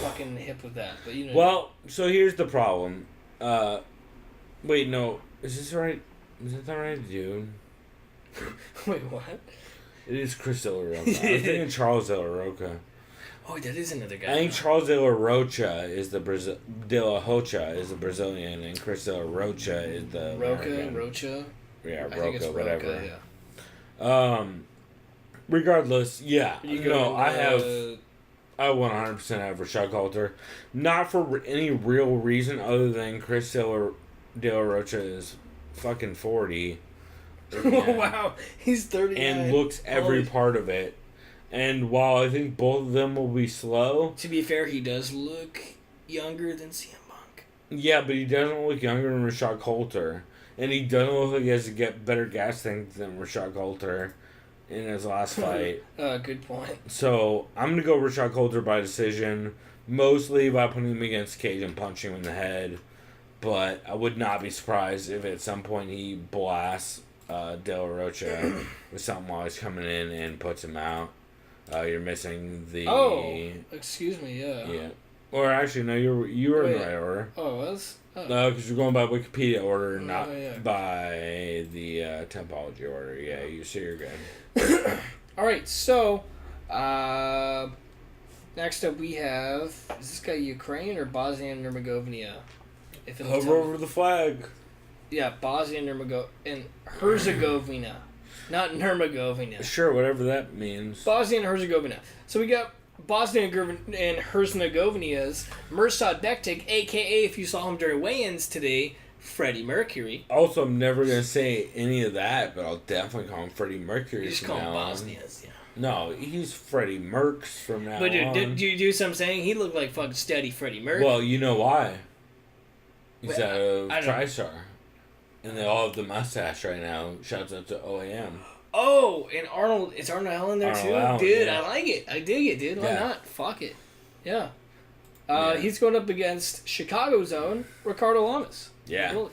fucking hip with that, but you know. Well, so here's the problem. Wait, no. Is this right? Is that the right dude? Wait, what? It is Chris De La Roca. I was thinking Charles De La Roca. Oh, that is another guy. I think Charles De La Rocha is the De La Hocha is the Brazilian, and Chris De La Rocha is the American. Rocha. Yeah, I think it's Roca, whatever. Roca, yeah. Regardless, yeah. You No, go, I 100% have Rashad Coulter. Not for any real reason other than Chris De La Rocha is fucking 40. Wow, he's 39. And looks every part of it. And while I think both of them will be slow... To be fair, he does look younger than CM Punk. Yeah, but he doesn't look younger than Rashad Coulter. And he doesn't look like he has to get better gas tanks than Rashad Coulter in his last fight. Good point. So, I'm going to go Rashad Coulter by decision. Mostly by putting him against Cage and punching him in the head. But I would not be surprised if at some point he blasts De La Rocha with something while he's coming in and puts him out. You're missing the. Oh, excuse me. Yeah. Yeah. Or actually, no, you were in the right order. Oh, it was. Oh. No, because you're going by Wikipedia order, not yeah. by the Tempology order. Yeah, so you're good. All right, so next up we have, is this guy Ukraine or Bosnia and Herzegovina? Hover over the flag. Yeah, Bosnia and Herzegovina, not Nurmagomedov. Sure, whatever that means. Bosnia and Herzegovina. So we got Bosnia and Herzegovina's Mirsad Bektic, a.k.a. if you saw him during weigh-ins today, Freddie Mercury. Also, I'm never going to say any of that, but I'll definitely call him Freddie Mercury. You just call him Bosnia's, yeah. No, he's Freddie Mercs from now on. But dude, do you do what I'm saying? He looked like fucking steady Freddie Mercury. Well, you know why. He's out of I don't TriStar. And they all have the mustache right now. Shouts out to OAM. Oh, and Arnold, is Arnold Allen there too? Allen, Dude, yeah. I like it. I dig it, dude. Why Yeah. not? Fuck it. Yeah. Yeah. He's going up against Chicago's own Ricardo Lamas. Yeah. Really.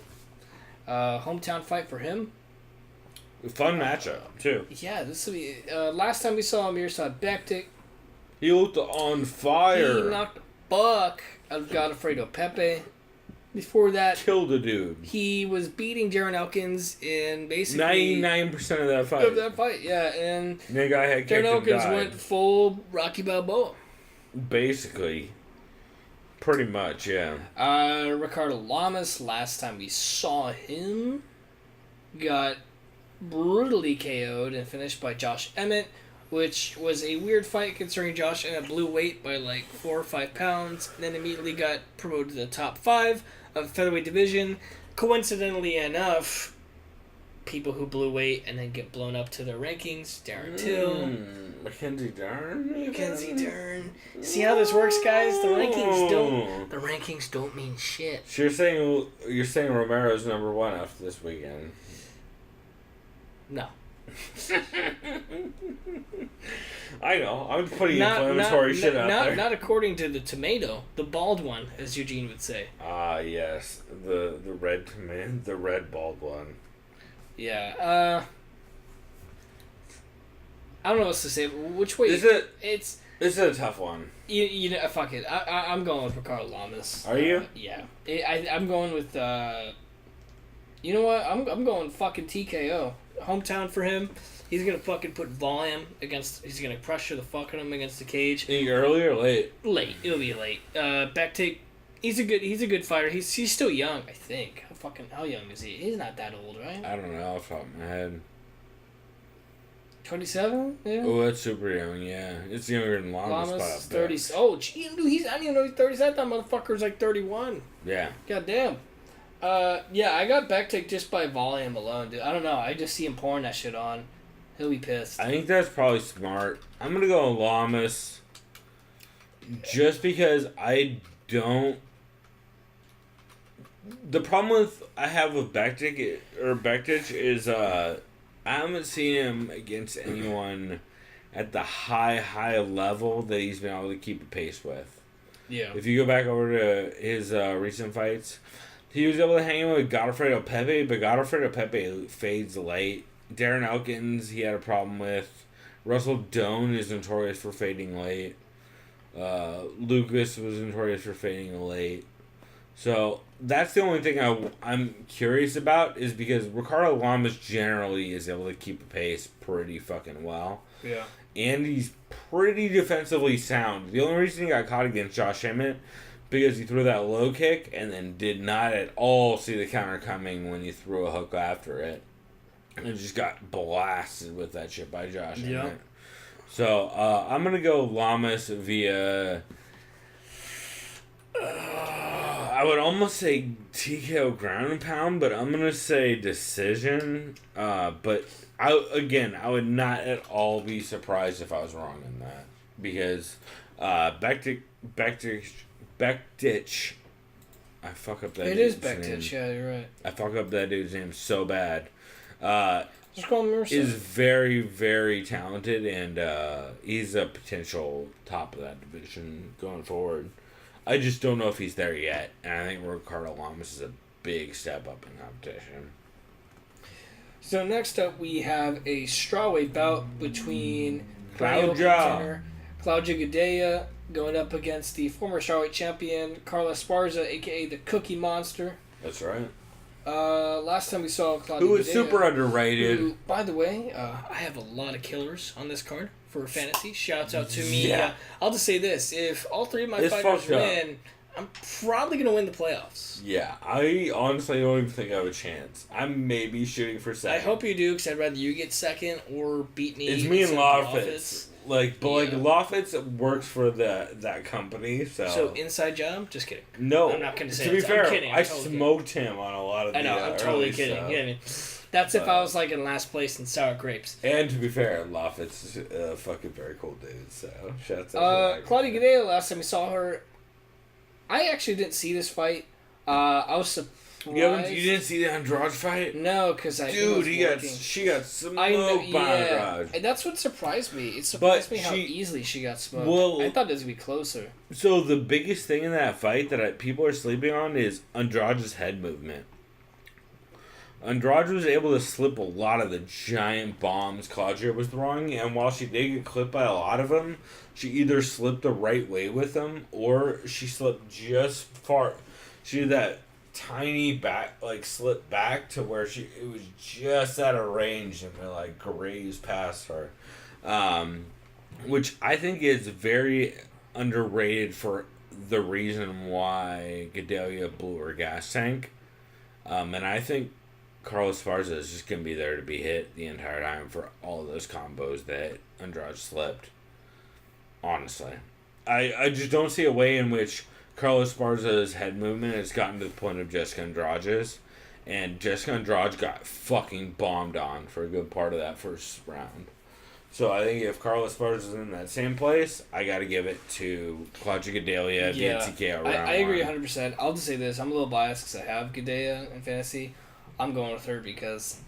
Hometown fight for him. Fun matchup, too. Yeah, this will be. Last time we saw him, Mirsad Bektic. He looked on fire. He knocked a buck out of Godofredo Pepe. Before that, Killed a dude. he was beating Darren Elkins in basically 99% of that fight. of that fight. Yeah, and The guy had Darren kicked and Elkins died. went full Rocky Balboa. Basically. Pretty much, yeah. Ricardo Lamas, last time we saw him, got brutally KO'd and finished by Josh Emmett, which was a weird fight considering Josh Emmett blew weight by like 4 or 5 pounds, and then immediately got promoted to the top 5 of the featherweight division. Coincidentally enough, people who blew weight and then get blown up to their rankings, Darren Till. Mackenzie Dern? Mackenzie Dern. See how this works, guys? The rankings don't mean shit. So you're saying Romero's number 1 after this weekend? No. I know. I'm putting inflammatory shit out there. Not according to the tomato, the bald one, as Eugene would say. Ah, yes, the red tomato, the red bald one. Yeah. I don't know what else to say. Which way? This is a tough one. You know, fuck it. I'm going with Ricardo Lamas. Are you? Yeah. I'm going with. You know what? I'm going fucking TKO. Hometown for him. He's gonna fucking put volume against. He's gonna pressure the fuck out of him against the cage. Early or late? Late. It'll be late. Bektic. He's a good fighter. He's still young, I think. How young is he? He's not that old, right? I don't know off the top of my head. 27? Yeah. Oh, that's super young. Yeah, it's younger than Lamas. Lamas 30. Oh, gee, dude, I didn't even know he's 37. That motherfucker's like 31. Yeah. Goddamn. Yeah, I got Bektic just by volume alone, dude. I don't know. I just see him pouring that shit on. He'll be pissed. I think that's probably smart. I'm gonna go Lamas, just because I don't. The problem I have with Bektic is I haven't seen him against anyone at the high level that he's been able to keep a pace with. Yeah. If you go back over to his recent fights, he was able to hang with Godofredo Pepe, but Godofredo Pepe fades late. Darren Elkins, he had a problem with. Russell Doan is notorious for fading late. Lucas was notorious for fading late. So that's the only thing I'm curious about, is because Ricardo Lamas generally is able to keep a pace pretty fucking well. Yeah. And he's pretty defensively sound. The only reason he got caught against Josh Emmett, because he threw that low kick and then did not at all see the counter coming when he threw a hook after it. And just got blasted with that shit by Josh Emmett. So I'm going to go Lamas via... I would almost say TKO ground and pound, but I'm going to say decision. But I would not at all be surprised if I was wrong in that. Because Bektic, I fuck up that It dude's is Bektic, name. yeah, you're right. I fuck up that dude's name so bad. Just call him Mercer. Is very, very talented, and he's a potential top of that division going forward. I just don't know if he's there yet, and I think Ricardo Lamas is a big step up in competition. So next up we have a strawweight bout between Claudia. Claudia Gadelha going up against the former strawweight champion Carla Esparza, aka the Cookie Monster. That's right. Last time we saw Claudia Who is Gadelha, super underrated. who, by the way, I have a lot of killers on this card for fantasy. Shouts out to me. Yeah. I'll just say this: if all three of my It's fighters fucked up. win, I'm probably gonna win the playoffs. Yeah, I honestly don't even think I have a chance. I'm maybe shooting for second. I hope you do, because I'd rather you get second or beat me. It's me and instead of Lawfitz. Like Yeah. Lawfitz works for that company, so. So inside job? Just kidding. No, I'm not gonna say to be it. I'm fair, kidding. I'm I totally smoked him on a lot of the I know, I'm totally early kidding. stuff. You know what I mean? That's if I was like in last place in sour grapes. And to be fair, Lawfitz is a fucking very cool dude, so shouts out to that Claudia Gadelha, last time we saw her, I actually didn't see this fight. I was surprised. You didn't see the Andrade fight? No, because I Dude, was working. she got smoked I know, by yeah. Andrade. And that's what surprised me. It surprised me how she- easily she got smoked. Well- I thought this would be closer. So the biggest thing in that fight that people are sleeping on is Andrade's head movement. Andrade was able to slip a lot of the giant bombs Claudia was throwing, and while she did get clipped by a lot of them, she either slipped the right way with them, or she slipped just far. She did that tiny slip back to where it was just out of range and it grazed past her. Which I think is very underrated for the reason why Gadelha blew her gas tank. And I think Carlos Esparza is just going to be there to be hit the entire time for all of those combos that Andrade slipped. Honestly. I just don't see a way in which Carlos Esparza's head movement has gotten to the point of Jessica Andrade's. And Jessica Andrade got fucking bombed on for a good part of that first round. So I think if Carlos Esparza's in that same place, I got to give it to Claudia Gadelha via TKO round I agree one. 100%. I'll just say this. I'm a little biased because I have Gadelha in fantasy. I'm going with her because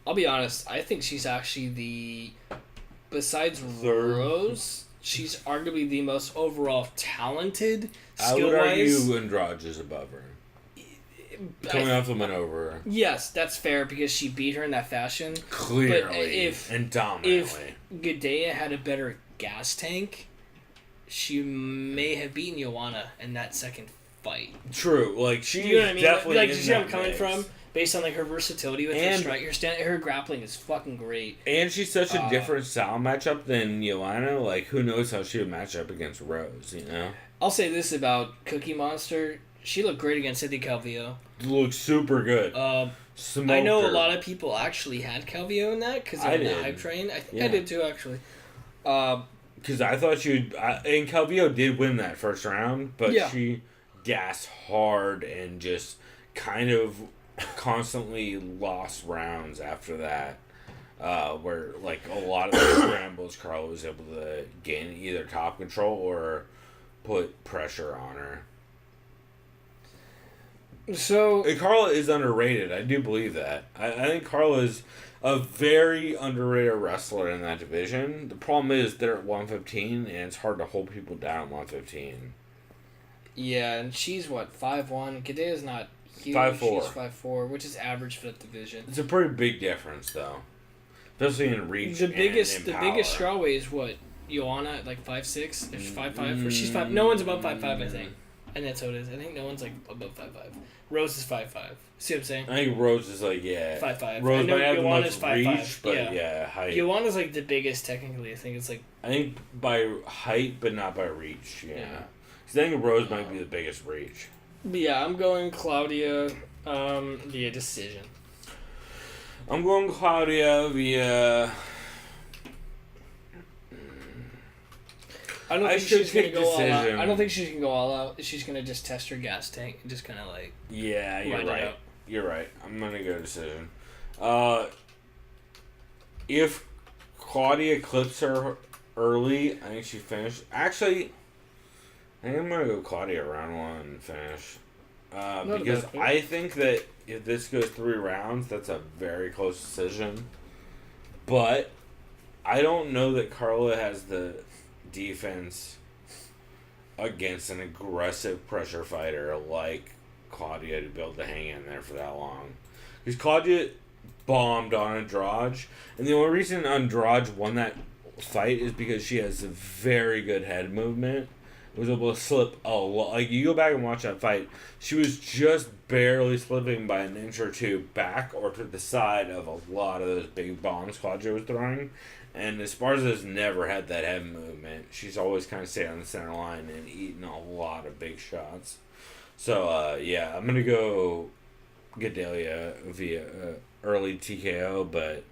I'll be honest, I think she's actually besides Third. Rose, she's arguably the most overall talented I would skill-wise. argue Andrade is above her. Coming off the win over her. Yes, that's fair because she beat her in that fashion. Clearly. And dominantly. If Gadelha had a better gas tank, she may have beaten Joanna in that second fight. True. Like, she You know what I mean? definitely Like, in you see where I'm that coming mix. from? Based on her versatility with her And- strike, her grappling is fucking great. And she's such a different style matchup than Joanna. Like, who knows how she would match up against Rose, you know? I'll say this about Cookie Monster: she looked great against Cynthia Calvillo. Looks super good. Smoked I know her. a lot of people actually had Calvillo in that because I of the did. hype train. I think Yeah. I did too, actually. Because I thought and Calvillo did win that first round, but Yeah. she gassed hard and just kind of constantly lost rounds after that. Where, like, a lot of the scrambles, Carla was able to gain either top control or put pressure on her. So And Carla is underrated. I do believe that. I think Carla is a very underrated wrestler in that division. The problem is they're at 115, and it's hard to hold people down at 115. yeah, and she's what 5'1". Gadelha's not huge. 5'4". She's 5'4", which is average for that division. It's a pretty big difference, though. Especially in reach The and biggest in power. strawweight is what Joanna at like 5'6". If she's 5'5", or she's 5. No one's above 5'5", I think. And that's how it is. I think no one's like above 5'5". Rose is 5'5". See what I'm saying? I think Rose is like, 5'5". Rose I know might have Joanna's the most 5'5". reach, but yeah, height. Joanna's like the biggest technically. I think it's like I think by height, but not by reach. Yeah. Yeah. 'Cause I think Rose might be the biggest reach. But yeah, I'm going Claudia via decision. I'm going Claudia via. I don't I think should she's gonna pick go all out. decision. I don't think she's gonna go all out. She's gonna just test her gas tank and just kind of like. Yeah, you're Ride it right. out. You're right. I'm gonna go decision. If Claudia clips her early, I think she finished. Actually, I think I'm gonna go Claudia round one finish. Because bad pick. I think that if this goes 3 rounds, that's a very close decision. But I don't know that Carla has the defense against an aggressive pressure fighter like Claudia to be able to hang in there for that long. Because Claudia bombed on Andrade. And the only reason Andrade won that fight is because she has a very good head movement. Was able to slip a lot. Like, you go back and watch that fight, she was just barely slipping by an inch or two back or to the side of a lot of those big bombs Claudia was throwing. And Esparza's never had that head movement. She's always kind of stayed on the center line and eaten a lot of big shots. So, yeah, I'm going to go Gedalia via early TKO, but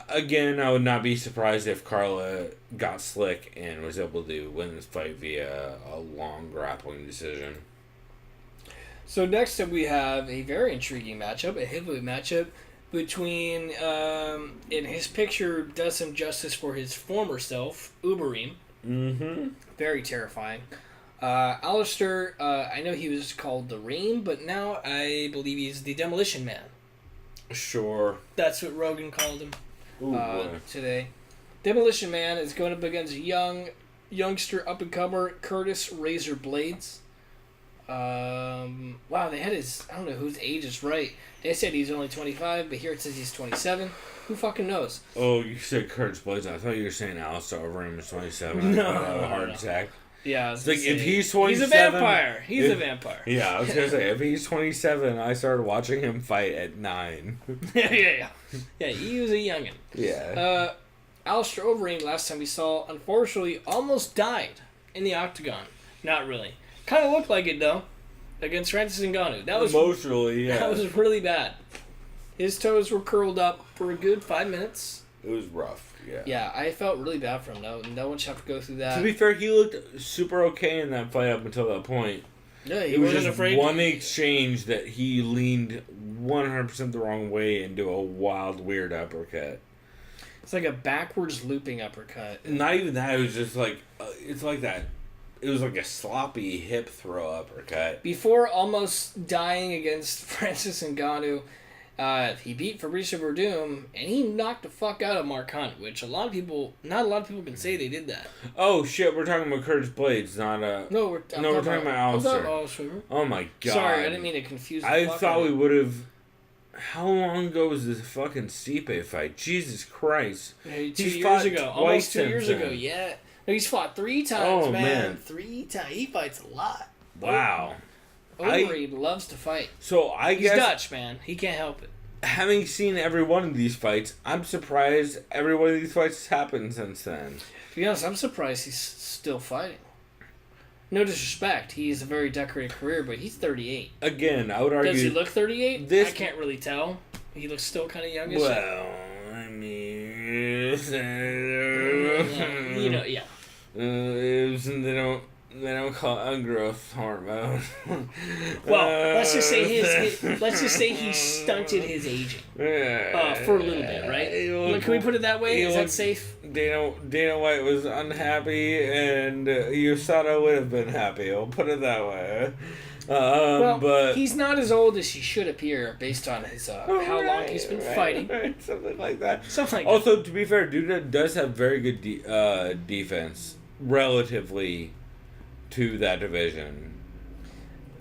again, I would not be surprised if Carla got slick and was able to win this fight via a long grappling decision. So next up we have a very intriguing matchup, a heavyweight matchup between, and his picture does some justice for his former self, Uberim. Mm-hmm. Very terrifying. Alistair, I know he was called the Ream, but now I believe he's the Demolition Man. Sure. That's what Rogan called him. Ooh, Today. Demolition Man is going up against youngster up-and-comer Curtis Razor Blades. Wow, they had his... I don't know whose age is right. They said he's only 25, but here it says he's 27. Who fucking knows? Oh, you said Curtis Blades. I thought you were saying Alistair Overeem is 27. No, I have a heart attack. Yeah, I was It's like, gonna if say, he's 27... He's a vampire. He's a vampire. Yeah, I was going to say, if he's 27, I started watching him fight at 9. Yeah. Yeah, he was a youngin'. Yeah. Alistair Overeem, last time we saw, unfortunately, almost died in the octagon. Not really. Kind of looked like it, though, against Francis Ngannou. That was emotionally, yeah. That was really bad. His toes were curled up for a good 5 minutes. It was rough, yeah. Yeah, I felt really bad for him, though. No one should have to go through that. To be fair, he looked super okay in that fight up until that point. Yeah, he It was wasn't just afraid. one exchange that he leaned 100% the wrong way into a wild, weird uppercut. It's like a backwards looping uppercut. Not even that, it was just like, it's like that. It was like a sloppy hip throw uppercut. Before almost dying against Francis Ngannou, he beat Fabricio Verdum, and he knocked the fuck out of Mark Hunt, which not a lot of people can say they did that. Oh shit, we're talking about Curtis Blades, not No, we're talking about Alistair. Alistair. Oh my god. Sorry, I didn't mean to confuse the I fuck thought out of we you. would have... How long ago was this fucking Stipe fight? Jesus Christ. Yeah, He's 2 years fought ago. twice Almost 2 since years then. ago, yeah. No, he's fought 3 times, Oh, man. 3 times. He fights a lot. Wow. Overeem loves to fight. So I He's guess... Dutch, man. He can't help it. Having seen every one of these fights, I'm surprised every one of these fights has happened since then. To be honest, I'm surprised he's still fighting. No disrespect, he has a very decorated career, but he's 38. Again, I would argue... Does he look 38? this- I can't really tell. He looks still kind of youngish. Well, I mean... Yeah. They don't call it growth hormone. Well, let's just say he stunted his aging for a little bit, right? Can we put it that way? Is that safe? Dana White was unhappy, and USADA would have been happy. I'll put it that way. But he's not as old as he should appear based on his how long he's been fighting. Right, something like that. Something like also, to be fair, Duda does have very good defense relatively to that division.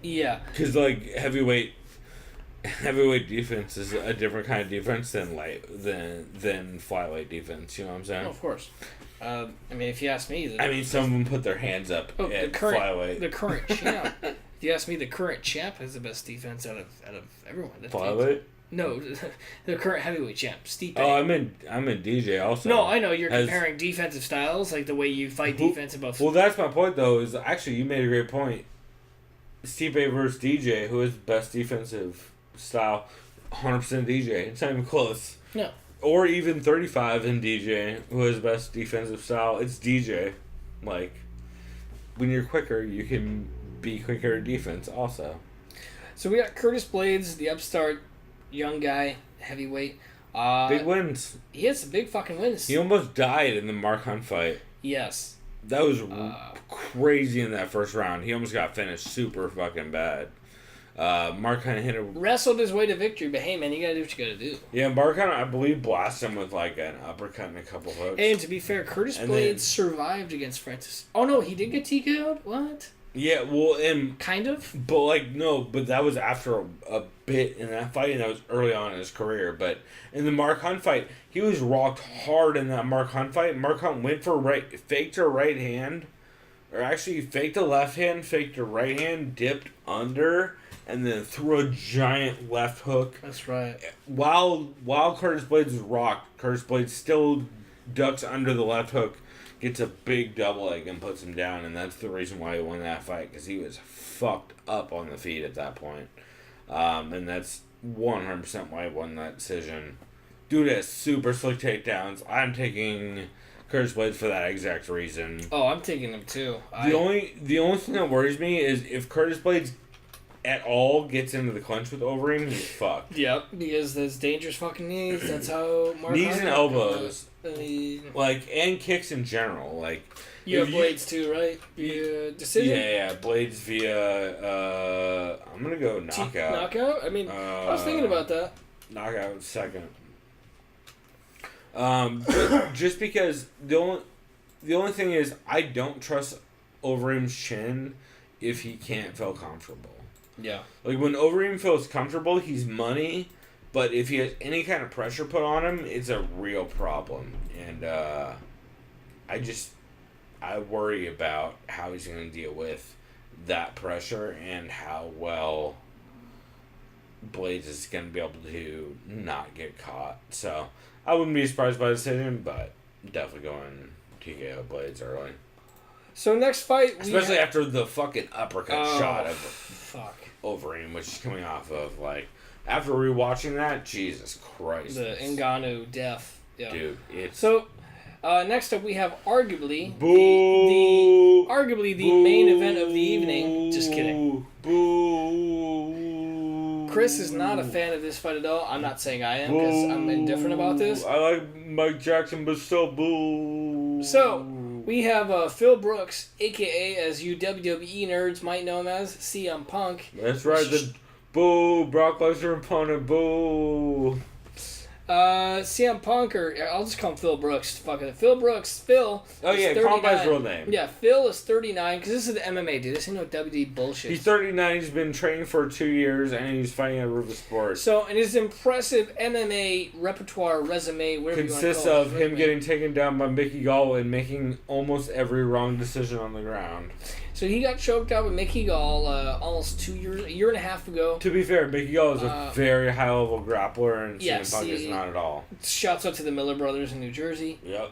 Yeah. Because like heavyweight defense is a different kind of defense than flyweight defense. You know what I'm saying? Oh, of course. I mean, if you ask me, some of them put their hands up at flyweight. The current champ. If you ask me, the current champ has the best defense out of everyone. Flyweight? No, the current heavyweight champ, Stipe. Oh, I'm in DJ also. No, I know you're comparing defensive styles, like the way you fight defense above. Well, that's my point though. Is actually you made a great point. Stipe versus DJ, who is best defensive style? 100% DJ. It's not even close. No. Or even 35 in DJ, who has best defensive style. It's DJ. Like, when you're quicker, you can be quicker at defense also. So we got Curtis Blades, the upstart, young guy, heavyweight. Big wins. He had some big fucking wins. He almost died in the Mark Hunt fight. Yes. That was crazy in that first round. He almost got finished super fucking bad. Mark Hunt wrestled his way to victory, but hey man, you gotta do what you gotta do. Yeah, Mark Hunt, I believe, blasted him with like an uppercut and a couple hooks. And to be fair, Curtis Blades survived against Francis. Oh no, he did get TKO'd? What? Yeah, well, and Kind of. but like no, but that was after a bit in that fight, and that was early on in his career. But in the Mark Hunt fight, he was rocked hard in that Mark Hunt fight. Mark Hunt went for faked a right hand, or actually faked a left hand, faked a right hand, dipped under, and then threw a giant left hook. That's right. While Curtis Blades was rocked, Curtis Blades still ducks under the left hook, gets a big double leg and puts him down, and that's the reason why he won that fight, because he was fucked up on the feet at that point. And that's 100% why he won that decision. Dude has super slick takedowns. I'm taking Curtis Blades for that exact reason. Oh, I'm taking him too. The only thing that worries me is if Curtis Blades at all gets into the clinch with Overeem, he's fucked. Yep, because those dangerous fucking knees. That's how Mark Knees Hunt and elbows. Like And kicks in general. Like, you have Blades too, right? Via decision? Yeah, Blades via, I'm going to go knockout. Knockout? I mean, I was thinking about that. Knockout second. Just because the only thing is, I don't trust Overeem's chin if he can't feel comfortable. Yeah. Like, when Overeem feels comfortable, he's money. But if he has any kind of pressure put on him, it's a real problem. And I worry about how he's going to deal with that pressure and how well Blades is going to be able to not get caught. So I wouldn't be surprised by the decision, but definitely going TKO Blades early. So next fight, especially after the fucking uppercut shot of fuck Overeem, which is coming off of, like, after rewatching that, Jesus Christ. The Ngannou death. Yeah. Dude, it's... So, next up we have arguably the main event of the evening. Just kidding. Boo. Chris is not a fan of this fight at all. I'm not saying I am, because I'm indifferent about this. I like Mike Jackson, but still boo. So, we have Phil Brooks, a.k.a. as you WWE nerds might know him as, CM Punk. That's right, the boo, Brock Lesnar opponent, boo. CM Punk, or I'll just call him Phil Brooks. Fuck it. Phil Brooks. Phil. Oh, yeah, call him by his real name. Yeah, Phil is 39, because this is the MMA, dude. This ain't no WWE bullshit. He's 39, he's been training for 2 years, and he's fighting at River Sports. So, and his impressive MMA repertoire, resume, whatever consists you want to call it. Consists of him getting taken down by Mickey Gall and making almost every wrong decision on the ground. So he got choked out with Mickey Gall almost a year and a half ago. To be fair, Mickey Gall is a very high-level grappler, and CM Punk is not at all. Shouts out to the Miller brothers in New Jersey. Yep.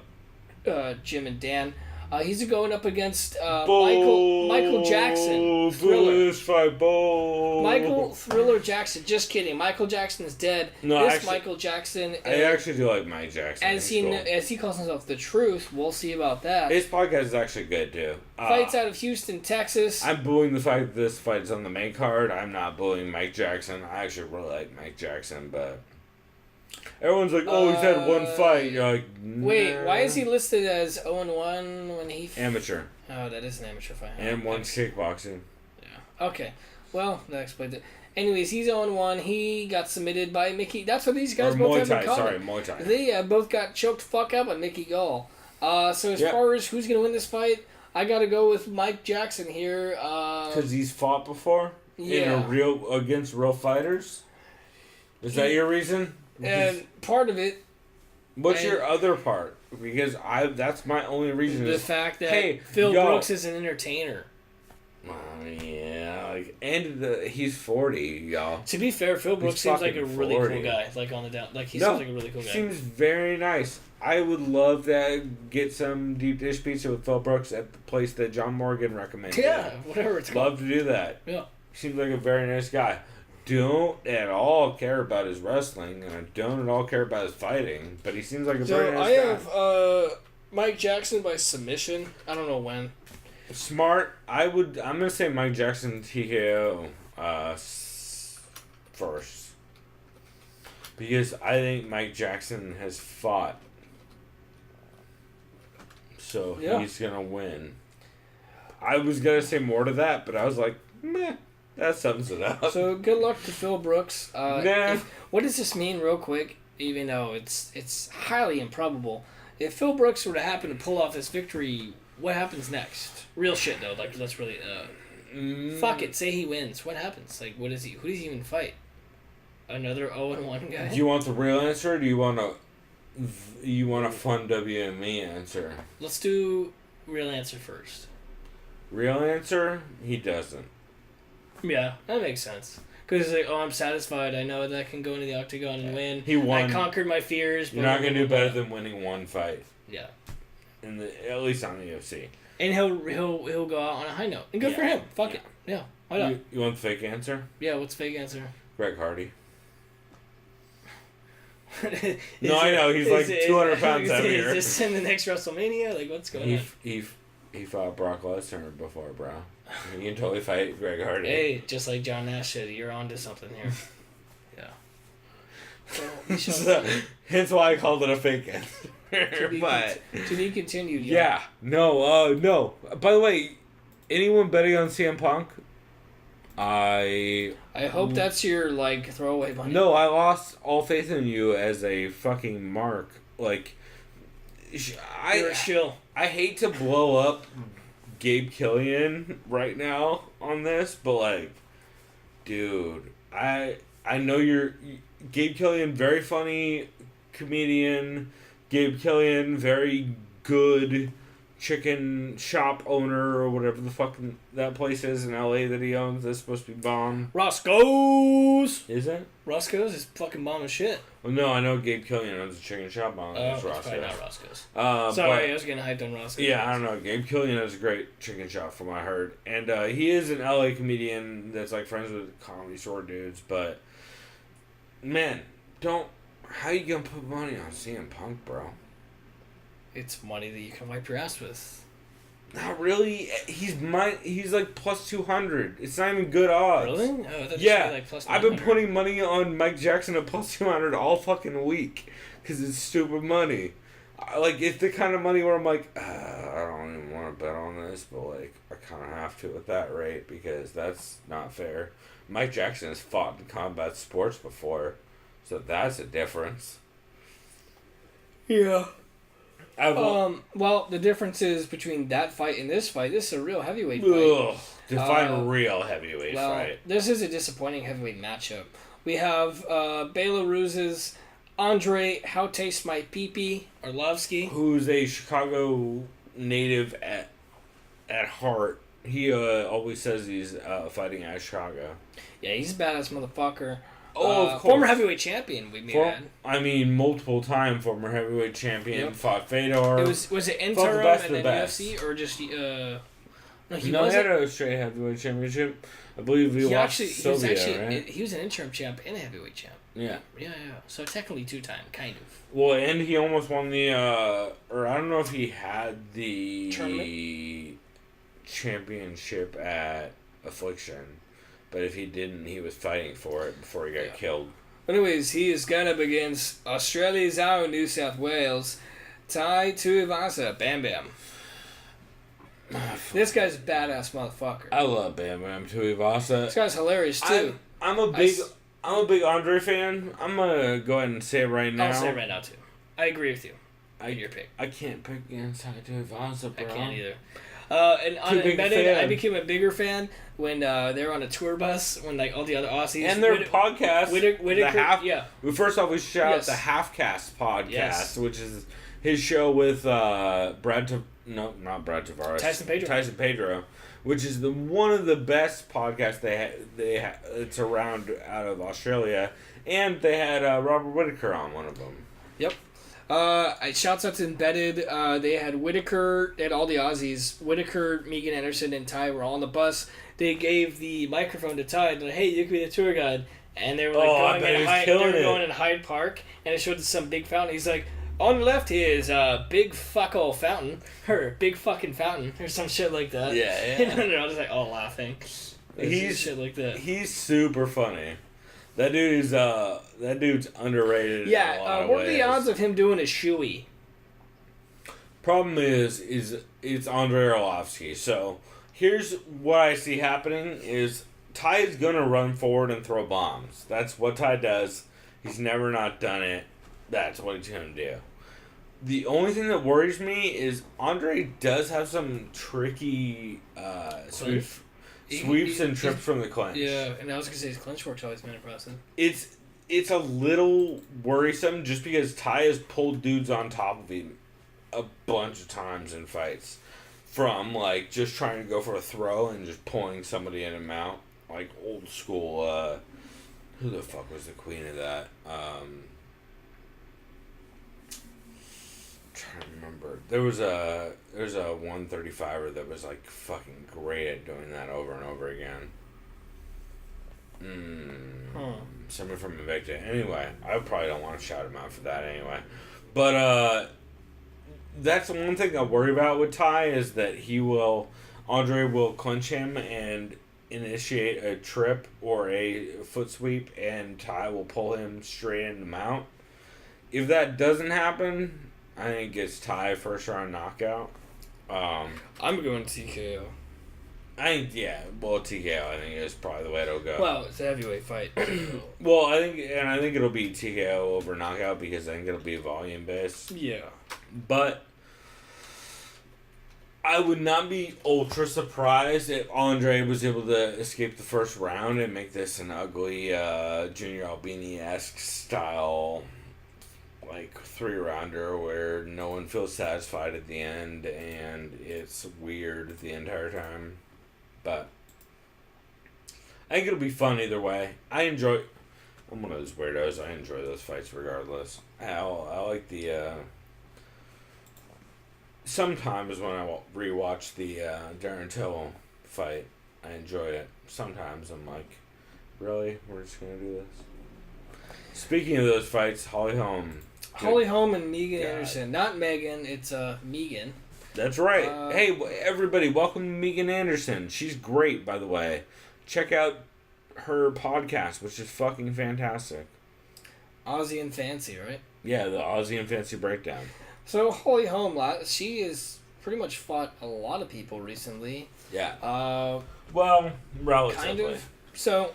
Jim and Dan. He's going up against Michael Jackson. Thriller. Michael Thriller Jackson. Just kidding. Michael Jackson is dead. No, this actually, Michael Jackson. I actually do like Mike Jackson. As he calls himself the Truth. We'll see about that. His podcast is actually good too. Fights out of Houston, Texas. I'm booing the fact that this fight is on the main card. I'm not booing Mike Jackson. I actually really like Mike Jackson, but everyone's like, "Oh, he's had one fight." You're like, nah. Wait, why is he listed as 0-1 when he... Amateur. Oh, that is an amateur fight. And one kickboxing. Yeah. Okay. Well, that explains it. Anyways, he's 0-1. He got submitted by Mickey. That's what these guys both have in common. Muay Thai. They both got choked the fuck out by Mickey Gall. So as far as who's going to win this fight, I got to go with Mike Jackson here. Because he's fought before? Yeah. Against real fighters? Is that your reason? And part of it... What's your other part? Because that's my only reason. The fact that Phil Brooks is an entertainer. Yeah, he's 40, y'all. To be fair, Phil Brooks seems like a really cool guy. Like on the down, he seems like a really cool guy. Seems very nice. I would love to get some deep dish pizza with Phil Brooks at the place that John Morgan recommended. Yeah, whatever it's called. Love to do that. Yeah, seems like a very nice guy. Don't at all care about his wrestling, and I don't at all care about his fighting, but he seems like a very nice guy. I have Mike Jackson by submission. I don't know when. Smart. I'm gonna say Mike Jackson TKO first, because I think Mike Jackson has fought, so he's gonna win. I was gonna say more to that, but I was like, meh. That sums it up. So good luck to Phil Brooks. What does this mean, real quick? Even though it's highly improbable, if Phil Brooks were to happen to pull off this victory, what happens next? Real shit though. Like let's really. Fuck it. Say he wins. What happens? Like, what is he? Who does he even fight? Another 0-1 guy? Do you want the real answer, or do you want a fun WME answer? Let's do real answer first. Real answer? He doesn't. Yeah, that makes sense. Because it's like, oh, I'm satisfied. I know that I can go into the octagon and win. He won. I conquered my fears. You're not going to do better than winning one fight. Yeah. At least on the UFC. And he'll go out on a high note. And good for him. Fuck it. Yeah. Why not? You want the fake answer? Yeah, what's the fake answer? Greg Hardy. No, I know. He's like 200 pounds heavier. Is this in the next WrestleMania? Like, what's going on? He fought Brock Lesnar before, bro. You can totally fight Greg Hardy. Hey, just like John Nash said, you're onto something here. Yeah. So, hence why I called it a fake answer. But to be continued. Yeah. No. By the way, anyone betting on CM Punk? I hope that's your like throwaway money. No, I lost all faith in you as a fucking mark. Like, You're a shill. I hate to blow up Gabe Killian right now on this, but like, dude, I know you're Gabe Killian, very funny comedian. Gabe Killian, very good chicken shop owner or whatever the fuck that place is in LA that he owns. That's supposed to be bomb. Roscoe's. Is it? Roscoe's is fucking bomb as shit. Well, no, I know Gabe Killian owns a chicken shop on It's Roscoe's. probably not Roscoe's. But, I was getting hyped on Roscoe's. Yeah, I don't know. Gabe Killian has a great chicken shop from what I heard. And he is an LA comedian that's like friends with Comedy Store dudes. But, man, how you gonna put money on CM Punk, bro? It's money that you can wipe your ass with. Not really. He's like plus 200. It's not even good odds. Really? Oh, yeah. Like plus I've been putting money on Mike Jackson at plus 200 all fucking week because it's stupid money. Like, it's the kind of money where I'm like, I don't even want to bet on this, but like, I kind of have to at that rate because that's not fair. Mike Jackson has fought in combat sports before, so that's a difference. Yeah. Well, the difference is between that fight and this fight. This is a real heavyweight fight. Define a real heavyweight fight. This is a disappointing heavyweight matchup. We have Belarus's Andre How Taste My Pee-Pee Arlovsky, who's a Chicago native at heart. He always says he's fighting out of Chicago. Yeah, he's a badass motherfucker. Oh, of course. Former heavyweight champion, we may add. I mean, multiple time former heavyweight champion. Yep. Fought Fedor. Was it interim and then UFC or just No, he had a straight heavyweight championship. I believe he lost Sylvia, right? He was an interim champ and a heavyweight champ. Yeah. Yeah. So technically 2-time, kind of. Well, and he almost won the or I don't know if he had the tournament championship at Affliction. But if he didn't, he was fighting for it before he got killed. Anyways, he is going up against Australia's out in New South Wales, Tai Tuivasa. Bam Bam. This guy's a badass motherfucker. I love Bam Bam Tuivasa. This guy's hilarious too. I'm a big Andre fan. I'm gonna go ahead and say it right now. I'll say it right now too. I agree with you. Your pick. I can't pick against Tai Tuivasa, bro. I can't either. And on Embedded, I became a bigger fan when they were on a tour bus when like all the other Aussies and their podcast. Whittaker, First off, we shout out the Halfcast podcast, which is his show with not Brad Tavares, Tyson Pedro, which is one of the best podcasts it's around out of Australia, and they had Robert Whittaker on one of them. Yep. Shouts out to Embedded. They had Whittaker, they had all the Aussies. Whittaker, Megan Anderson, and Ty were all on the bus. They gave the microphone to Ty. They're like, hey, you can be the tour guide. And they were like going in Hyde Park, and it showed some big fountain. He's like, on the left here is a big fuck-all fountain, or big fucking fountain, or some shit like that. Yeah. And they're all just like, laughing. He's shit like that. He's super funny. That dude's underrated. Yeah, in a lot of what ways. are the odds of him doing a shoey? Problem is it's Andre Arlovsky. So here's what I see happening is Ty is gonna run forward and throw bombs. That's what Ty does. He's never not done it. That's what he's gonna do. The only thing that worries me is Andre does have some tricky Sweeps and trips from the clinch. Yeah, and I was gonna say his clinch work's always been impressive. It's a little worrisome just because Ty has pulled dudes on top of him a bunch of times in fights. From, like, just trying to go for a throw and just pulling somebody in and out. Like, old school, who the fuck was the queen of that? Trying to remember. There was a 135er that was, like, fucking great at doing that over and over again. Someone from Invicta. Anyway, I probably don't want to shout him out for that anyway. But, that's the one thing I worry about with Ty is that Andre will clinch him and initiate a trip or a foot sweep, and Ty will pull him straight into mount. If that doesn't happen, I think it's Ty first round knockout. I'm going TKO. TKO I think is probably the way it'll go. Well, it's a heavyweight fight. Well, I think it'll be TKO over knockout because I think it'll be volume based. Yeah. But I would not be ultra surprised if Andre was able to escape the first round and make this an ugly Junior Albini-esque style, like, 3-rounder where no one feels satisfied at the end and it's weird the entire time. But I think it'll be fun either way. I'm one of those weirdos. I enjoy those fights regardless. I like the... Sometimes when I rewatch the Darren Till fight, I enjoy it. Sometimes I'm like, really? We're just going to do this? Speaking of those fights, Holly Holm. Holly Holm and Megan Anderson. Not Megan, it's Megan. That's right. Hey, everybody, welcome to Megan Anderson. She's great, by the way. Check out her podcast, which is fucking fantastic. Aussie and Fancy, right? Yeah, the Aussie and Fancy Breakdown. So, Holly Holm, she has pretty much fought a lot of people recently. Yeah. Well, relatively. Kind of. So,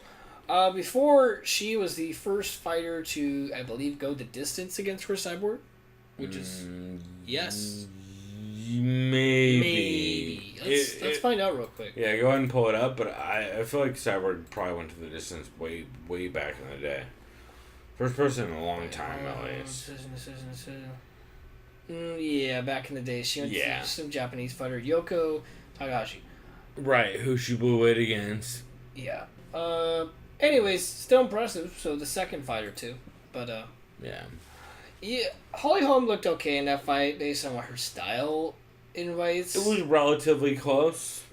before she was the first fighter to, I believe, go the distance against Chris Cyborg, which is yes. Maybe. Let's find out real quick. Yeah, go ahead and pull it up, but I feel like Cyborg probably went to the distance way back in the day. First person in a long time, at least. Yeah, back in the day. She went to some Japanese fighter, Yoko Takahashi. Right, who she blew it against. Yeah. Anyways, still impressive. So the second fighter, too. But, yeah. Yeah, Holly Holm looked okay in that fight based on her style in fights. It was relatively close.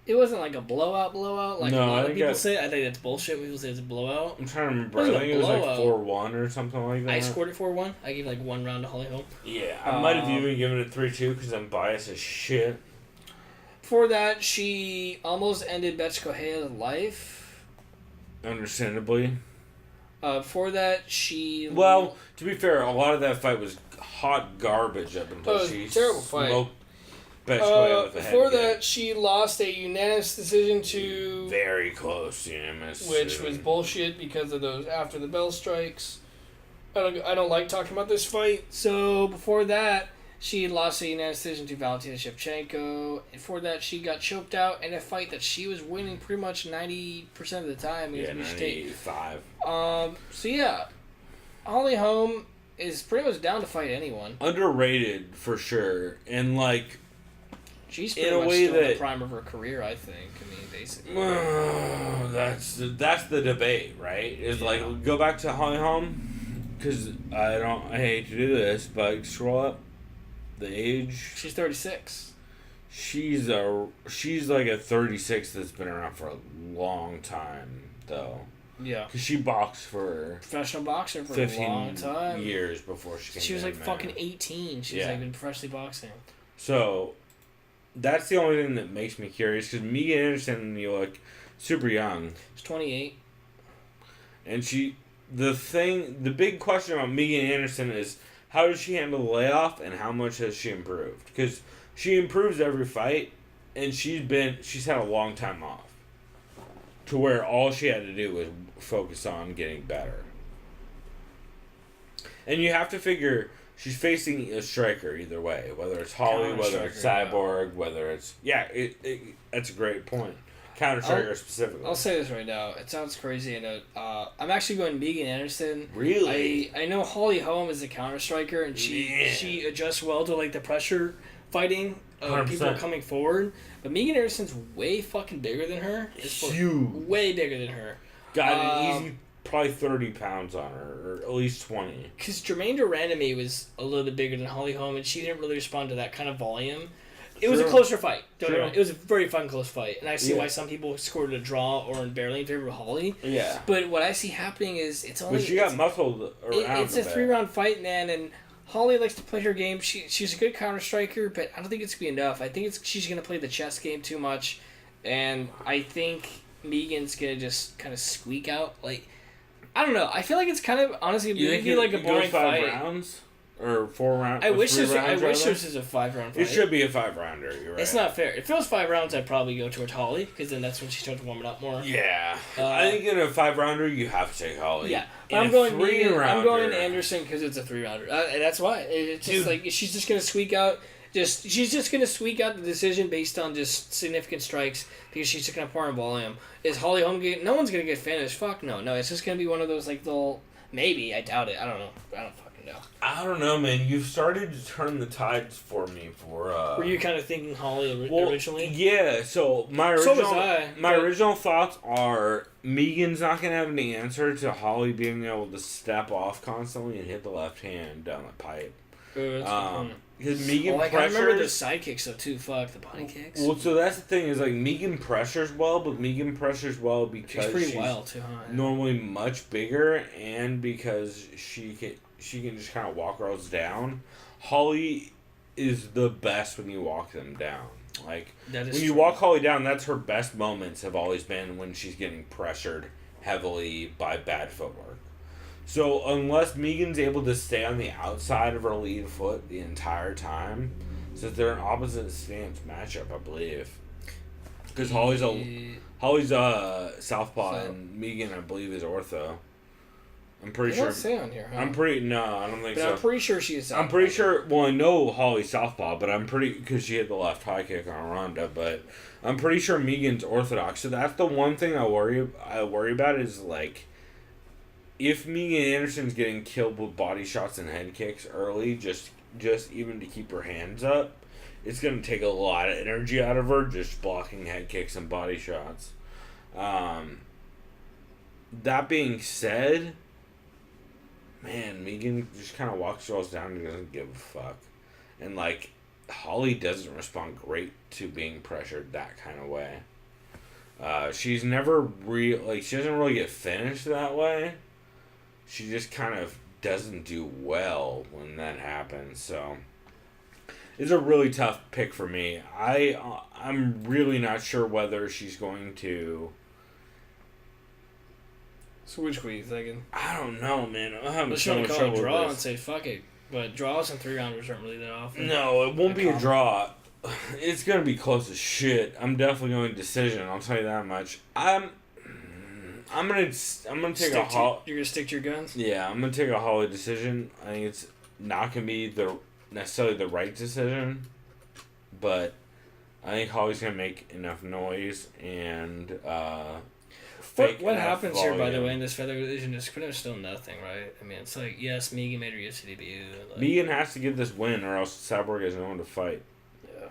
It wasn't like a blowout like a lot of people say. I think that's bullshit when people say it's a blowout. I'm trying to remember. I think it was like 4-1 or something like that. I scored it 4-1. I gave like one round to Holly Holm. Yeah, I might have even given it 3-2 because I'm biased as shit. Before that, she almost ended Betch Correia's life. Understandably. Before that, she... Well, to be fair, a lot of that fight was hot garbage up until she smoked Betch Correia with a head. Before that, she lost a unanimous decision to... Very close unanimous. Which was bullshit because of those after the bell strikes. I don't like talking about this fight. So, before that, she lost a unanimous decision to Valentina Shevchenko. And before that, she got choked out in a fight that she was winning pretty much 90% of the time. Yeah, 95. So yeah, Holly Holm is pretty much down to fight anyone. Underrated for sure, and like she's pretty much still in the prime of her career. I think. I mean, basically. That's the debate, right? Is like go back to Holly Holm because I hate to do this, but scroll up the age. She's 36. She's like a 36 that's been around for a long time though. Yeah. Because she boxed for... Professional boxer for a long time. Years before she came She was like fucking 18. She was like been professionally boxing. So, that's the only thing that makes me curious. Because Megan Anderson, you look super young. She's 28. And the big question about Megan Anderson is how does she handle the layoff and how much has she improved? Because she improves every fight and she's had a long time off. To where all she had to do was focus on getting better. And you have to figure she's facing a striker either way. Whether it's Holly, whether it's Cyborg, whether it's... Yeah, that's a great point. Counter-Striker specifically. I'll say this right now. It sounds crazy. I'm actually going Megan Anderson. Really? I know Holly Holm is a Counter-Striker, and she adjusts well to like the pressure fighting of people coming forward. But Megan Anderson's way fucking bigger than her. Huge. Way bigger than her. Got an easy probably 30 pounds on her, or at least 20. Because Jermaine Durandamy was a little bit bigger than Holly Holm, and she didn't really respond to that kind of volume. It was a closer fight. It was a very fun, close fight. And I see why some people scored a draw or barely in favor of Holly. Yeah. But what I see happening is it's only... But she got muscled around It's a 3-round fight, man, and Holly likes to play her game. She's a good counter-striker, but I don't think it's going to be enough. I think she's going to play the chess game too much, and I think Megan's going to just kind of squeak out. Like, I don't know. I feel like it's kind of, honestly, maybe like a boring fight. 5 rounds? Or 4 rounds? I wish this was a 5-round fight. It should be a 5-rounder, you're right. It's not fair. If it was 5 rounds, I'd probably go towards Holly, because then that's when she starts warming up more. Yeah. I think in a 5-rounder, you have to take Holly. Yeah. I'm going Megan, I'm going Anderson because it's a 3-rounder. That's why. It's just like, she's just going to squeak out. She's just going to squeak out the decision based on just significant strikes because she's just going to pour in volume. Is Holly Holm no one's going to get finished. Fuck no. No, it's just going to be one of those like little... Maybe. I doubt it. I don't know. I don't fucking know. I don't know, man. You've started to turn the tides for me for... Were you kind of thinking Holly originally? Yeah, so my original thoughts are Megan's not going to have any answer to Holly being able to step off constantly and hit the left hand down the pipe. Because Megan pressures... I remember the side kicks, though, too. Fuck, the body kicks. Well, so that's the thing, is, like, Megan pressures well, but Megan pressures well because she's wild, too, huh? normally much bigger, and because she can just kind of walk girls down. Holly is the best when you walk them down. Like, when you walk Holly down, that's her best moments have always been when she's getting pressured heavily by bad footwork. So unless Megan's able to stay on the outside of her lead foot the entire time, so they're an opposite stance matchup, I believe. Because Holly's southpaw and Megan, I believe, is ortho. I'm pretty sure. Don't say on here, huh? I don't think so. I'm pretty sure she's southpaw. I'm pretty sure. Well, I know Holly's southpaw, but I'm pretty because she hit the left high kick on Ronda. But I'm pretty sure Megan's orthodox. So that's the one thing I worry about is like. If Megan Anderson's getting killed with body shots and head kicks early, just even to keep her hands up, it's going to take a lot of energy out of her just blocking head kicks and body shots. That being said, man, Megan just kind of walks girls down and doesn't give a fuck. And, like, Holly doesn't respond great to being pressured that kind of way. She's never she doesn't really get finished that way. She just kind of doesn't do well when that happens, so it's a really tough pick for me. I'm really not sure whether she's going to. So which way are you thinking? I don't know, man. I'm having so much trouble with this. Draw and say fuck it, but draws and 3-rounders aren't really that often. No, it won't be a draw. It's gonna be close as shit. I'm definitely going decision. I'll tell you that much. I'm gonna take a Holly. You're gonna stick to your guns? Yeah, I'm gonna take a Holly decision. I think it's not gonna be necessarily the right decision, but I think Holly's gonna make enough noise and what happens here, by the way, in this feather division is pretty much still nothing, right? I mean, it's like, yes, Megan made her UFC debut. Like, Megan has to get this win, or else Cyborg has no one to fight. Yeah.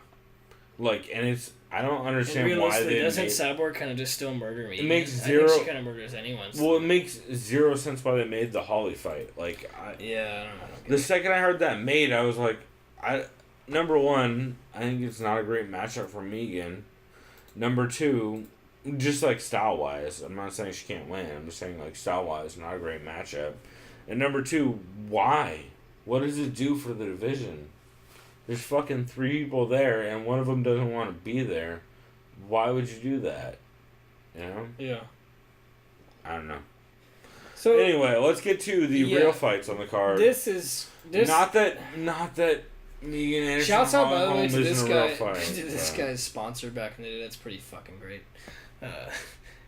Like, and it's. I don't understand why they. Doesn't Cyborg kind of just still murder me? It makes zero. I think she kind of murders anyone. So. Well, it makes zero sense why they made the Holly fight. Like, I don't know. The second I heard that made, I was like, number one, I think it's not a great matchup for Megan. Number two, just like style wise, I'm not saying she can't win. I'm just saying like style wise, not a great matchup. And number two, why? What does it do for the division? There's fucking 3 people there, and one of them doesn't want to be there. Why would you do that? You know? Yeah. I don't know. So anyway, let's get to the real fights on the card. Not that Megan Anderson. Shouts out by the way to this guy. This guy's sponsor back in the day. That's pretty fucking great.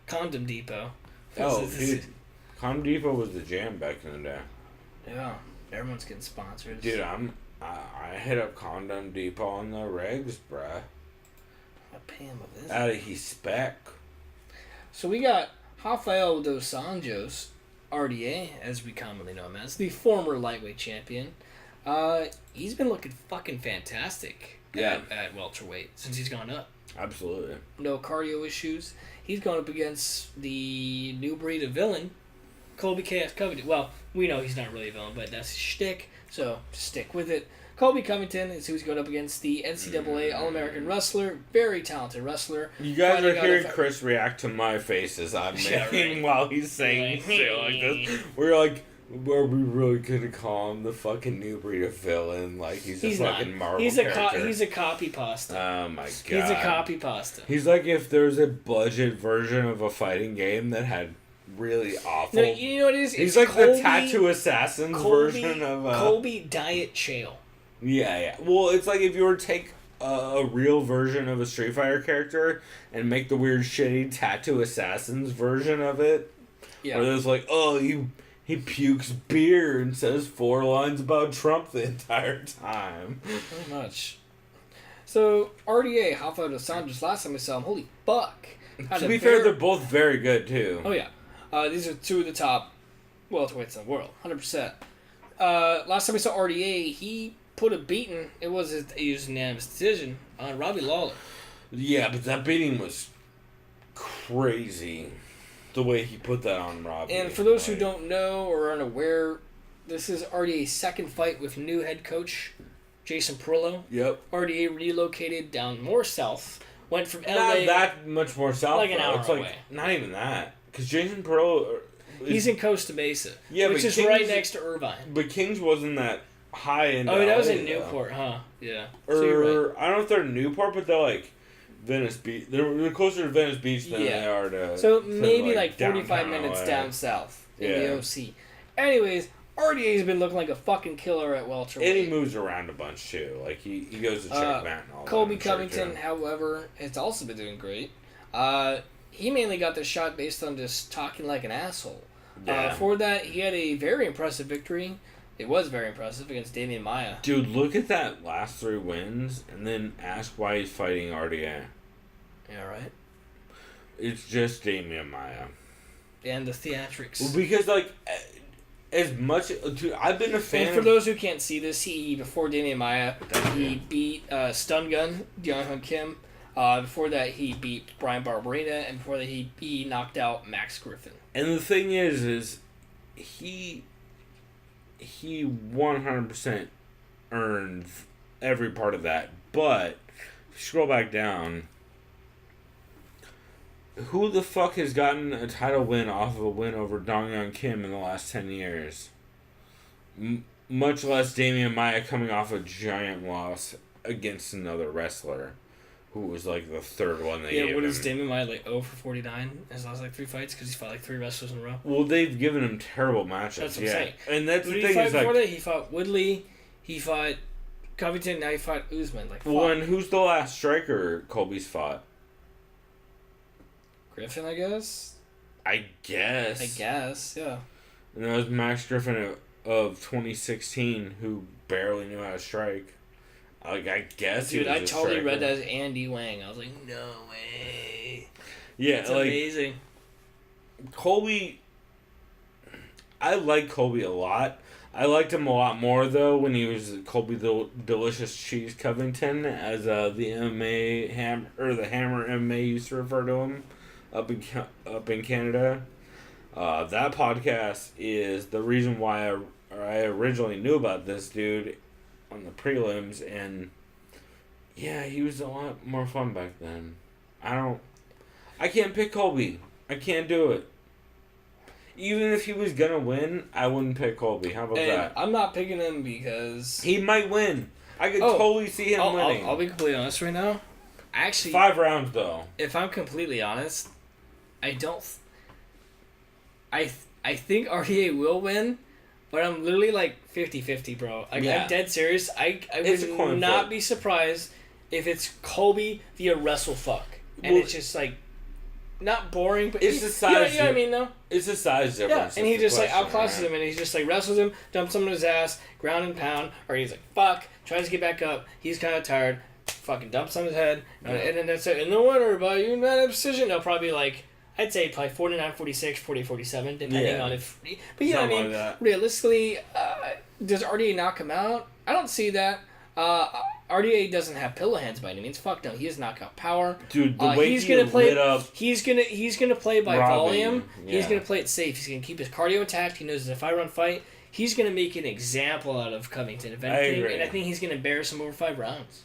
Condom Depot. Dude, Condom Depot was the jam back in the day. Yeah, everyone's getting sponsors. Dude, I hit up Condom Depot on the regs, bruh. I pay him with this. Out of his spec. So we got Rafael dos Anjos, RDA, as we commonly know him as, the former lightweight champion. He's been looking fucking fantastic at welterweight since he's gone up. Absolutely. No cardio issues. He's going up against the new breed of villain, Colby Chaos Covington. Well, we know he's not really a villain, but that's his shtick, so stick with it. Colby Covington is who he's going up against, the NCAA All-American wrestler, very talented wrestler. You guys are hearing Chris react to my faces I'm making while he's saying shit like this. We're like, are we really gonna call him the fucking new breed of villain? Like he's a fucking Marvel character. He's a copy pasta. Oh my god. He's a copy pasta. He's like if there's a budget version of a fighting game that had really awful. No, you know what it is? He's like Colby, the Tattoo Assassins version of Colby Diet Chael. Yeah. Well, it's like if you were to take a real version of a Street Fighter character and make the weird shitty Tattoo Assassins version of it. Yeah. Where there's like, oh, he pukes beer and says 4 lines about Trump the entire time. Pretty much. So, RDA, Rafael dos Anjos, last time I saw him, holy fuck. To be fair, they're both very good, too. Oh, yeah. These are 2 of the top welterweights in the world, 100%. Last time I saw RDA, he put a beating, it was a unanimous decision, on Robbie Lawler. Yeah, but that beating was crazy. The way he put that on Robbie. And for those who don't know or are unaware, this is RDA's second fight with new head coach Jason Perillo. Yep. RDA relocated down more south, went from LA. Not that much more south. Like an hour away. Like, not even that. Because Jason Perillo... He's in Costa Mesa. Yeah, which is right next to Irvine. But Kings wasn't that high in LA, that was in though. Newport, huh? Yeah. Or, so you're right. I don't know if they're Newport, but they're like... Venice Beach. They're closer to Venice Beach than they are to... So maybe like 45 minutes LA. down south in the OC. Anyways, RDA's been looking like a fucking killer at welterweight. And he moves around a bunch too. Like he goes to checkmate and all that. Colby Covington, however, has also been doing great. He mainly got the shot based on just talking like an asshole. Yeah. For that, he had a very impressive victory. It was very impressive against Damian Maia. Dude, look at that last 3 wins and then ask why he's fighting RDA. Yeah, right. It's just Damian Maia. And the theatrics. Well, because, like, as much... Dude, I've been a fan... And for those who can't see this, before Damian Maia, he beat Stun Gun, Deon Kim. Before that, he beat Brian Barberena. And before that, he knocked out Max Griffin. And the thing is he 100% earned every part of that. But, if you scroll back down... Who the fuck has gotten a title win off of a win over Dong Kim in the last 10 years? Much less Damian Maia coming off a giant loss against another wrestler who was like the 3rd one they gave him. What is Damian Maia, like 0 for 49? His last like 3 fights because he's fought like 3 wrestlers in a row? Well, they've given him terrible matchups. That's what I'm saying. And that's Who the did he thing fight is before like... that? He fought Woodley, he fought Covington, now he fought Usman. Like, well, and who's the last striker Colby's fought? Griffin, I guess? I guess, yeah. And that was Max Griffin of 2016, who barely knew how to strike. Like, I guess Dude, he was I totally striker. read that as Andy Wang. I was like, no way. Yeah, That's like... amazing. Colby... I like Colby a lot. I liked him a lot more, though, when he was Colby the Delicious Cheese Covington, as the MMA... the Hammer MMA used to refer to him. Up in Canada. That podcast is the reason why I originally knew about this dude on the prelims, and yeah, he was a lot more fun back then. I can't pick Colby. I can't do it. Even if he was gonna win, I wouldn't pick Colby. How about that? I'm not picking him because... He might win. I could totally see him winning. I'll be completely honest right now. Actually... 5 rounds, though. If I'm completely honest... I think RDA will win, but I'm literally like 50-50, bro. Like, I'm dead serious. I would not be surprised if it's Colby via WrestleFuck. And it's just like, not boring, but it's the size. You know what I mean, though? It's the size difference. Yeah, and he just like outclasses him, and he's just like wrestles him, dumps him on his ass, ground and pound, or he's like, fuck, tries to get back up, he's kind of tired, fucking dumps on his head, and then that's it. And the winner by unanimous decision, they'll probably be like, I'd say probably 49-46, 40-47, depending on if. But yeah, I Something mean, like that. realistically, does RDA knock him out? I don't see that. RDA doesn't have pillow hands by any means. Fuck no, he has knockout power. Dude, the way he's he gonna play. lit up He's gonna play by Robbie, volume. He's yeah. gonna play it safe. He's gonna keep his cardio intact. He knows if I run fight, he's gonna make an example out of Covington. If anything, agree. and I think he's gonna embarrass him over 5 rounds.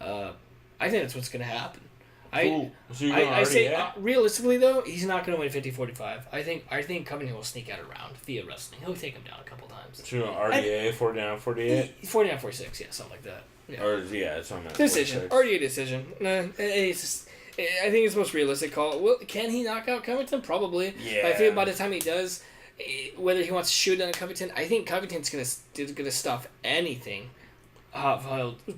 I think that's what's gonna happen. Cool. So you're going I say RDA? realistically though, he's not going to win 50-45. I think Covington will sneak out a round via wrestling. He'll take him down a couple times. So you're going RDA, 49-48? 49-46, yeah, something like that. Yeah. Or, yeah, it's on that. Decision. 46. RDA decision. It's just, I think it's the most realistic call. Well, can he knock out Covington? Probably. Yeah. But I think by the time he does, whether he wants to shoot on Covington, I think Covington's gonna stuff anything.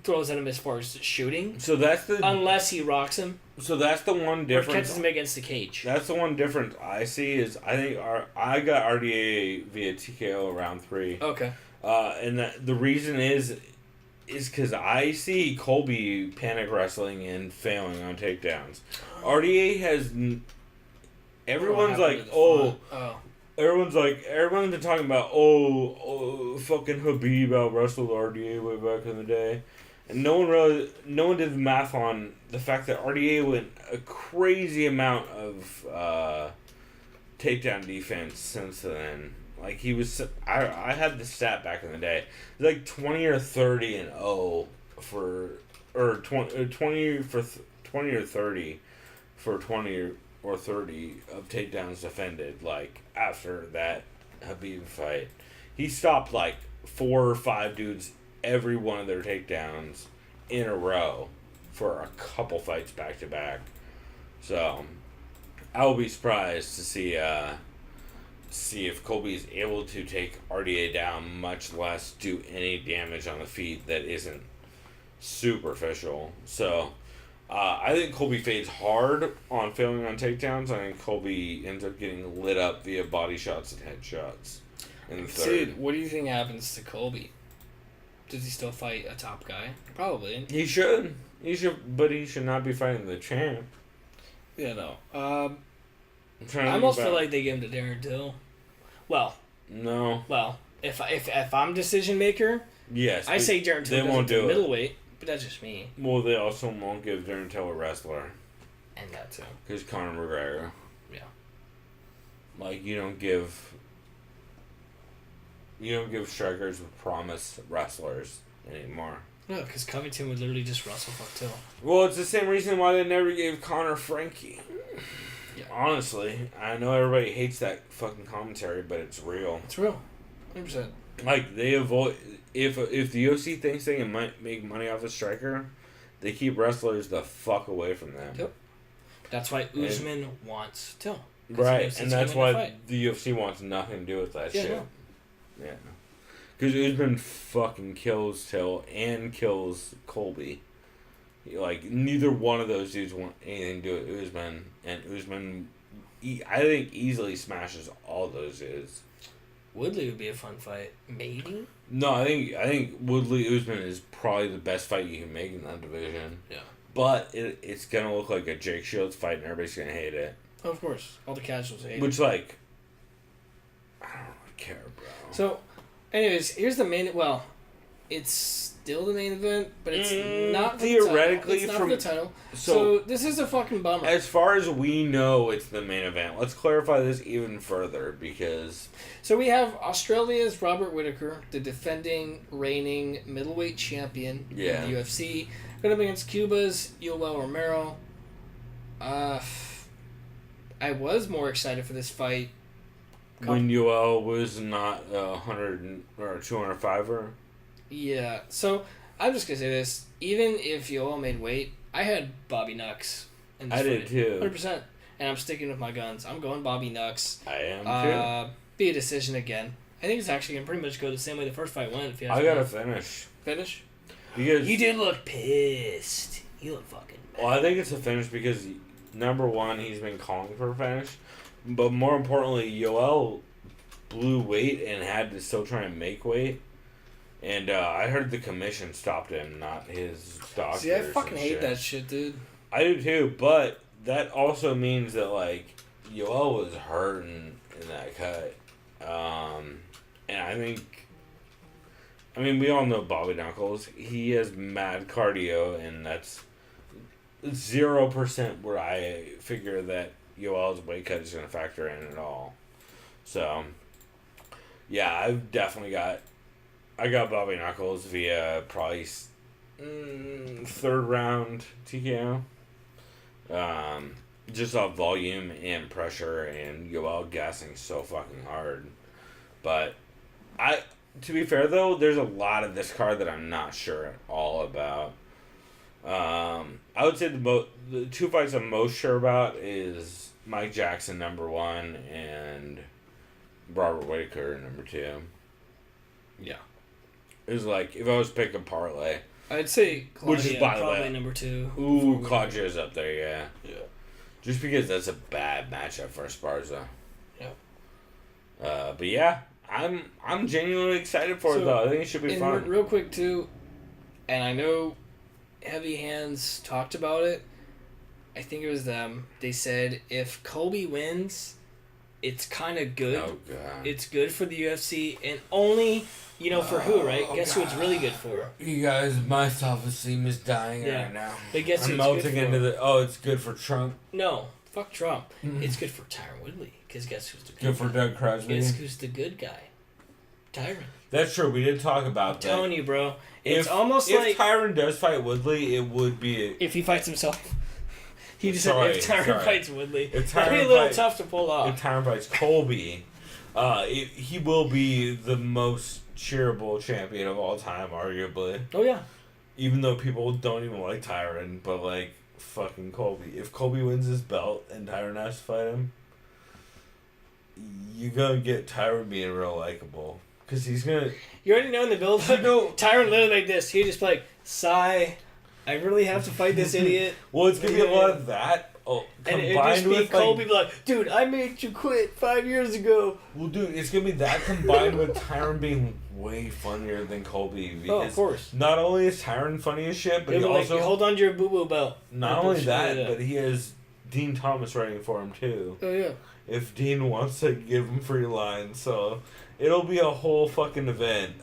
Throws at him as far as shooting. So that's the Unless he rocks him. So that's the one Or difference. catches him against the cage. That's the one difference I see is I think I got RDA via TKO round 3. Okay. And the reason is because I see Colby panic wrestling and failing on takedowns. RDA has. Everyone's like, oh. Everyone's been talking about, fucking Habib out wrestled RDA way back in the day. And no one did the math on the fact that RDA went a crazy amount of takedown defense since then. Like he was, I had the stat back in the day. It was like 20 or 30 and 0 for, or 20 for 20 or 30 for 20 or 30 of takedowns defended. Like after that Habib fight, he stopped like 4 or 5 dudes every one of their takedowns in a row for a couple fights back to back. So I will be surprised to see if Colby's able to take RDA down, much less do any damage on the feet that isn't superficial. So I think Colby fades hard on failing on takedowns. I think Colby ends up getting lit up via body shots and headshots in the third. Dude, what do you think happens to Colby? Does he still fight a top guy? Probably. He should, but he should not be fighting the champ. Yeah, no. I I almost feel like they give him to Darren Till. Well, no. Well, if I'm decision maker, Yes, I say Darren Till they won't do it. middleweight, but that's just me. Well, they also won't give Darren Till a wrestler. And that too. Because Conor McGregor. Yeah. Like, you don't give strikers with promise wrestlers anymore. No, because Covington would literally just wrestle fuck Till. Well, it's the same reason why they never gave Conor Frankie. Yeah. Honestly, I know everybody hates that fucking commentary, but it's real. It's real. 100%. Like, they avoid... If the UFC thinks they can make money off a striker, they keep wrestlers the fuck away from them. Yep. That's why Usman wants Till. Right, and that's why the UFC wants nothing to do with that shit. No. Yeah. Because Usman fucking kills Till and kills Colby. Like, neither one of those dudes want anything to do with Usman. And Usman, I think, easily smashes all those dudes. Woodley would be a fun fight. Maybe? No, I think Woodley Usman is probably the best fight you can make in that division. Yeah. But it's going to look like a Jake Shields fight and everybody's going to hate it. Oh, of course. All the casuals hate Which, it. like, I don't really care, bro. So, anyways, here's the main... Well, it's still the main event, but it's not theoretically the title. It's not for the title. So So, this is a fucking bummer. As far as we know, it's the main event. Let's clarify this even further because... So we have Australia's Robert Whittaker, the defending, reigning middleweight champion in the UFC, going up against Cuba's Yoel Romero. I was more excited for this fight when Yoel was not 100 or 205er. Yeah. So I'm just gonna say this: even if Yoel made weight, I had Bobby Nux in this I fight. did too. 100%. And I'm sticking with my guns. I'm going Bobby Nux. I am too. Be a decision again. I think it's actually gonna pretty much go the same way the first fight went. If you I gotta finish. Finish? Because you did look pissed. You look fucking mad. Well, I think it's a finish because, number one, he's been calling for a finish. But more importantly, Yoel blew weight and had to still try and make weight. And I heard the commission stopped him, not his doctors. See, I fucking hate that shit, dude. I do too, but that also means that, like, Yoel was hurting in that cut. And I think, we all know Bobby Knuckles. He has mad cardio, and that's 0% where I figure that Yoel's weight cut is going to factor in at all. So, yeah, I've definitely got Bobby Knuckles via probably third round TKO. Just off volume and pressure, and Yoel gassing so fucking hard. But to be fair though, there's a lot of this card that I'm not sure at all about. I would say the two fights I'm most sure about is Mike Jackson #1 and Robert Whittaker #2. Yeah. It was like, if I was to pick a parlay. I'd say Claudia, which is, by the probably way, #2. Ooh, Claudia's up there, yeah. Yeah. Just because that's a bad matchup for Esparza. Yeah. But yeah, I'm genuinely excited for it though. I think it should be fun. Real quick too, and I know Heavy Hands talked about it. I think it was them. They said if Colby wins, it's kind of good. Oh god. It's good for the UFC, and only for who, right? Guess who it's really good for? You guys, my self-esteem is dying right now. But guess who I'm it's melting good into for? it's good for Trump. No, fuck Trump. It's good for Tyron Woodley, because guess who's the good Good for Doug Crosby. Guess who's the good guy? Tyron. That's true. We did talk about that. I'm telling you, bro. It's almost if like... If Tyron does fight Woodley, it would be... If he fights himself. He just Sorry, said if Tyron sorry. fights Woodley. If That'd be a Tyron little fight- tough to pull off. If Tyron fights Colby, he will be the most cheerable champion of all time, arguably. Oh, yeah. Even though people don't even like Tyron, but like fucking Colby. If Colby wins his belt and Tyron has to fight him, you're gonna get Tyron being real likable. Because he's gonna... You already know in the build Tyron literally like this. He'd just be like, sigh, I really have to fight this idiot. Well, it's gonna be a lot of that. And it'd combined just be with Colby be like, dude, I made you quit 5 years ago. Well, dude, it's gonna be that combined with Tyron being way funnier than Colby. Because of course. Not only is Tyron funny as shit, but He'll he be also... like, hold on to your boo-boo belt. Not only that, but he has Dean Thomas writing for him, too. Oh, yeah. If Dean wants to give him free lines, so... It'll be a whole fucking event.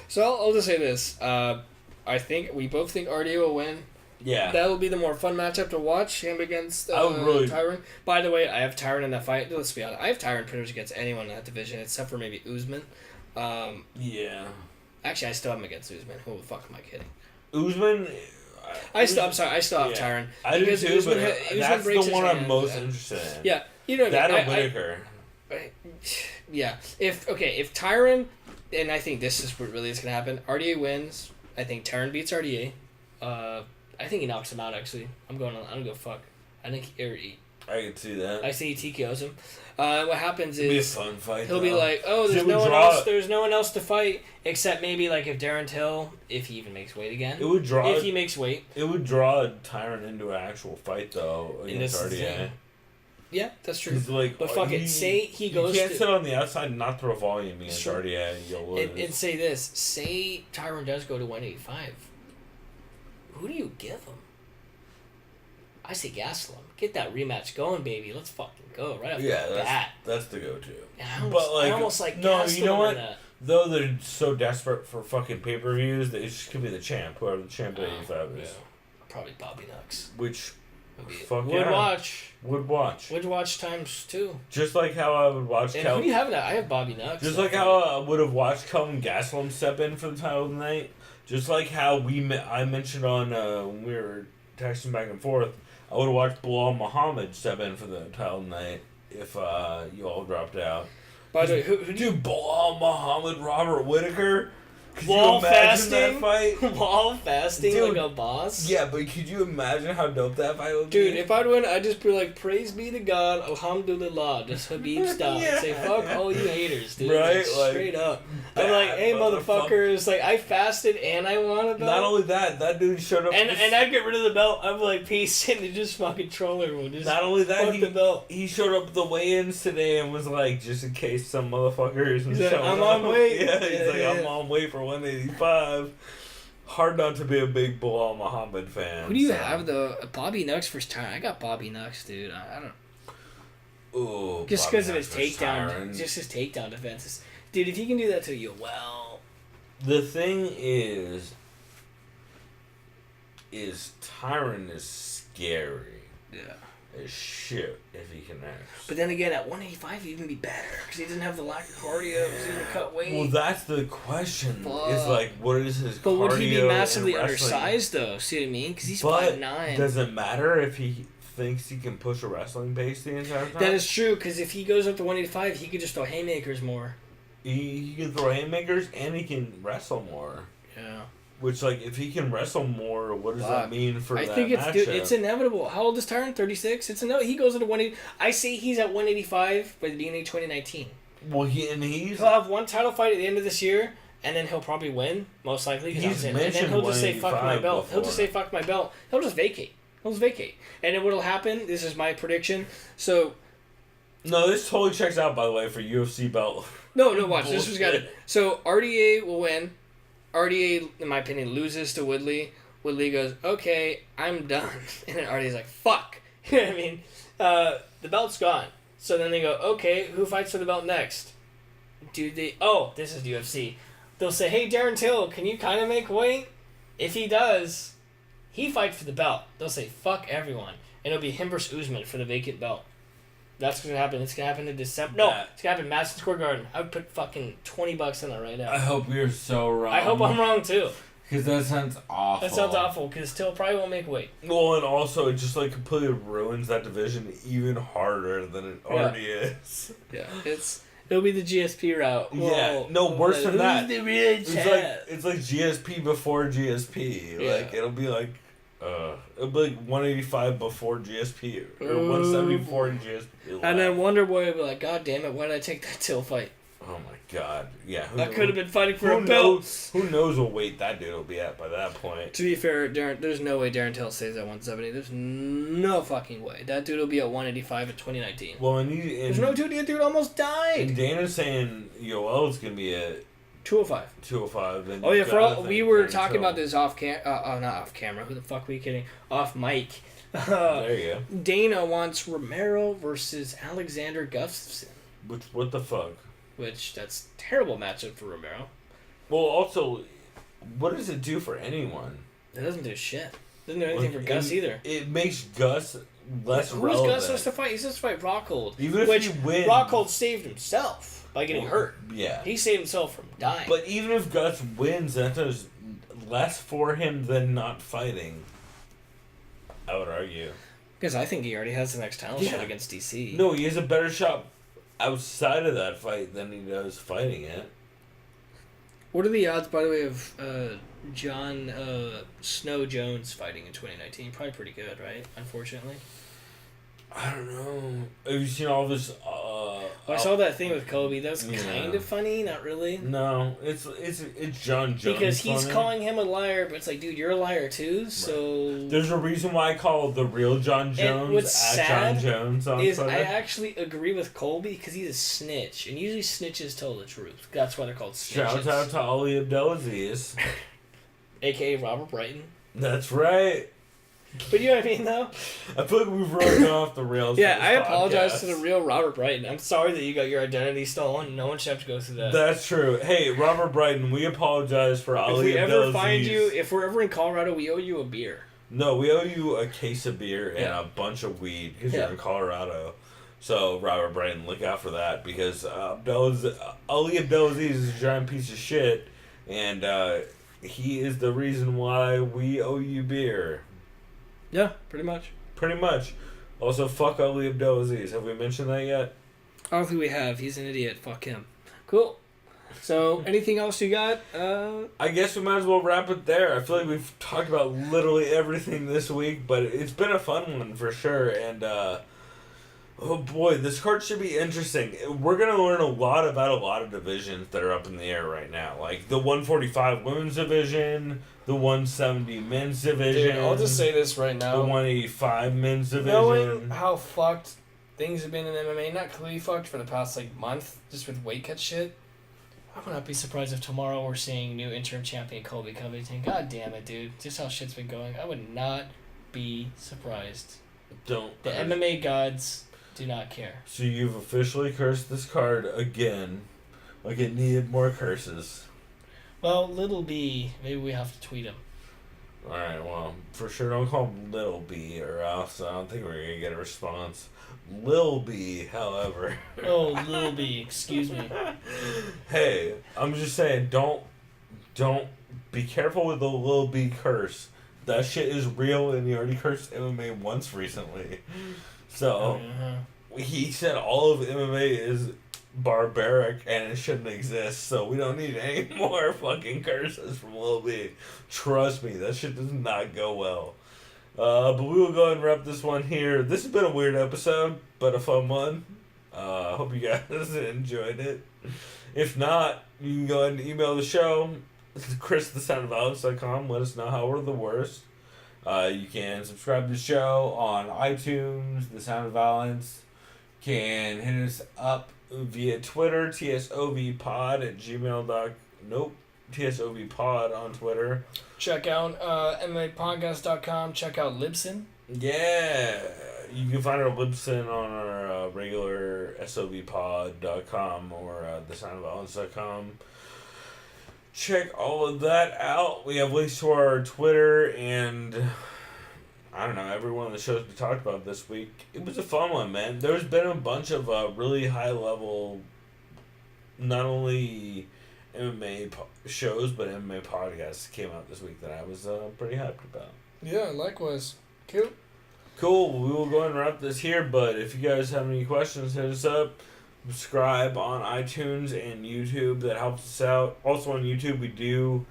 So I'll just say this. We both think RDA will win. Yeah. That will be the more fun matchup to watch, him against Tyron. By the way, I have Tyron in that fight. Let's be honest. I have Tyron pretty much against anyone in that division, except for maybe Usman. Yeah. Actually, I still have him against Usman. Who the fuck am I kidding? Usman... I'm sorry. I still have Tyron. I do too, Usman, but that's the one I'm most interested in. Yeah. You know what that I mean? or Whittaker. Yeah. If Tyron, and I think this is what really is going to happen, RDA wins. I think Tyron beats RDA. I think he knocks him out, actually. I'm going to fuck. I think I can see that. I see he TKOs him. What happens It'll be a is fun fight, he'll though. be like, oh, there's no one else to fight except maybe like if Darren Till, if he even makes weight again. It would draw... If he makes weight. It would draw Tyron into an actual fight, though, against RDA. Yeah, that's true. Like, but fuck it. Say he goes. You can't sit on the outside and not throw volume against Sure. RDA. You'll lose. And say this. Say Tyron does go to 185. Who do you give him? I say Gaslam. Get that rematch going, baby. Let's fucking go right off the bat. That's the go-to. I almost like no, Gaslam you know what? that. Though they're so desperate for fucking pay-per-views, that it just could be the champ, whoever the champ at 85 is. Yeah. Probably Bobby Nux. Which, Would watch. Would watch. Would watch times 2. Just like how I would watch Who do you have now? I have Bobby Nux. Just like how I would have watched Kelvin Gastelum step in for the title tonight. Just like how I mentioned on when we were texting back and forth, I would have watched Bilal Muhammad step in for the title tonight if you all dropped out. By the way, who Dude, Bilal Muhammad, Robert Whittaker. Could wall you imagine fasting? that fight? Wall fasting. Dude, like a boss? Yeah, but could you imagine how dope that fight would be? Dude, if I'd win, I'd just be like, praise be to God, alhamdulillah, just Habib style. Yeah. Say, fuck all you haters, dude. Right? Like, straight up. I'm like, hey, motherfuckers, like, I fasted and I won a belt. Not only that dude showed up... And I'd get rid of the belt. I'm like, peace, and just fucking troll everyone. Just not only that, fuck the belt. he showed up at the weigh-ins today and was like, just in case some motherfuckers... He's like, I'm on weight. Yeah, I'm on weight for 185. Hard not to be a big Bilal Muhammad fan. Who do you have, though? Bobby Nux versus Tyron. I got Bobby Nux, dude. I don't... Ooh, Just Bobby because of his Heenan's takedown, Tyron. just his takedown defenses. Dude, if he can do that to you, well, The thing is Tyron is scary. yeah. As shit if he connects. But then again, at 185, he'd even be better because he doesn't have the lack of cardio. He's going to cut weight. Well, that's the question. Fuck. Is like, what is his But cardio? would he be massively in wrestling? undersized though? See what I mean? Because he's But 5'9". does it matter if he thinks he can push a wrestling base the entire time? That is true, because if he goes up to 185, he could just throw haymakers more. He can throw haymakers and he can wrestle more. Yeah. Which, like, if he can wrestle more, what does Fuck. that mean for I that think matchup? it's inevitable. How old is Tyron? 36? It's he goes into 180. I say he's at 185 by the beginning of 2019. Well, he's He'll have one title fight at the end of this year, and then he'll probably win, most likely. He's and then mentioned he'll just say, fuck my 185 belt. He'll just say, before. fuck my belt. He'll just vacate. And then what'll happen, this is my prediction, so... No, this totally checks out, by the way, for UFC belt. No, watch. This was got Bullshit. it. So RDA will win. RDA, in my opinion, loses to Woodley. Woodley goes, okay, I'm done. And then RDA's like, fuck. You know what I mean? The belt's gone. So then they go, okay, who fights for the belt next? This is UFC. They'll say, hey, Darren Till, can you kind of make weight? If he does, he fights for the belt. They'll say, fuck everyone. And it'll be him versus Usman for the vacant belt. That's what's going to happen. It's going to happen in December. No, it's going to happen in Madison Square Garden. I would put fucking $20 in that right now. I hope you're so wrong. I hope I'm wrong, too. Because that sounds awful. That sounds awful, because Till probably won't make weight. Well, and also, it just, like, completely ruins that division even harder than it already is. Yeah. It'll be the GSP route. Yeah, no, worse than that. Who's the real champ? It's like GSP before GSP. Yeah. Like, it'll be like 185 before GSP or 174 in GSP. And then Wonder Boy will be like, God damn it, why did I take that Till fight? Oh my god, yeah. I could have been fighting for a belt. Who knows what weight that dude will be at by that point? To be fair, there's no way Darren Till stays at 170. There's no fucking way. That dude will be at 185 in 2019. Well, There's no dude. The dude almost died. And Dana's saying Yoel's gonna be at 205. 205. And Oh yeah, we were Darren talking Till. about this off not off camera. Who the fuck were you kidding? Off mic. There you go. Dana wants Romero versus Alexander Gustafsson. What the fuck? Which that's a terrible matchup for Romero. Well, also, what does it do for anyone? It doesn't do shit. Doesn't do anything for Gus either. It makes Gus less Who's relevant. Gus supposed to fight? He's supposed to fight Rockhold. Even if which he wins. Rockhold saved himself by getting hurt. Yeah. He saved himself from dying. But even if Gus wins, that does less for him than not fighting. I would argue. Because I think he already has the next title Yeah. shot against DC. No, he has a better shot outside of that fight than he does fighting it. What are the odds, by the way, of John Snow Jones fighting in 2019? Probably pretty good, right? Unfortunately. I don't know. Have you seen all this? I saw that thing with Colby. That was Yeah. kind of funny, not really. No, it's John Jones. Because he's funny. calling him a liar, but it's like, dude, you're a liar too. So There's a reason why I call the real John Jones what's at sad John Jones on is Twitter. I actually agree with Colby because he's a snitch, and usually snitches tell the truth. That's why they're called snitches. Shout out to Ali Abdelaziz. AKA Robert Brighton. That's right. But you know what I mean, though? I feel like we've really gone off the rails. Yeah, for this I apologize podcast. to the real Robert Brighton. I'm sorry that you got your identity stolen. No one should have to go through that. That's true. Hey, Robert Brighton, we apologize for If Ali we ever Abdelaziz. find you, if we're ever in Colorado, we owe you a beer. No, we owe you a case of beer and Yeah. a bunch of weed because Yeah. you're in Colorado. So, Robert Brighton, look out for that because Ali Abdelaziz is a giant piece of shit, and he is the reason why we owe you beer. Yeah, pretty much. Pretty much. Also, fuck Ali Abdelaziz. Have we mentioned that yet? I don't think we have. He's an idiot. Fuck him. Cool. So, anything else you got? I guess we might as well wrap it there. I feel like we've talked about literally everything this week, but it's been a fun one for sure. And, oh boy, this card should be interesting. We're going to learn a lot about a lot of divisions that are up in the air right now. Like the 145 women's division, the 170 men's division. Dude, I'll just say this right now. The 185 men's division. Knowing how fucked things have been in MMA, not completely fucked for the past month, just with weight cut shit, I would not be surprised if tomorrow we're seeing new interim champion Colby Covington. God damn it, dude. Just how shit's been going. I would not be surprised. Don't. The MMA gods Do not care. So you've officially cursed this card again. Like it needed more curses. Well, Little B, maybe we have to tweet him. Alright, well, for sure don't call him Little B or else I don't think we're going to get a response. Lil B, however. Oh, Lil B, excuse me. Hey, I'm just saying, don't be careful with the Lil B curse. That shit is real and he already cursed MMA once recently. So, he said all of MMA is barbaric and it shouldn't exist, so we don't need any more fucking curses from Lil B. Trust me, that shit does not go well. But we will go ahead and wrap this one here. This has been a weird episode, but a fun one. Hope you guys enjoyed it. If not, you can go ahead and email the show, chris@thesoundofviolence.com. Let us know how we're the worst. You can subscribe to the show on iTunes, The Sound of Violence. Can hit us up via Twitter, tsovpod on Twitter. Check out MMApodcast.com. Check out Libsyn. Yeah. You can find our Libsyn on our regular sovpod.com or thesoundofviolence.com. Check all of that out. We have links to our Twitter and I don't know, every one of the shows we talked about this week. It was a fun one, man. There's been a bunch of really high level, not only MMA shows, but MMA podcasts came out this week that I was pretty hyped about. Yeah, likewise. Cute. Cool. We will go ahead and wrap this here, but if you guys have any questions, hit us up. Subscribe on iTunes and YouTube. That helps us out. Also on YouTube, we do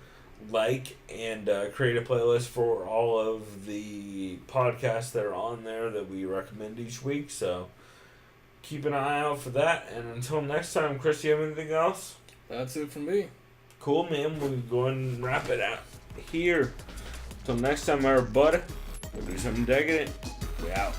like and create a playlist for all of the podcasts that are on there that we recommend each week. So keep an eye out for that. And until next time, Chris, you have anything else? That's it from me. Cool, man. We'll go ahead and wrap it out here. Until next time, everybody. We'll do something decadent. We out.